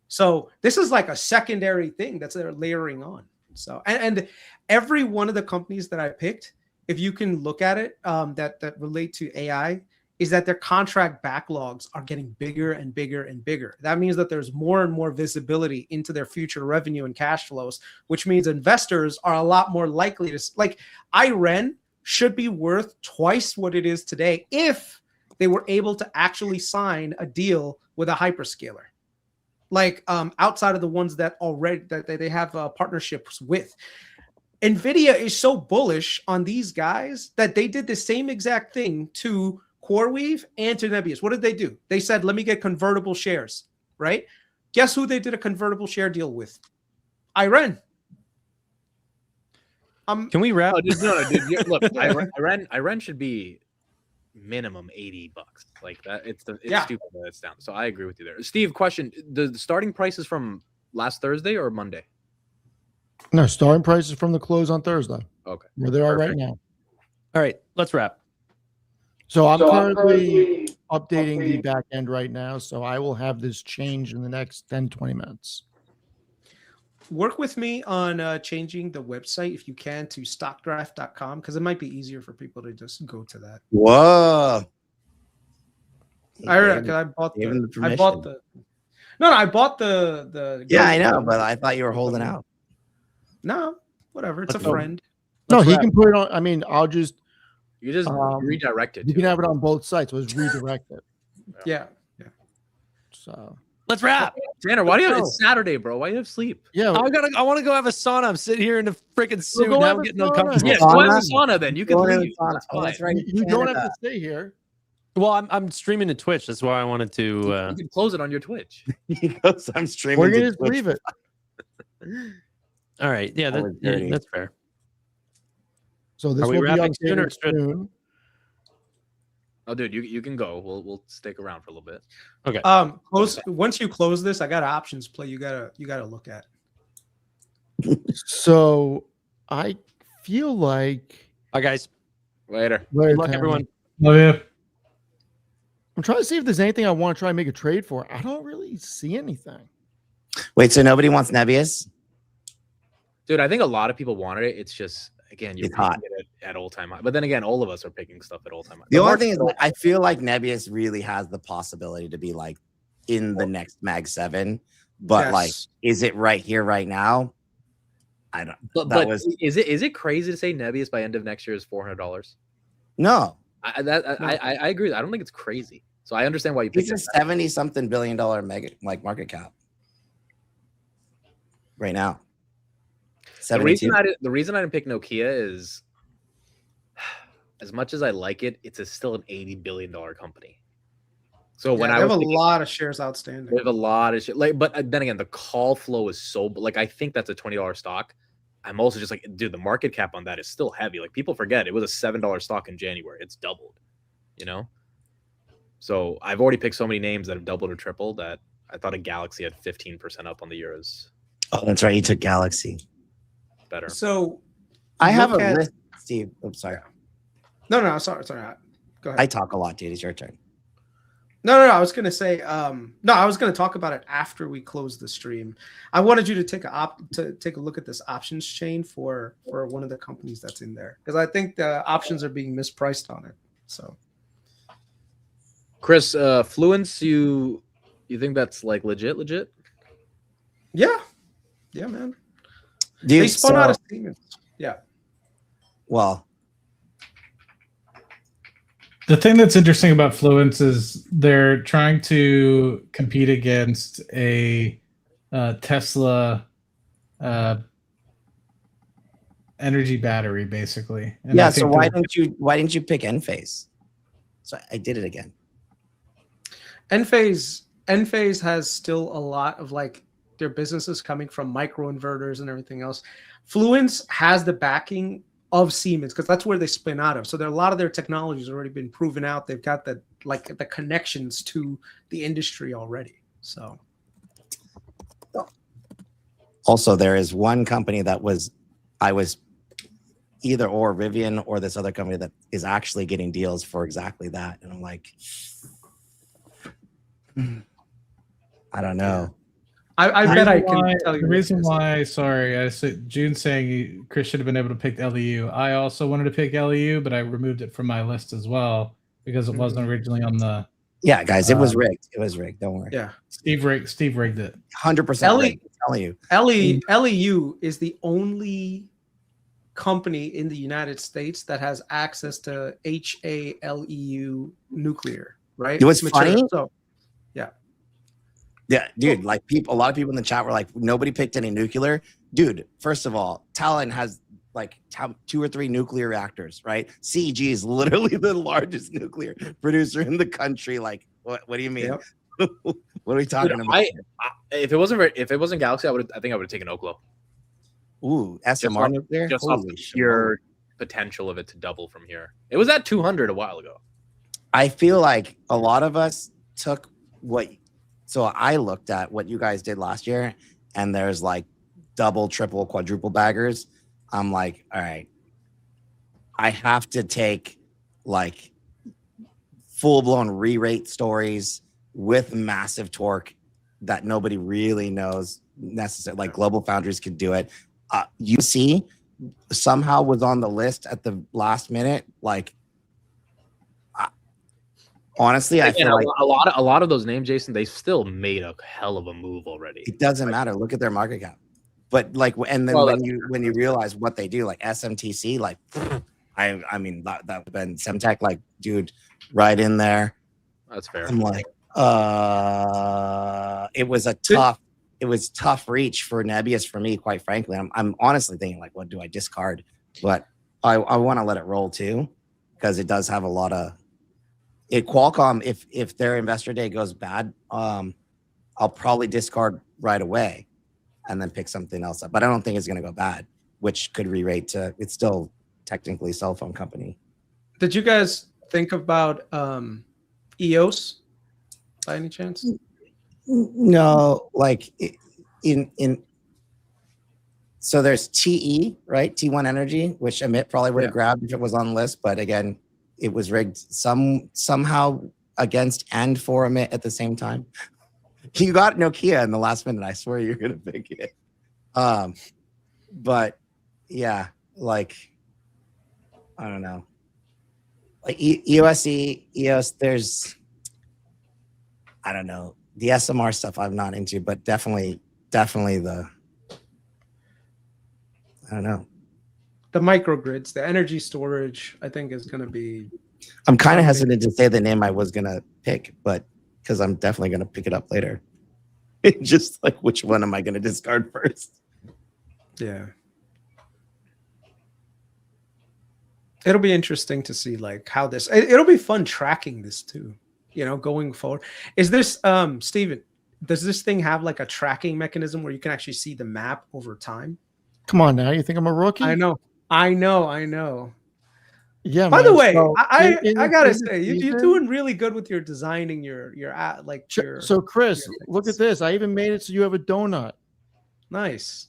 So this is like a secondary thing that's they're layering on. So and every one of the companies that I picked, if you can look at it, that relate to AI, is that their contract backlogs are getting bigger and bigger and bigger. That means that there's more and more visibility into their future revenue and cash flows, which means investors are a lot more likely to, like, IREN should be worth twice what it is today if they were able to actually sign a deal with a hyperscaler, like outside of the ones that they have partnerships with. NVIDIA is so bullish on these guys that they did the same exact thing to CoreWeave and to Nebius. What did they do? They said, let me get convertible shares, right? Guess who they did a convertible share deal with? IREN. Can we wrap? Oh, dude, look, IREN should be minimum $80. Like that, it's stupid that it's down. So I agree with you there. Steve, question: the starting price is from last Thursday or Monday? No, starting prices from the close on Thursday. Okay, where they are right now. All right, let's wrap. So I'm currently updating the back end right now, so I will have this change in the next 10, 20 minutes. Work with me on changing the website, if you can, to stockdraft.com, because it might be easier for people to just go to that. Whoa. I bought the Yeah, I know, but I thought you were holding out. No, whatever. It's a friend. No, he can put it on. I mean, I'll just. You just redirect it. You can have it on both sites. So it's redirected. Yeah. So let's wrap. Tanner, why do you have it's Saturday, bro? Why do you have sleep? Yeah, I want to go have a sauna. I'm sitting here in a freaking suit. Now I'm getting uncomfortable. Yeah, go have a sauna then. You can leave. That's right. You don't have to stay here. Well, I'm streaming to Twitch. That's why I wanted to. You can close it on your Twitch. He goes, I'm streaming. We're gonna just leave it. All right. Yeah, that's fair. So this Are we will be wrapping updated soon. Oh, dude, you can go. We'll stick around for a little bit. Okay. Once you close this, I got an options play. You gotta look at. So I feel like. Bye, guys. Later. Good luck, everyone. Love you. I'm trying to see if there's anything I want to try and make a trade for. I don't really see anything. Wait, so nobody wants Nebius? Dude, I think a lot of people wanted it. It's just, again, you're hot picking it at all-time high. But then again, all of us are picking stuff at all-time high. The only thing is, I feel like Nebius really has the possibility to be like in the next Mag 7, but like, is it right here, right now? I don't. But is it crazy to say Nebius by end of next year is $400? No, I agree. I don't think it's crazy. So I understand why you picked it's a $70-something billion market cap right now. The reason I didn't pick Nokia is, as much as I like it, it's still an $80 billion company. So when I have a lot of shares outstanding, they have a lot of shit. But then again, the call flow is so I think that's a $20 stock. I'm also just like, dude, the market cap on that is still heavy. Like, people forget it was a $7 stock in January. It's doubled, So I've already picked so many names that have doubled or tripled that I thought a Galaxy had 15% up on the year is. Oh, that's right. You took Galaxy. Better. So I have a list, Steve. I'm sorry. No, sorry. Go ahead. I talk a lot, dude. It's your turn. No. I was gonna say, I was gonna talk about it after we close the stream. I wanted you to take a look at this options chain for one of the companies that's in there, because I think the options are being mispriced on it. So, Kris, Fluence, you think that's like legit? Yeah. Yeah, man. Dude, They spun out of Siemens. Yeah. Well, The thing that's interesting about Fluence is they're trying to compete against a Tesla energy battery, basically. And yeah. I So think why didn't you pick Enphase? So I did it again. Enphase has still a lot of like their businesses coming from microinverters and everything else. Fluence has the backing of Siemens because that's where they spin out of. So there a lot of their technology has already been proven out. They've got the connections to the industry already. So Also, there is one company that I was either or Rivian or this other company that is actually getting deals for exactly that. And I'm like, I don't know. I bet I can tell you the reason why. Sorry, I said June saying Kris should have been able to pick LEU. I also wanted to pick LEU, but I removed it from my list as well because it wasn't originally on the. Yeah, guys, it was rigged. It was rigged. Don't worry. Yeah, Steve rigged it. 100% rigged. I'm telling you. LEU is the only company in the United States that has access to HALEU nuclear. Right? It was funny. So, yeah, dude, like a lot of people in the chat were like, nobody picked any nuclear. Dude, first of all, Talon has like 2 or 3 nuclear reactors, right? CEG is literally the largest nuclear producer in the country. Like, what do you mean? Yep. What are we talking about? If it wasn't Galaxy, I think I would have taken Oklo. Ooh, SMR nuclear? Just off the pure potential of it to double from here. It was at 200 a while ago. I feel like a lot of us took so I looked at what you guys did last year, and there's like double, triple, quadruple baggers. I'm like, all right, I have to take like full-blown re-rate stories with massive torque that nobody really knows necessarily. Like Global Foundries could do it. UC somehow was on the list at the last minute. Like, honestly, I feel like a lot of those names, Jason, they still made a hell of a move already. It doesn't matter. Look at their market cap. But like, and then when you realize what they do, like SMTC, like I mean that would have been Semtech, like dude, right in there. That's fair. I'm like, it was tough reach for Nebius for me, quite frankly. I'm honestly thinking like, what do I discard? But I want to let it roll too, because it does have a lot of. Qualcomm, if their investor day goes bad, I'll probably discard right away and then pick something else up. But I don't think it's going to go bad, which could re-rate to, it's still technically a cell phone company. Did you guys think about EOS by any chance? No, like so there's TE, right? T1 Energy, which Amit probably would have grabbed if it was on the list. But again, it was rigged somehow against and for Amit at the same time. You got Nokia in the last minute. I swear you're gonna pick it. But yeah, like I don't know. Like EOS, there's I don't know. The SMR stuff I'm not into, but definitely the I don't know. The microgrids, the energy storage, I think is going to be. I'm kind of hesitant to say the name I was going to pick, but because I'm definitely going to pick it up later. Just like, which one am I going to discard first? Yeah. It'll be interesting to see like how this, it'll be fun tracking this too, you know, going forward. Is this, Steven, does this thing have like a tracking mechanism where you can actually see the map over time? Come on now. You think I'm a rookie? I know. Yeah. By the way, so I gotta say, you're doing really good with your designing your like your. So Kris, look at this. I even made it so you have a donut. Nice.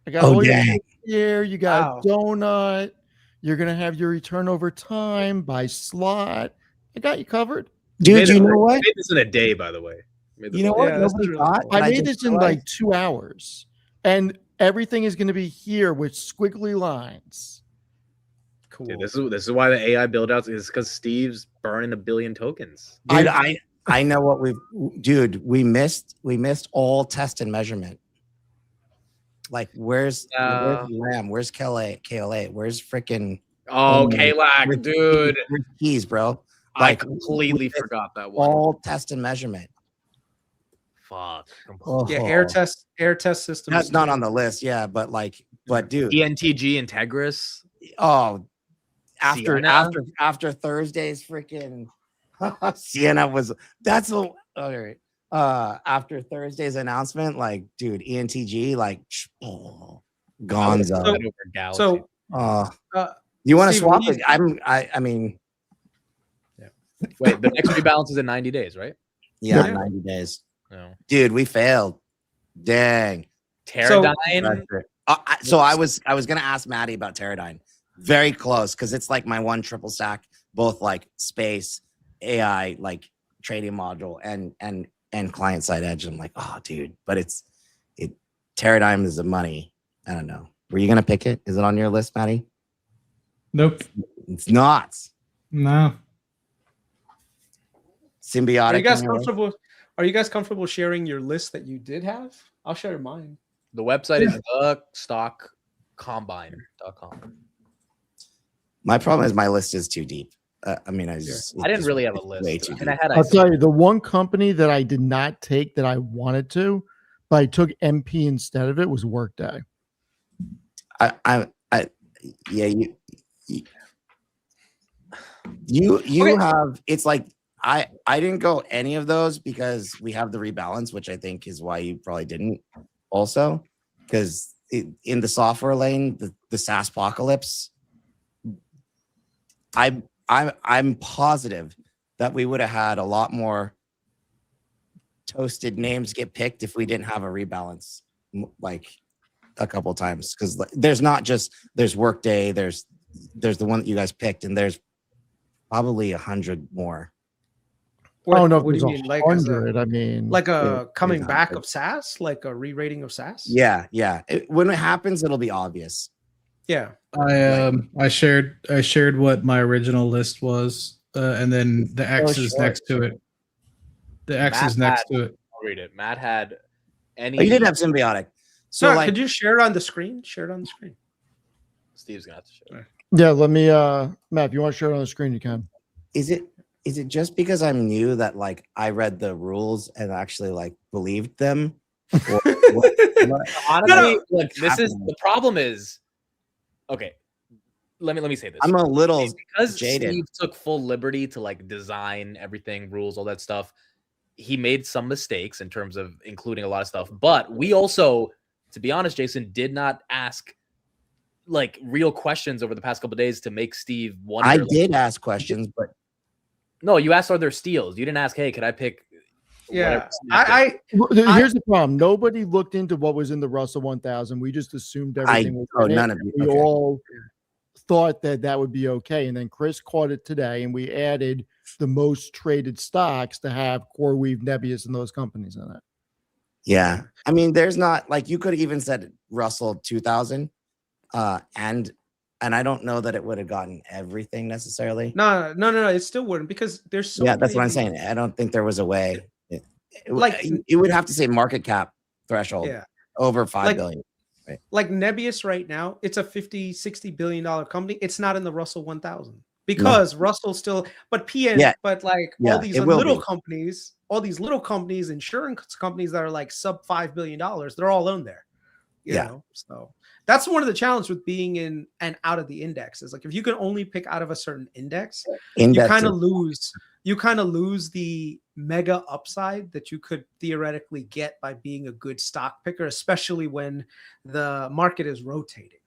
I got all your here. You got a donut. You're gonna have your return over time by slot. I got you covered, dude. You know what? I made this in a day, by the way. You know what? Nobody thought. I made this in like 2 hours, and everything is going to be here with squiggly lines. Cool. Dude, this is why the AI build outs is because Steve's burning 1 billion tokens. Dude, I know what we missed all test and measurement. Like, where's Lamb? Where's KLA? Where's freaking K-Lac, dude. Where's Keys, bro? I Like, completely forgot that one. all test and measurement. Fuck. Yeah, Oh. air test system. That's not on the list, yeah, but dude, ENTG Integris. oh, Sienna? after Thursday's freaking Sienna was all right. After Thursday's announcement, like, dude, ENTG, like, gonzo. So, you want to Steve, swap what do it? I mean, Wait, the next rebalance is in 90 days, right? yeah, Yeah. 90 days. No. Dude, we failed. Dang. Teradyne. So I was gonna ask Maddie about Teradyne. Very close, because it's like my one triple stack, both like space, AI, like trading module, and client side edge. I'm like, oh, dude, but Teradyne is the money. I don't know. Were you gonna pick it? Is it on your list, Maddie? Nope. It's not. No. Symbiotic. Are you guys comfortable sharing your list that you did have? I'll share mine. The website is thestockcombine.com. My problem is my list is too deep. I mean, I didn't really have a list. Way too deep. I'll tell you, the one company that I did not take that I wanted to, but I took MP instead of it, was Workday. You Okay. have, it's like, I didn't go any of those because we have the rebalance, which I think is why you probably didn't also, because in the software lane, the SaaS apocalypse, I'm positive that we would have had a lot more toasted names get picked if we didn't have a rebalance like a couple of times, because there's Workday, there's the one that you guys picked, and there's probably 100 more. I don't know if what do there's you mean? Like as 100. I mean, like a Yeah, coming yeah. back of SaaS, like a re-rating of SaaS? Yeah. When it happens, it'll be obvious. Yeah. I shared what my original list was, and then the X is short. next to it. The X Matt is next had- to it. I'll read it. Matt had any. Oh, you didn't have symbiotic. So So like, could you share it on the screen? Share it on the screen. Steve's gonna have to show it. yeah, let me, Matt, if you want to share it on the screen, you can. is it just because I'm new that like I read the rules and actually like believed them? Or what? Honestly, look, this is the problem. Is okay. Let me say this. I'm a little because jaded. Steve took full liberty to like design everything, rules, all that stuff. He made some mistakes in terms of including a lot of stuff, but we also, to be honest, Jason, did not ask like real questions over the past couple of days to make Steve wonder. I like, did ask questions, but no, you asked are there steals. You didn't ask, hey, could I pick? Yeah. whatever- Here's the problem. Nobody looked into what was in the Russell 1000. We just assumed everything was in it. none of you. We Okay. all thought that would be okay. And then Kris caught it today, and we added the most traded stocks to have CoreWeave, Nebius, and those companies in it. Yeah. I mean, there's not like you could have even said Russell 2000. And I don't know that it would have gotten everything necessarily. No, it still wouldn't, because there's so Yeah, that's many what I'm of these- saying. I don't think there was a way. Like- you would have to say market cap threshold Yeah. over 5 Like- billion. Like Nebius right now, it's a $50-60 billion company. It's not in the Russell 1000 because Russell still, but PN, Yeah. but like Yeah, all these it will little be. companies, insurance companies that are like sub $5 billion, they're all on there. You Yeah. know, so that's one of the challenges with being in and out of the index is like if you can only pick out of a certain index, you kind of lose the mega upside that you could theoretically get by being a good stock picker, especially when the market is rotating,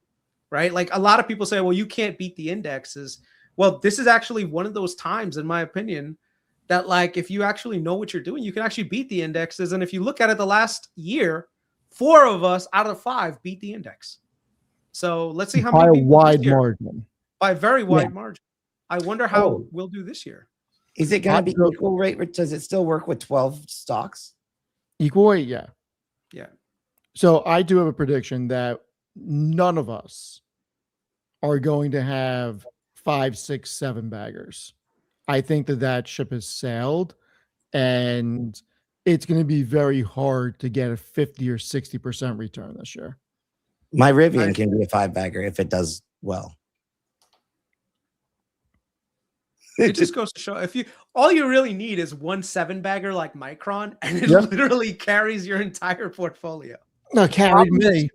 right? Like a lot of people say, well, you can't beat the indexes. Well, this is actually one of those times, in my opinion, that like if you actually know what you're doing, you can actually beat the indexes. And if you look at it the last year, 4 of us out of 5 beat the index. So let's see how By many a people this wide year. margin. By a very wide margin. I wonder how we'll do this year. Is it going to be equal rate? Does it still work with 12 stocks? Equal weight, yeah. Yeah. So I do have a prediction that none of us are going to have 5, 6, 7 baggers. I think that ship has sailed, and it's going to be very hard to get a 50 or 60% return this year. My Rivian can be a 5-bagger if it does well. It just goes to show all you really need is one 7-bagger like Micron, and it Yep. literally carries your entire portfolio. No, carried me.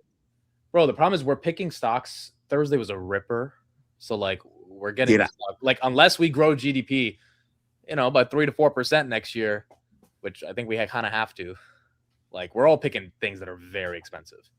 Bro, the problem is we're picking stocks. Thursday was a ripper. So like we're getting like unless we grow GDP, by 3 to 4% next year, which I think we kind of have to. Like we're all picking things that are very expensive.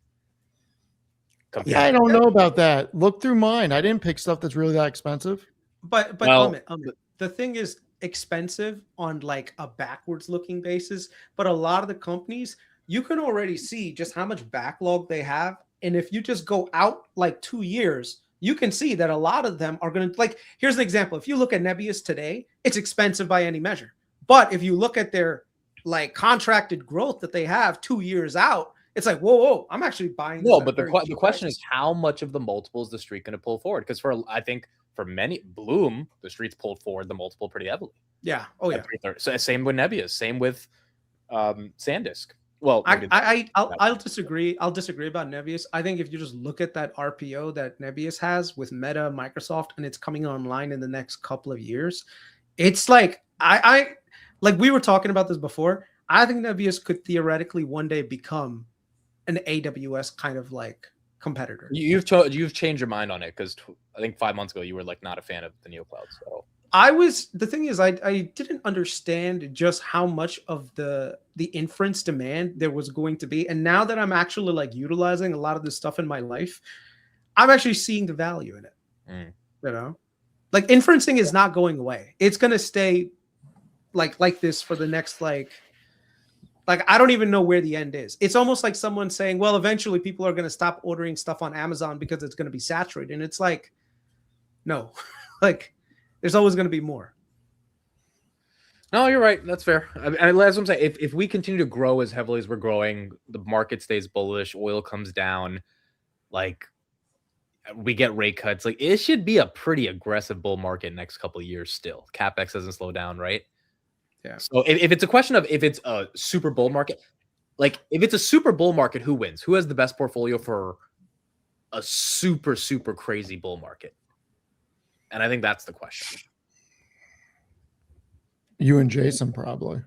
Yeah, I don't know about that. Look through mine. I didn't pick stuff that's really that expensive. But Well, Amit, the thing is expensive on like a backwards looking basis, but a lot of the companies you can already see just how much backlog they have, and if you just go out like 2 years, you can see that a lot of them are going to like. Here's an example: if you look at Nebius today, it's expensive by any measure, but if you look at their like contracted growth that they have 2 years out, it's like whoa, I'm actually buying. No, but the question is how much of the multiple is the street going to pull forward? Because I think for many Bloom, the street's pulled forward the multiple pretty heavily. Yeah. Oh yeah. So same with Nebius, same with SanDisk. Well, I'll disagree. I'll disagree about Nebius. I think if you just look at that RPO that Nebius has with Meta, Microsoft, and it's coming online in the next couple of years, it's like I like we were talking about this before. I think Nebius could theoretically one day become an AWS kind of like competitor. You've changed your mind on it because I think 5 months ago you were like not a fan of the neocloud. So the thing is I didn't understand just how much of the inference demand there was going to be, and now that I'm actually like utilizing a lot of this stuff in my life, I'm actually seeing the value in it. Like inferencing is not going away. It's gonna stay like this for the next like I don't even know where the end is. It's almost like someone saying, well, eventually people are going to stop ordering stuff on Amazon because it's going to be saturated. And it's like, no, like there's always going to be more. No, you're right. That's fair. I mean, that's what I'm saying. If we continue to grow as heavily as we're growing, the market stays bullish, oil comes down, like we get rate cuts, like it should be a pretty aggressive bull market next couple of years still. CapEx doesn't slow down, right? Yeah. So if it's a question of if it's a super bull market, like if it's a super bull market, who wins? Who has the best portfolio for a super, super crazy bull market? And I think that's the question. You and Jason probably.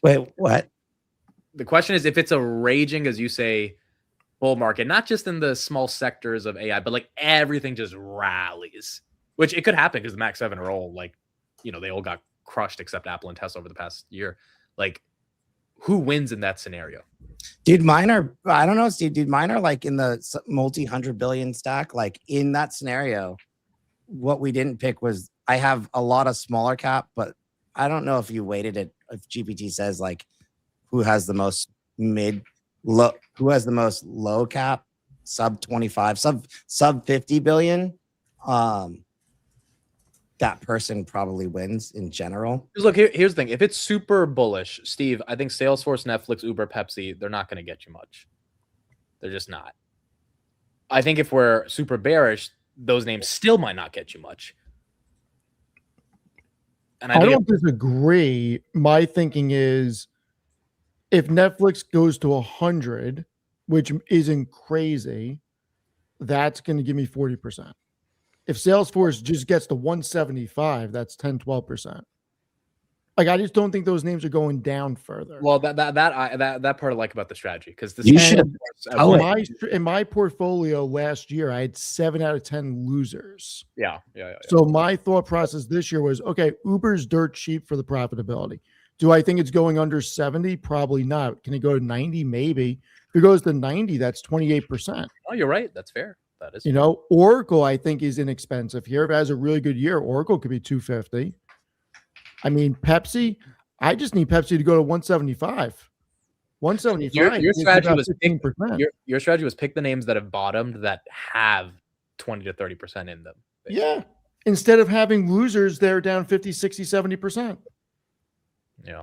Wait, what? The question is if it's a raging, as you say, bull market, not just in the small sectors of AI, but like everything just rallies, which it could happen because the Mac 7 are all like, they all got crushed except Apple and Tesla over the past year. Like, who wins in that scenario? Dude, mine are, I don't know, Steve. Dude, mine are like in the multi-100 billion stack. Like in that scenario, what we didn't pick was I have a lot of smaller cap, but I don't know if you weighted it. If GPT says like who has the most who has the most low cap, sub 25, sub 50 billion. That person probably wins in general. Look, here's the thing. If it's super bullish, Steve, I think Salesforce, Netflix, Uber, Pepsi, they're not going to get you much. They're just not. I think if we're super bearish, those names still might not get you much. And I don't disagree. My thinking is if Netflix goes to 100, which isn't crazy, that's going to give me 40%. If Salesforce just gets to 175, that's 10, 12%. Like, I just don't think those names are going down further. Well, that part I like about the strategy because you should. In my portfolio last year, I had 7 out of 10 losers. Yeah. So my thought process this year was, okay, Uber's dirt cheap for the profitability. Do I think it's going under 70? Probably not. Can it go to 90? Maybe. If it goes to 90, that's 28%. Oh, you're right. That's fair. That is, Oracle, I think, is inexpensive here. If it has a really good year, Oracle could be 250. I mean, Pepsi, I just need Pepsi to go to 175. 175. Your strategy was 15%. Your strategy was pick the names that have bottomed that have 20 to 30% in them. Basically. Yeah. Instead of having losers, they're down 50, 60, 70%.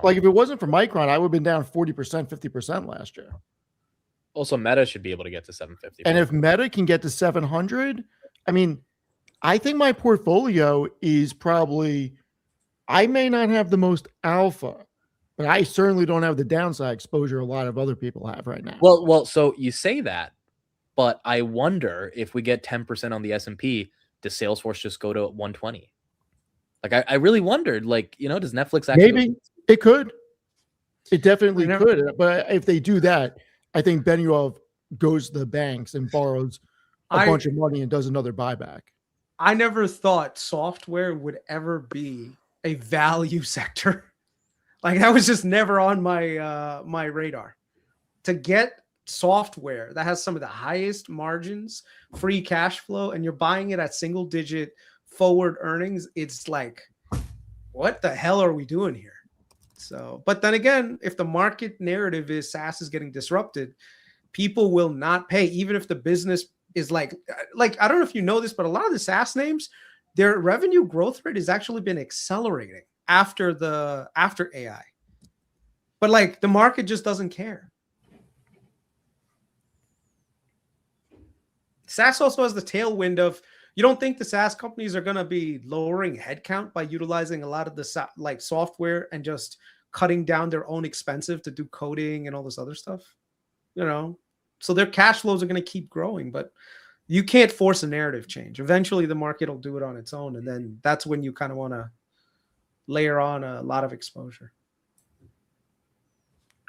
Like if it wasn't for Micron, I would have been down 40%, 50% last year. Also, Meta should be able to get to 750. And if Meta can get to 700, I mean, I think my portfolio is probably, I may not have the most alpha, but I certainly don't have the downside exposure a lot of other people have right now. Well, so you say that, But I wonder if we get 10% on the S&P, does Salesforce just go to 120? Like, I really wondered, like, does Netflix actually? Maybe it could. It definitely could. But if they do that, I think Benioff goes to the banks and borrows a bunch of money and does another buyback. I never thought software would ever be a value sector. Like, that was just never on my my radar. To get software that has some of the highest margins, free cash flow, and you're buying it at single digit forward earnings, it's like, what the hell are we doing here? So, but then again, if the market narrative is SaaS is getting disrupted, people will not pay, even if the business is like I don't know if you know this, but a lot of the SaaS names, their revenue growth rate has actually been accelerating after AI. But like, the market just doesn't care. SaaS also has the tailwind of, you don't think the SaaS companies are going to be lowering headcount by utilizing a lot of the software and just cutting down their own expensive to do coding and all this other stuff, So their cash flows are going to keep growing, but you can't force a narrative change. Eventually the market will do it on its own. And then that's when you kind of want to layer on a lot of exposure.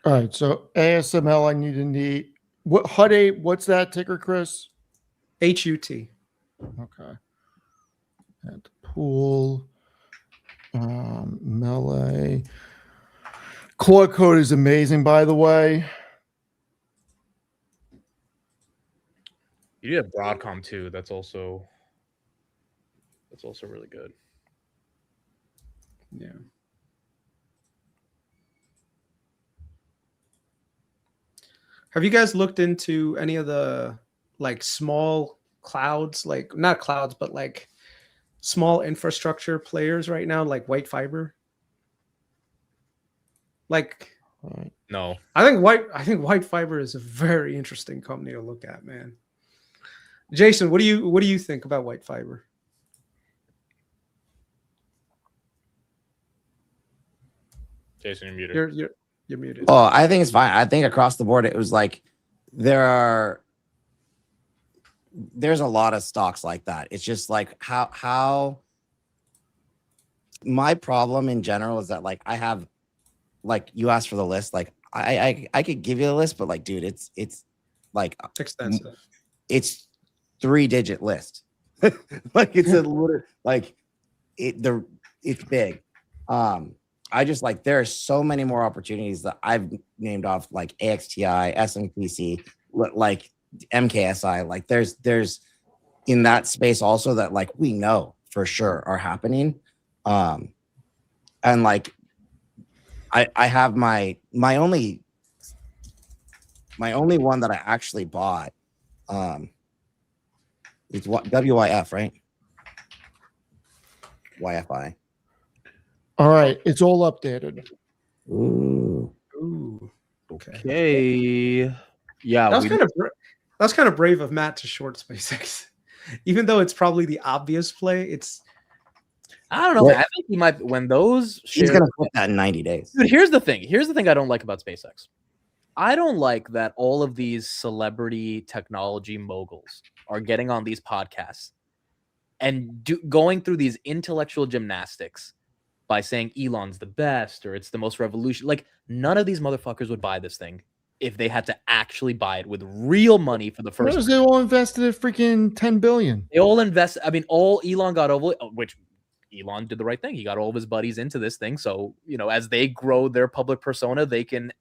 All right. So ASML, I need what HUD, what's that ticker, Chris? HUT. Okay. And pool, Melee. Claude Code is amazing, by the way. You have Broadcom too. That's also really good. Yeah. Have you guys looked into any of the like small clouds, like not clouds, but like small infrastructure players right now, like White Fiber? Like, no, I think White Fiber is a very interesting company to look at, man. Jason, what do you think about White Fiber? Jason, you're muted. You're muted. Oh, I think it's fine. I think across the board, it was like there's a lot of stocks like that. It's just like how my problem in general is that like I have, like, you asked for the list. Like I could give you the list, but like, dude, it's like extensive. It's 3-digit list. Like, it's a little like it's big. I just like, there are so many more opportunities that I've named off, like AXTI, SMPC, like MKSI. Like there's in that space also that like we know for sure are happening. And like I have my only one that I actually bought. It's what WYF, right? YFI. All right, it's all updated. Ooh. Okay. Yeah, that's kind of brave of Matt to short SpaceX, even though it's probably the obvious play. I don't know. Well, I think he might, when those he's gonna put that in 90 days. Dude, here's the thing I don't like about SpaceX. I don't like that all of these celebrity technology moguls are getting on these podcasts and going through these intellectual gymnastics by saying Elon's the best or it's the most revolution. Like, none of these motherfuckers would buy this thing if they had to actually buy it with real money for the first time. They all invested at freaking $10 billion. They all invest. I mean, all Elon got over, which Elon did the right thing. He got all of his buddies into this thing. So, as they grow their public persona, they can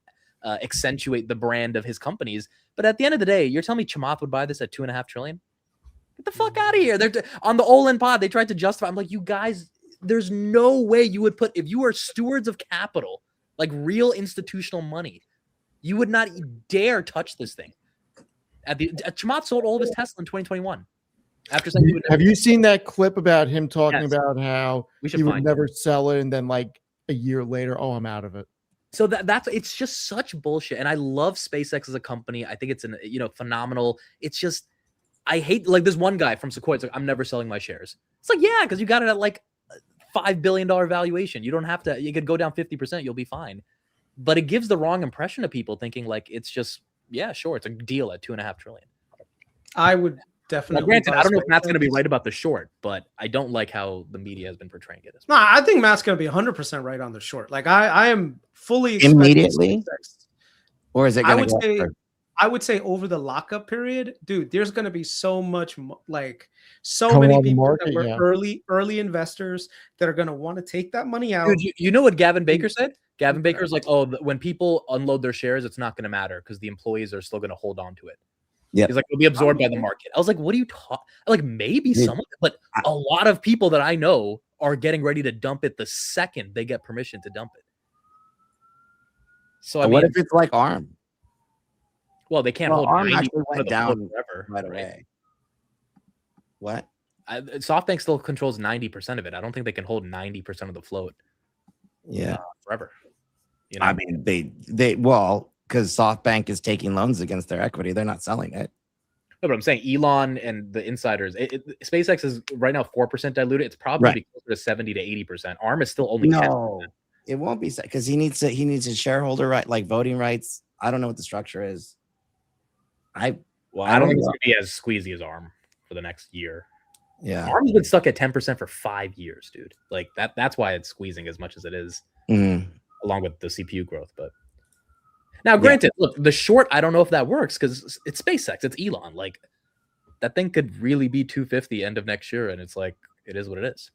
accentuate the brand of his companies. But at the end of the day, you're telling me Chamath would buy this at $2.5 trillion? Get the fuck out of here. They're on the All-In pod. They tried to justify. I'm like, you guys, there's no way you would put, if you are stewards of capital, like real institutional money, you would not dare touch this thing. Chamath sold all of his Tesla in 2021. After saying have you seen that clip about him talking Yes. about how he would never sell it, and then like a year later, oh, I'm out of it. So that's it's just such bullshit. And I love SpaceX as a company. I think it's phenomenal. It's just, I hate, like, this one guy from Sequoia. It's like, I'm never selling my shares. It's like, yeah, because you got it at like $5 billion valuation. You don't have to. You could go down 50%. You'll be fine. But it gives the wrong impression to people, thinking like it's just, yeah, sure, it's a deal at $2.5 trillion. I would Now, definitely. granted, buy I don't know if Matt's going to be SpaceX. right about the short, but I don't like how the media has been portraying it. No, I think Matt's going to be 100% right on the short. Like I am fully expecting Immediately? SpaceX. Or is it I going would to go say for- I would say over the lockup period, dude, there's going to be so much so Come many on the people market, that were yeah. early investors that are going to want to take that money out. Dude, you know what Gavin Baker said? Gavin Whatever. Baker's like, oh, when people unload their shares, it's not going to matter because the employees are still going to hold on to it. Yeah. He's like, it'll be absorbed by the market. I was like, what are you talking? Like, maybe Dude, some of it, but a lot of people that I know are getting ready to dump it the second they get permission to dump it. So, I what mean, if it's like ARM? well, they can't Well, hold ARM 90% actually of went the float down forever, right away. What? SoftBank still controls 90% of it. I don't think they can hold 90% of the float Yeah. forever. You know? I mean, because SoftBank is taking loans against their equity. They're not selling it. No, but I'm saying Elon and the insiders, SpaceX is right now 4% diluted. It's probably Right. closer to 70 to 80%. ARM is still only 10%. No, it won't be because he needs a shareholder right, like voting rights. I don't know what the structure is. Well, I I don't don't think it's know. going to be as squeezy as ARM for the next year. Yeah. ARM's been stuck at 10% for 5 years, dude. Like that's why it's squeezing as much as it is, Mhm. along with the CPU growth. But now, granted, look, the short, I don't know if that works because it's SpaceX, it's Elon. Like that thing could really be 250 end of next year, and it's like it is what it is.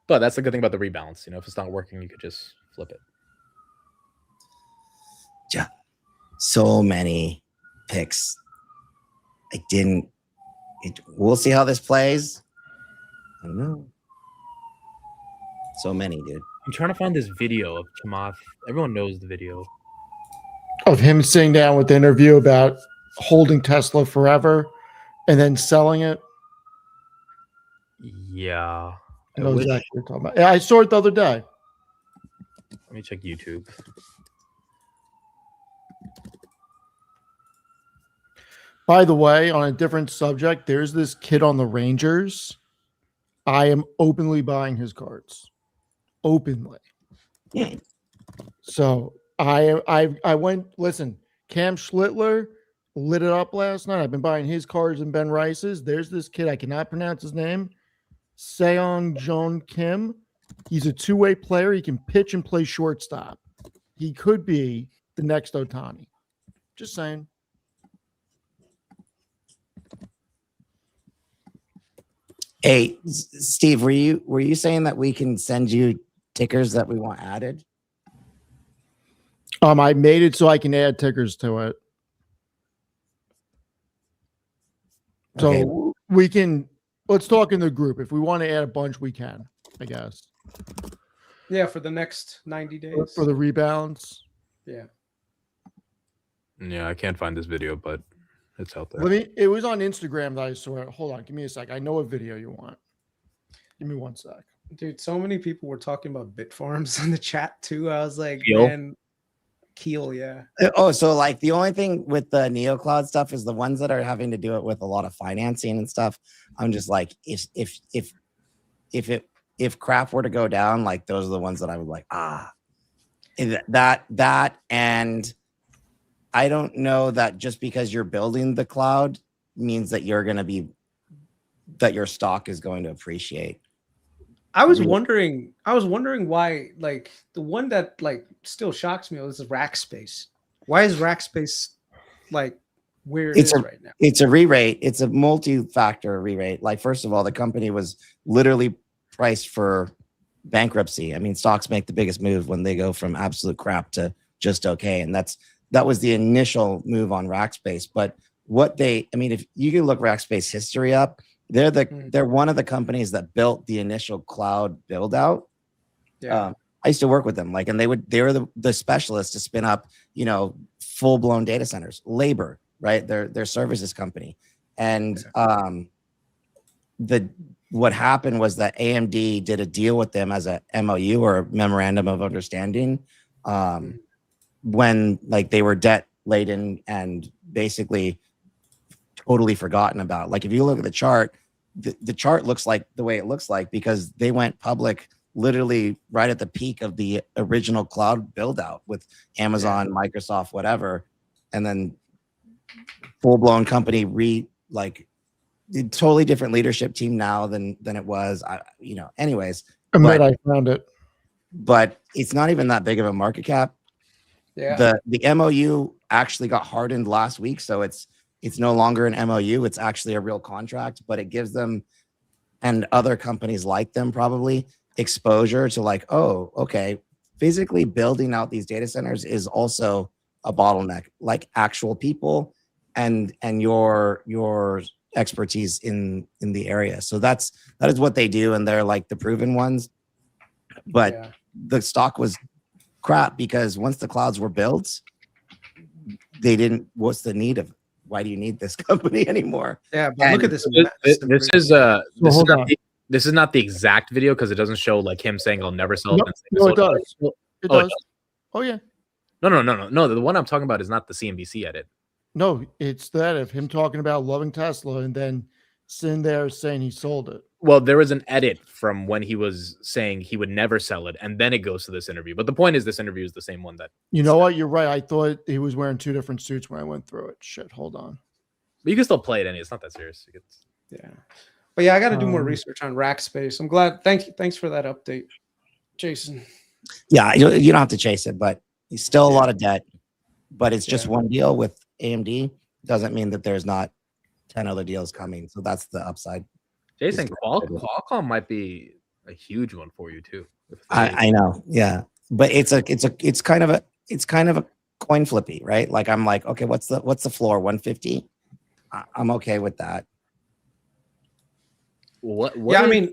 But that's the good thing about the rebalance. You know, if it's not working, you could just flip it. Yeah. So many picks. We'll see how this plays. I don't know. So many, dude. I'm trying to find this video of Chamath. Everyone knows the video. Of him sitting down with the interview about holding Tesla forever and then selling it. Yeah. I know exactly what you're talking about. Yeah, I saw it the other day. Let me check YouTube. By the way, on a different subject, there's this kid on the Rangers. I am openly buying his cards. Openly. So I went, listen, Cam Schlittler lit it up last night. I've been buying his cards and Ben Rice's. There's this kid, I cannot pronounce his name. Seong Joon Kim. He's a two-way player. He can pitch and play shortstop. He could be the next Ohtani. Just saying. Hey, Steve, were you saying that we can send you tickers that we want added? I made it so I can add tickers to it. So Okay. we can, let's talk in the group. If we want to add a bunch, we can, I guess. Yeah, for the next 90 days. For the rebalance. Yeah. Yeah, I can't find this video, but it's out there. It was on Instagram that I saw it. Hold on, give me a sec. I know what video you want. Give me 1 sec. Dude, so many people were talking about bit farms in the chat too. I was like, Keel? man, Keel, yeah. Oh, so like the only thing with the NeoCloud stuff is the ones that are having to do it with a lot of financing and stuff. I'm just like, if crap were to go down, like those are the ones that I would like, that and I don't know that just because you're building the cloud means that that your stock is going to appreciate. I was wondering why, like, the one that like still shocks me is Rackspace. Why is Rackspace like where it is right now? It's a re-rate. It's a multi-factor re-rate. Like, first of all, the company was literally priced for bankruptcy. I mean, stocks make the biggest move when they go from absolute crap to just okay. And that was the initial move on Rackspace. But if you can look Rackspace history up, they're one of the companies that built the initial cloud build out. Yeah. I used to work with them, like, and they were the specialists to spin up, full blown data centers, labor, right? Their services company. And what happened was that AMD did a deal with them as a MOU or a memorandum of understanding, when like they were debt laden and basically totally forgotten about. Like, if you look at the chart, the chart looks like the way it looks like because they went public literally right at the peak of the original cloud build out with Amazon, Microsoft, whatever. And then full blown company, totally different leadership team now than it was. Anyways, Amit, I found it. but it's not even that big of a market cap. Yeah. The MOU actually got hardened last week, so it's no longer an MOU. It's actually a real contract, but it gives them and other companies like them probably exposure to like, oh, okay, physically building out these data centers is also a bottleneck, like actual people and your expertise in the area. So that is what they do, and they're like the proven ones. But the stock was crap because once the clouds were built, they didn't. What's the need of? Why do you need this company anymore? Yeah, but look at this. This is not the exact video because it doesn't show like him saying I'll never sell it. No, it does. It does. Oh yeah. No. The one I'm talking about is not the CNBC edit. No, it's that of him talking about loving Tesla and then sitting there saying he sold it. Well, there was an edit from when he was saying he would never sell it, and then it goes to this interview. But the point is, this interview is the same one that. You know what? You're right. I thought he was wearing two different suits when I went through it. Shit, hold on. But you can still play it, and it's not that serious. Yeah, but yeah, I got to do more research on Rackspace. I'm glad. Thanks for that update, Jason. Yeah, you don't have to chase it, but he's still a lot of debt. But it's just one deal with AMD. Doesn't mean that there's not 10 other deals coming. So that's the upside. Jason, Qualcomm might be a huge one for you too. I know, yeah, but it's kind of a coin flippy, right? Like I'm like, okay, what's the floor? 150. I'm okay with that. What? Yeah, I mean,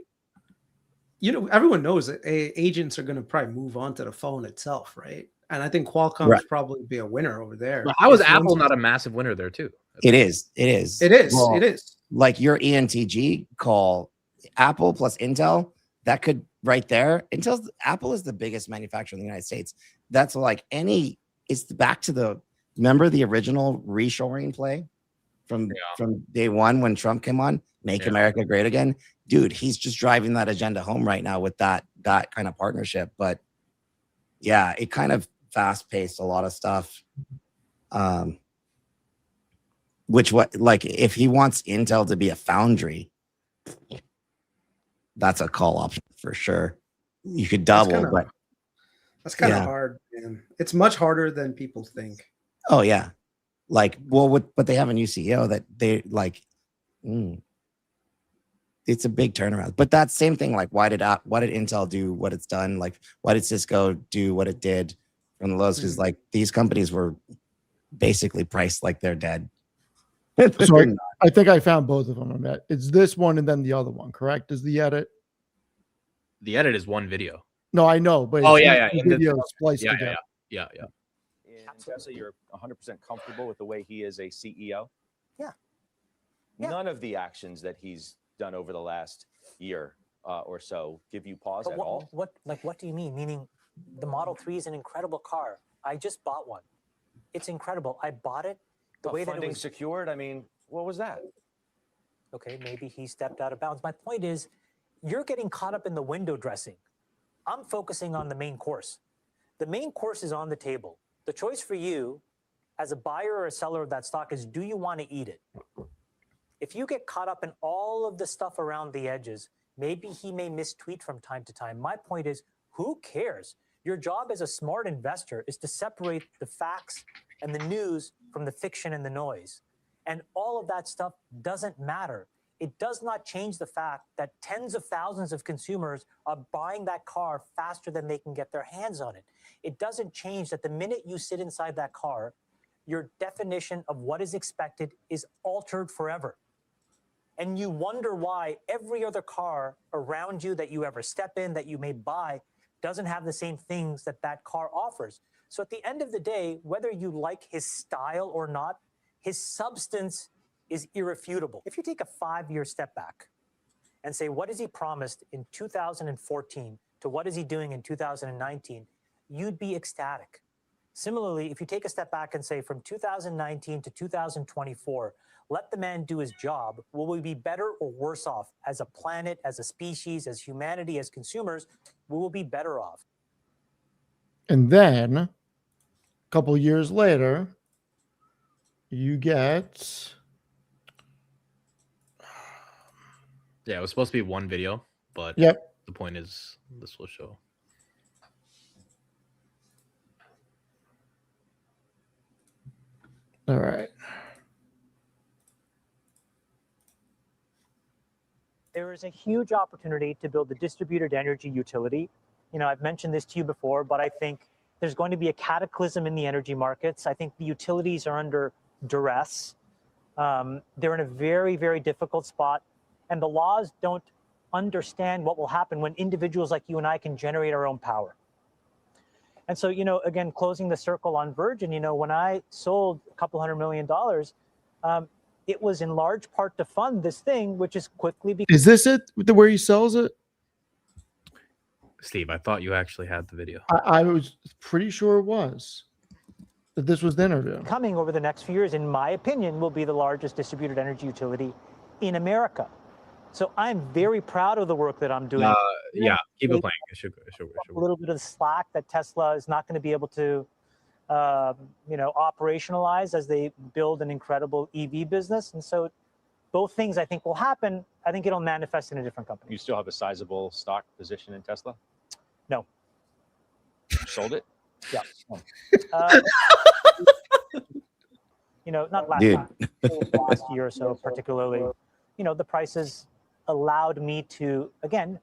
everyone knows that agents are going to probably move on to the phone itself, right? And I think Qualcomm's probably be a winner over there. But how is Apple not a massive winner there too? It is. Well, it is. Like your ENTG call, Apple plus Intel, that could right there. Apple is the biggest manufacturer in the United States. That's like it's back to remember the original reshoring play from day one when Trump came on, Make America Great Again. Dude, he's just driving that agenda home right now with that kind of partnership. But yeah, it kind of fast-paced a lot of stuff. If he wants Intel to be a foundry, that's a call option for sure. You could double, but that's kind of hard, man. It's much harder than people think. Oh yeah, but they have a new CEO that they like. It's a big turnaround, but that same thing. Like, why did Intel do what it's done? Like, why did Cisco do what it did from the lows? Because like these companies were basically priced like they're dead. So I think I found both of them. It's this one and then the other one. Correct? Is the edit? The edit is one video. No, I know, but video spliced together. Yeah. So you're 100% comfortable with the way he is a CEO? Yeah. None of the actions that he's done over the last year or so give you pause at all? What do you mean? Meaning the Model 3 is an incredible car. I just bought one. It's incredible. I bought it the way that it was secured. I mean, what was that? Okay, maybe he stepped out of bounds. My point is, you're getting caught up in the window dressing. I'm focusing on the main course. The main course is on the table. The choice for you as a buyer or a seller of that stock is, do you want to eat it? If you get caught up in all of the stuff around the edges, maybe he may mistweet from time to time. My point is, who cares? Your job as a smart investor is to separate the facts and the news from the fiction and the noise. And all of that stuff doesn't matter. It does not change the fact that tens of thousands of consumers are buying that car faster than they can get their hands on it. It doesn't change that the minute you sit inside that car, your definition of what is expected is altered forever. And you wonder why every other car around you that you ever step in, that you may buy, doesn't have the same things that that car offers. So at the end of the day, whether you like his style or not, his substance is irrefutable. If you take a 5-year step back and say, what has he promised in 2014 to what is he doing in 2019, you'd be ecstatic. Similarly, if you take a step back and say from 2019 to 2024, let the man do his job, will we be better or worse off as a planet, as a species, as humanity, as consumers? We will be better off. And then a couple years later, you get. Yeah, it was supposed to be one video, but Yep. the point is this will show. All right. There is a huge opportunity to build a distributed energy utility. I've mentioned this to you before, but I think there's going to be a cataclysm in the energy markets. I think the utilities are under duress. They're in a very, very difficult spot, and the laws don't understand what will happen when individuals like you and I can generate our own power. And so, again, closing the circle on Virgin, when I sold a couple $100 million, it was in large part to fund this thing, which is quickly becoming. Is this it? Where he sells it? Steve, I thought you actually had the video. I was pretty sure it was. That this was the interview. Coming over the next few years, in my opinion, will be the largest distributed energy utility in America. So I'm very proud of the work that I'm doing. Yeah, keep it playing. It should A little bit of the slack that Tesla is not going to be able to, operationalize as they build an incredible EV business. And so both things I think will happen. I think it'll manifest in a different company. You still have a sizable stock position in Tesla? No. You sold it? Yeah. Not last Dude. time, last year or so, particularly. The prices allowed me to, again.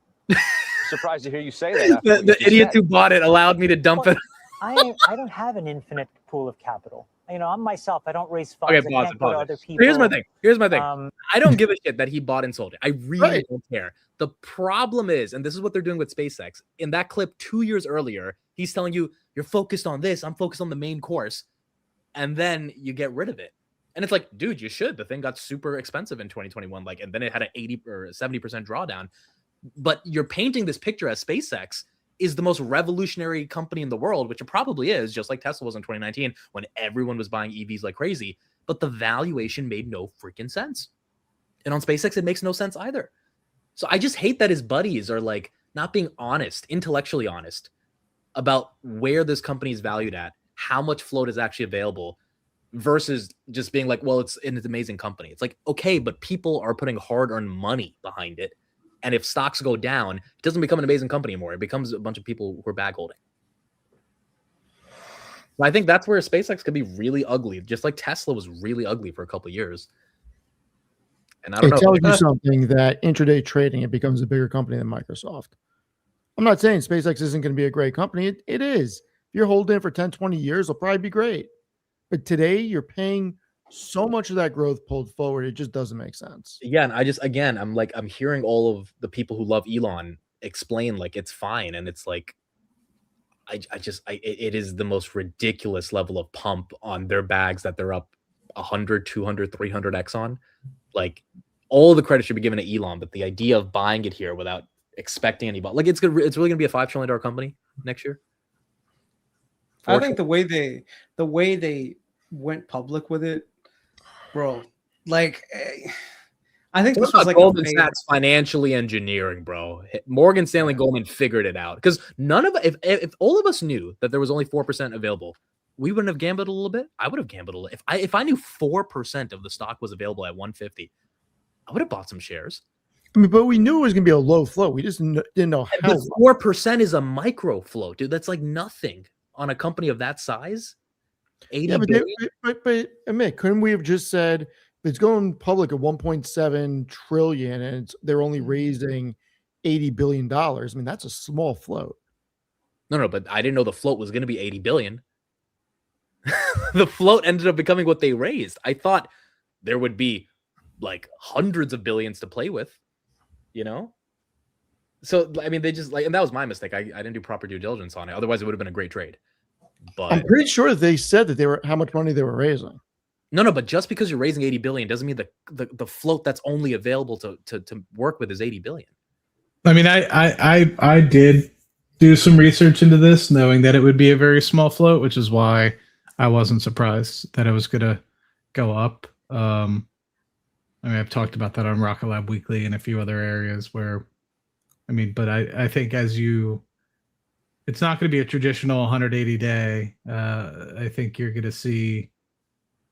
Surprised to hear you say that. The idiot who bought it allowed me to dump it. I don't have an infinite pool of capital. I'm myself. I don't raise funds. Okay, I can't go to other people. Here's my thing. I don't give a shit that he bought and sold it. I really don't care. The problem is, and this is what they're doing with SpaceX. In that clip 2 years earlier, he's telling you, you're focused on this. I'm focused on the main course. And then you get rid of it. And it's like, dude, you should. The thing got super expensive in 2021. And then it had an 80 or 70% drawdown. But you're painting this picture as SpaceX is the most revolutionary company in the world, which it probably is, just like Tesla was in 2019 when everyone was buying EVs like crazy. But the valuation made no freaking sense. And on SpaceX, it makes no sense either. So I just hate that his buddies are not being honest, intellectually honest about where this company is valued at, how much float is actually available versus just being like, well, it's an amazing company. It's like, okay, but people are putting hard-earned money behind it. And if stocks go down, it doesn't become an amazing company anymore. It becomes a bunch of people who are bag holding. I think that's where SpaceX could be really ugly, just like Tesla was really ugly for a couple of years. And I don't know. It tells you something that intraday trading, it becomes a bigger company than Microsoft. I'm not saying SpaceX isn't going to be a great company. It is. If you're holding it for 10, 20 years, it'll probably be great. But today you're paying so much of that growth pulled forward. It just doesn't make sense. Yeah. And I'm hearing all of the people who love Elon explain it's fine. And it's it is the most ridiculous level of pump on their bags that they're up 100, 200, 300x on. All the credit should be given to Elon, but the idea of buying it here without expecting anybody, it's really going to be a $5 trillion company next year. I think the way they went public with it, bro, I think this was Goldman Sachs financially engineering, bro. Morgan Stanley Goldman figured it out because if all of us knew that there was only 4% available, we wouldn't have gambled a little bit. I would have gambled a little. If I knew 4% of the stock was available at 150, I would have bought some shares. I mean, but we knew it was going to be a low flow. We just didn't know how. But 4% is a micro flow, dude. That's nothing on a company of that size. 80 but Amit, couldn't we have just said it's going public at 1.7 trillion and they're only raising $80 billion? I mean, that's a small float. No, but I didn't know the float was going to be 80 billion. The float ended up becoming what they raised. I thought there would be hundreds of billions to play with, So, I mean, they just and that was my mistake. I didn't do proper due diligence on it. Otherwise, it would have been a great trade. But I'm pretty sure they said that how much money they were raising. No, but just because you're raising 80 billion doesn't mean the float that's only available to work with is 80 billion. I mean, I did do some research into this, knowing that it would be a very small float, which is why I wasn't surprised that it was going to go up. I mean, I've talked about that on Rocket Lab Weekly and a few other areas where, but I think it's not going to be a traditional 180 day. I think you're going to see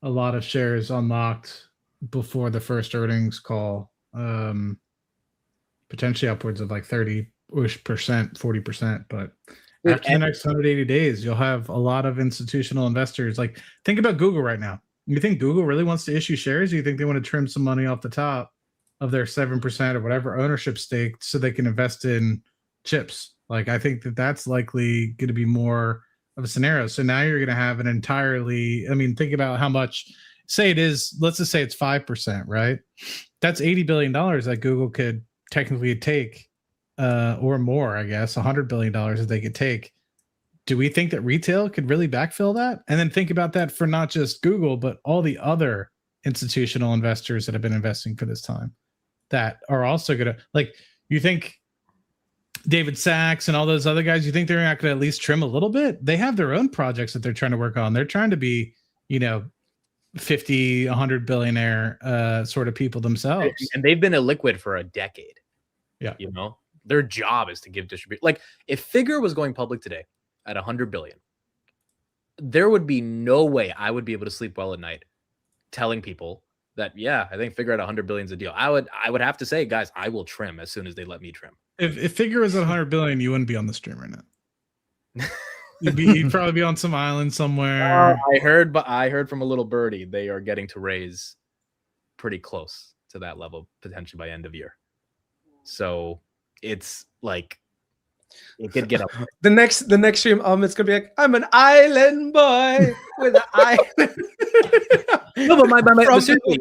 a lot of shares unlocked before the first earnings call, potentially upwards of like 30-ish%, 40%. But after the next 180 days, you'll have a lot of institutional investors. Like, think about Google right now. You think Google really wants to issue shares? Or you think they want to trim some money off the top of their 7% or whatever ownership stake so they can invest in chips? Like, I think that that's likely going to be more of a scenario. So now you're going to have an entirely, I mean, think about how much, say it is, let's just say it's 5%, right? That's $80 billion that Google could technically take, or more, I guess, $100 billion that they could take. Do we think that retail could really backfill that? And then think about that for not just Google, but all the other institutional investors that have been investing for this time that are also going to, like, you think David Sachs and all those other guys, you think they're not going to at least trim a little bit? They have their own projects that they're trying to work on. They're trying to be, 50, 100 billionaire sort of people themselves. And they've been illiquid for a decade. Yeah. Their job is to give distribution. Like, if Figure was going public today at 100 billion, there would be no way I would be able to sleep well at night telling people that, yeah, I think Figure at 100 billion is a deal. I would have to say, guys, I will trim as soon as they let me trim. If Figure was at 100 billion, you wouldn't be on the stream right now. You'd probably be on some island somewhere. I heard from a little birdie they are getting to raise pretty close to that level potentially by end of year. So it's like it could get up. The next stream, Amit's gonna be like, I'm an island boy with an island. No, but my seriously,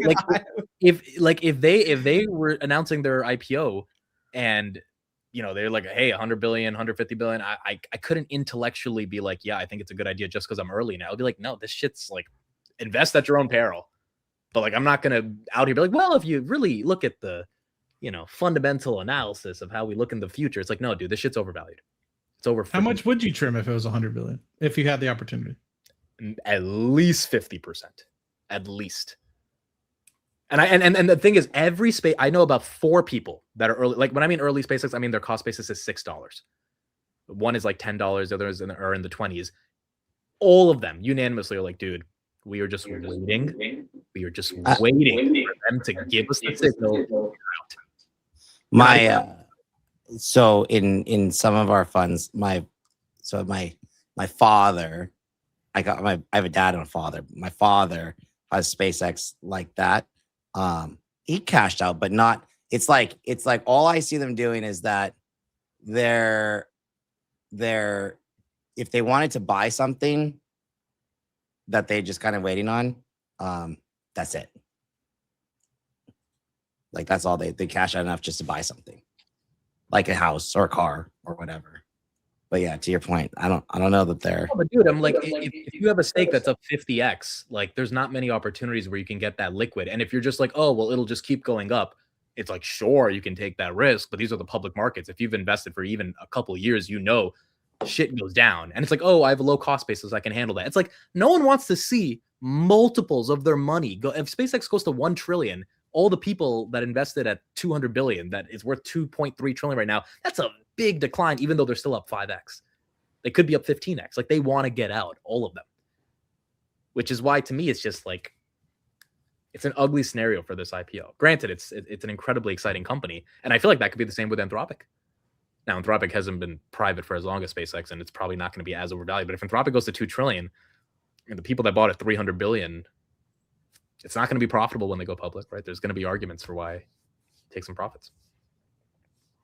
if they were announcing their IPO and they're like, hey, 100 billion, 150 billion, I couldn't intellectually be like, yeah, I think it's a good idea just because I'm early now. I'd be like, no, this shit's like, invest at your own peril. But like, I'm not gonna out here be like, well, if you really look at the fundamental analysis of how we look in the future, it's like, no, dude, this shit's overvalued. It's over. How much would you trim if it was 100 billion? If you had the opportunity? At least 50%. At least. And the thing is, every space, I know about 4 people that are early. Like, when I mean early SpaceX, I mean their cost basis is $6. One is like $10, the others are in the 20s. All of them unanimously are like, dude, we are just waiting. We are just waiting for them to give us the signal. So in some of our funds, my father, I have a dad and a father. My father has SpaceX like that. He cashed out, but not. It's like all I see them doing is that they're if they wanted to buy something that they just kind of waiting on, that's it. Like, that's all they cash out enough just to buy something, like a house or a car or whatever. But yeah, to your point, I don't know that they're. Oh, but dude, I'm like, if you have a stake that's up 50x, like, there's not many opportunities where you can get that liquid. And if you're just like, oh, well, it'll just keep going up, it's like, sure, you can take that risk, but these are the public markets. If you've invested for even a couple of years, shit goes down. And it's like, oh, I have a low cost basis, I can handle that. It's like, no one wants to see multiples of their money go. If SpaceX goes to 1 trillion, all the people that invested at 200 billion, that is worth 2.3 trillion right now, that's a big decline, even though they're still up 5x. They could be up 15x. Like, they want to get out, all of them. Which is why, to me, it's just like, it's an ugly scenario for this IPO. Granted, it's an incredibly exciting company, and I feel like that could be the same with Anthropic. Now, Anthropic hasn't been private for as long as SpaceX, and it's probably not going to be as overvalued. But if Anthropic goes to 2 trillion, and the people that bought at 300 billion, it's not going to be profitable when they go public, right? There's going to be arguments for why take some profits.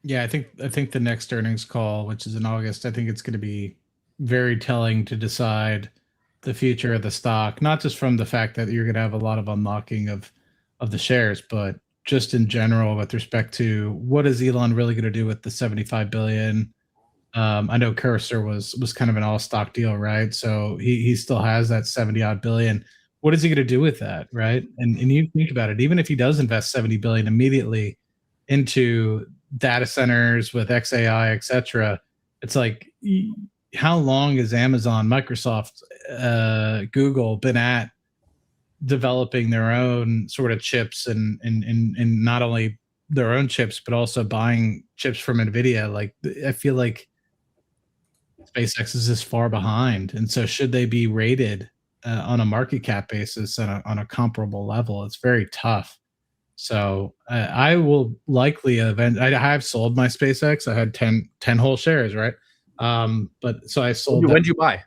Yeah, I think the next earnings call, which is in August, I think it's going to be very telling to decide the future of the stock, not just from the fact that you're going to have a lot of unlocking of the shares, but just in general with respect to what is Elon really going to do with the 75 billion. I know Cursor was kind of an all stock deal, right? So he still has that 70 odd billion. What is he going to do with that, right? And you think about it, even if he does invest 70 billion immediately into data centers with XAI, etc., it's like, how long has Amazon, Microsoft, Google been at developing their own sort of chips and not only their own chips, but also buying chips from NVIDIA? Like, I feel like SpaceX is this far behind. And so should they be rated on a market cap basis and on a comparable level. It's very tough. So I will likely I have sold my SpaceX. I had 10 whole shares, right? But so I sold. When did you buy?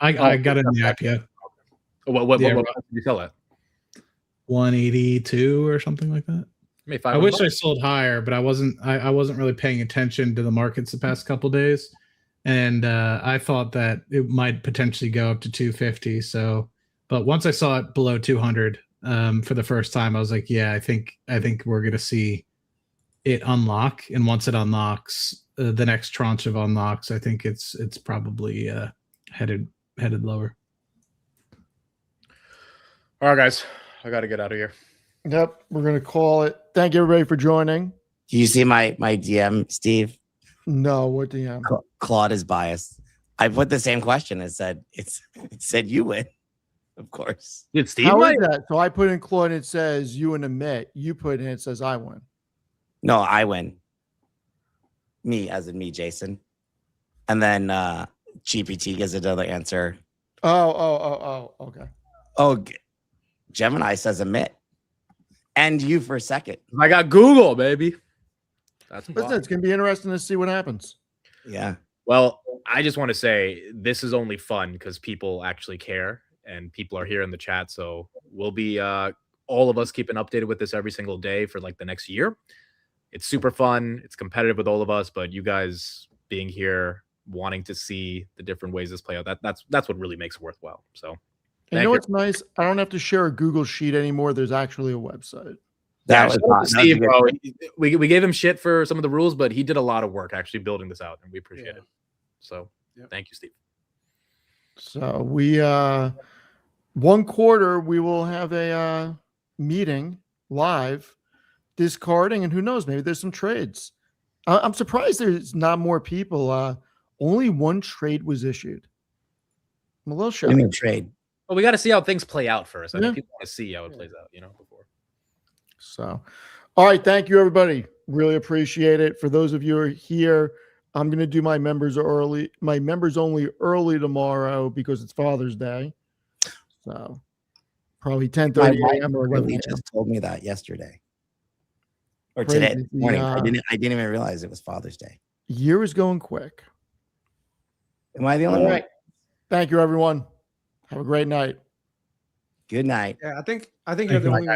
I got it in the IPO. What did you sell at? 182 or something like that. I wish I sold higher, but I wasn't really paying attention to the markets the past couple of days, and I thought that it might potentially go up to 250. So, but once I saw it below 200 for the first time, I was like, yeah, I think we're gonna see it unlock, and once it unlocks, the next tranche of unlocks, I think it's probably headed lower. All right, guys, I got to get out of here. Yep, we're gonna call it. Thank you everybody for joining. Do you see my DM, Steve? No, what DM? Claude is biased. I put the same question. It said you win, of course. Did Steve? How is that? So I put in Claude. It says you and Amit. You put in it says I win. No, I win. Me, as in me, Jason. And then GPT gives another answer. Oh, okay. Oh, Gemini says Amit. And you for a second. I got Google, baby. That's Listen, it's gonna be interesting to see what happens. Yeah. Well, I just want to say this is only fun because people actually care and people are here in the chat. So we'll be all of us keeping updated with this every single day for like the next year. It's super fun. It's competitive with all of us, but you guys being here, wanting to see the different ways this play out, that's what really makes it worthwhile. So You know what's nice? I don't have to share a Google sheet anymore. There's actually a website. That was Steve, bro. We gave him shit for some of the rules, but he did a lot of work actually building this out, and we appreciate it. So thank you, Steve. So we one quarter we will have a meeting live, discarding, and who knows, maybe there's some trades. I'm surprised there's not more people. Only one trade was issued. I'm a little shocked. Trade. Well, we got to see how things play out first. I think people want to see how it plays out, before. So, all right. Thank you, everybody. Really appreciate it. For those of you who are here, I'm going to do my members only early tomorrow because it's Father's Day. So, probably 10:30 a.m. or 11 a.m. Just told me that yesterday or today morning. I didn't even realize it was Father's Day. Year is going quick. Am I the only one? Thank you, everyone. Have a great night. Good night. Yeah, I think you're the only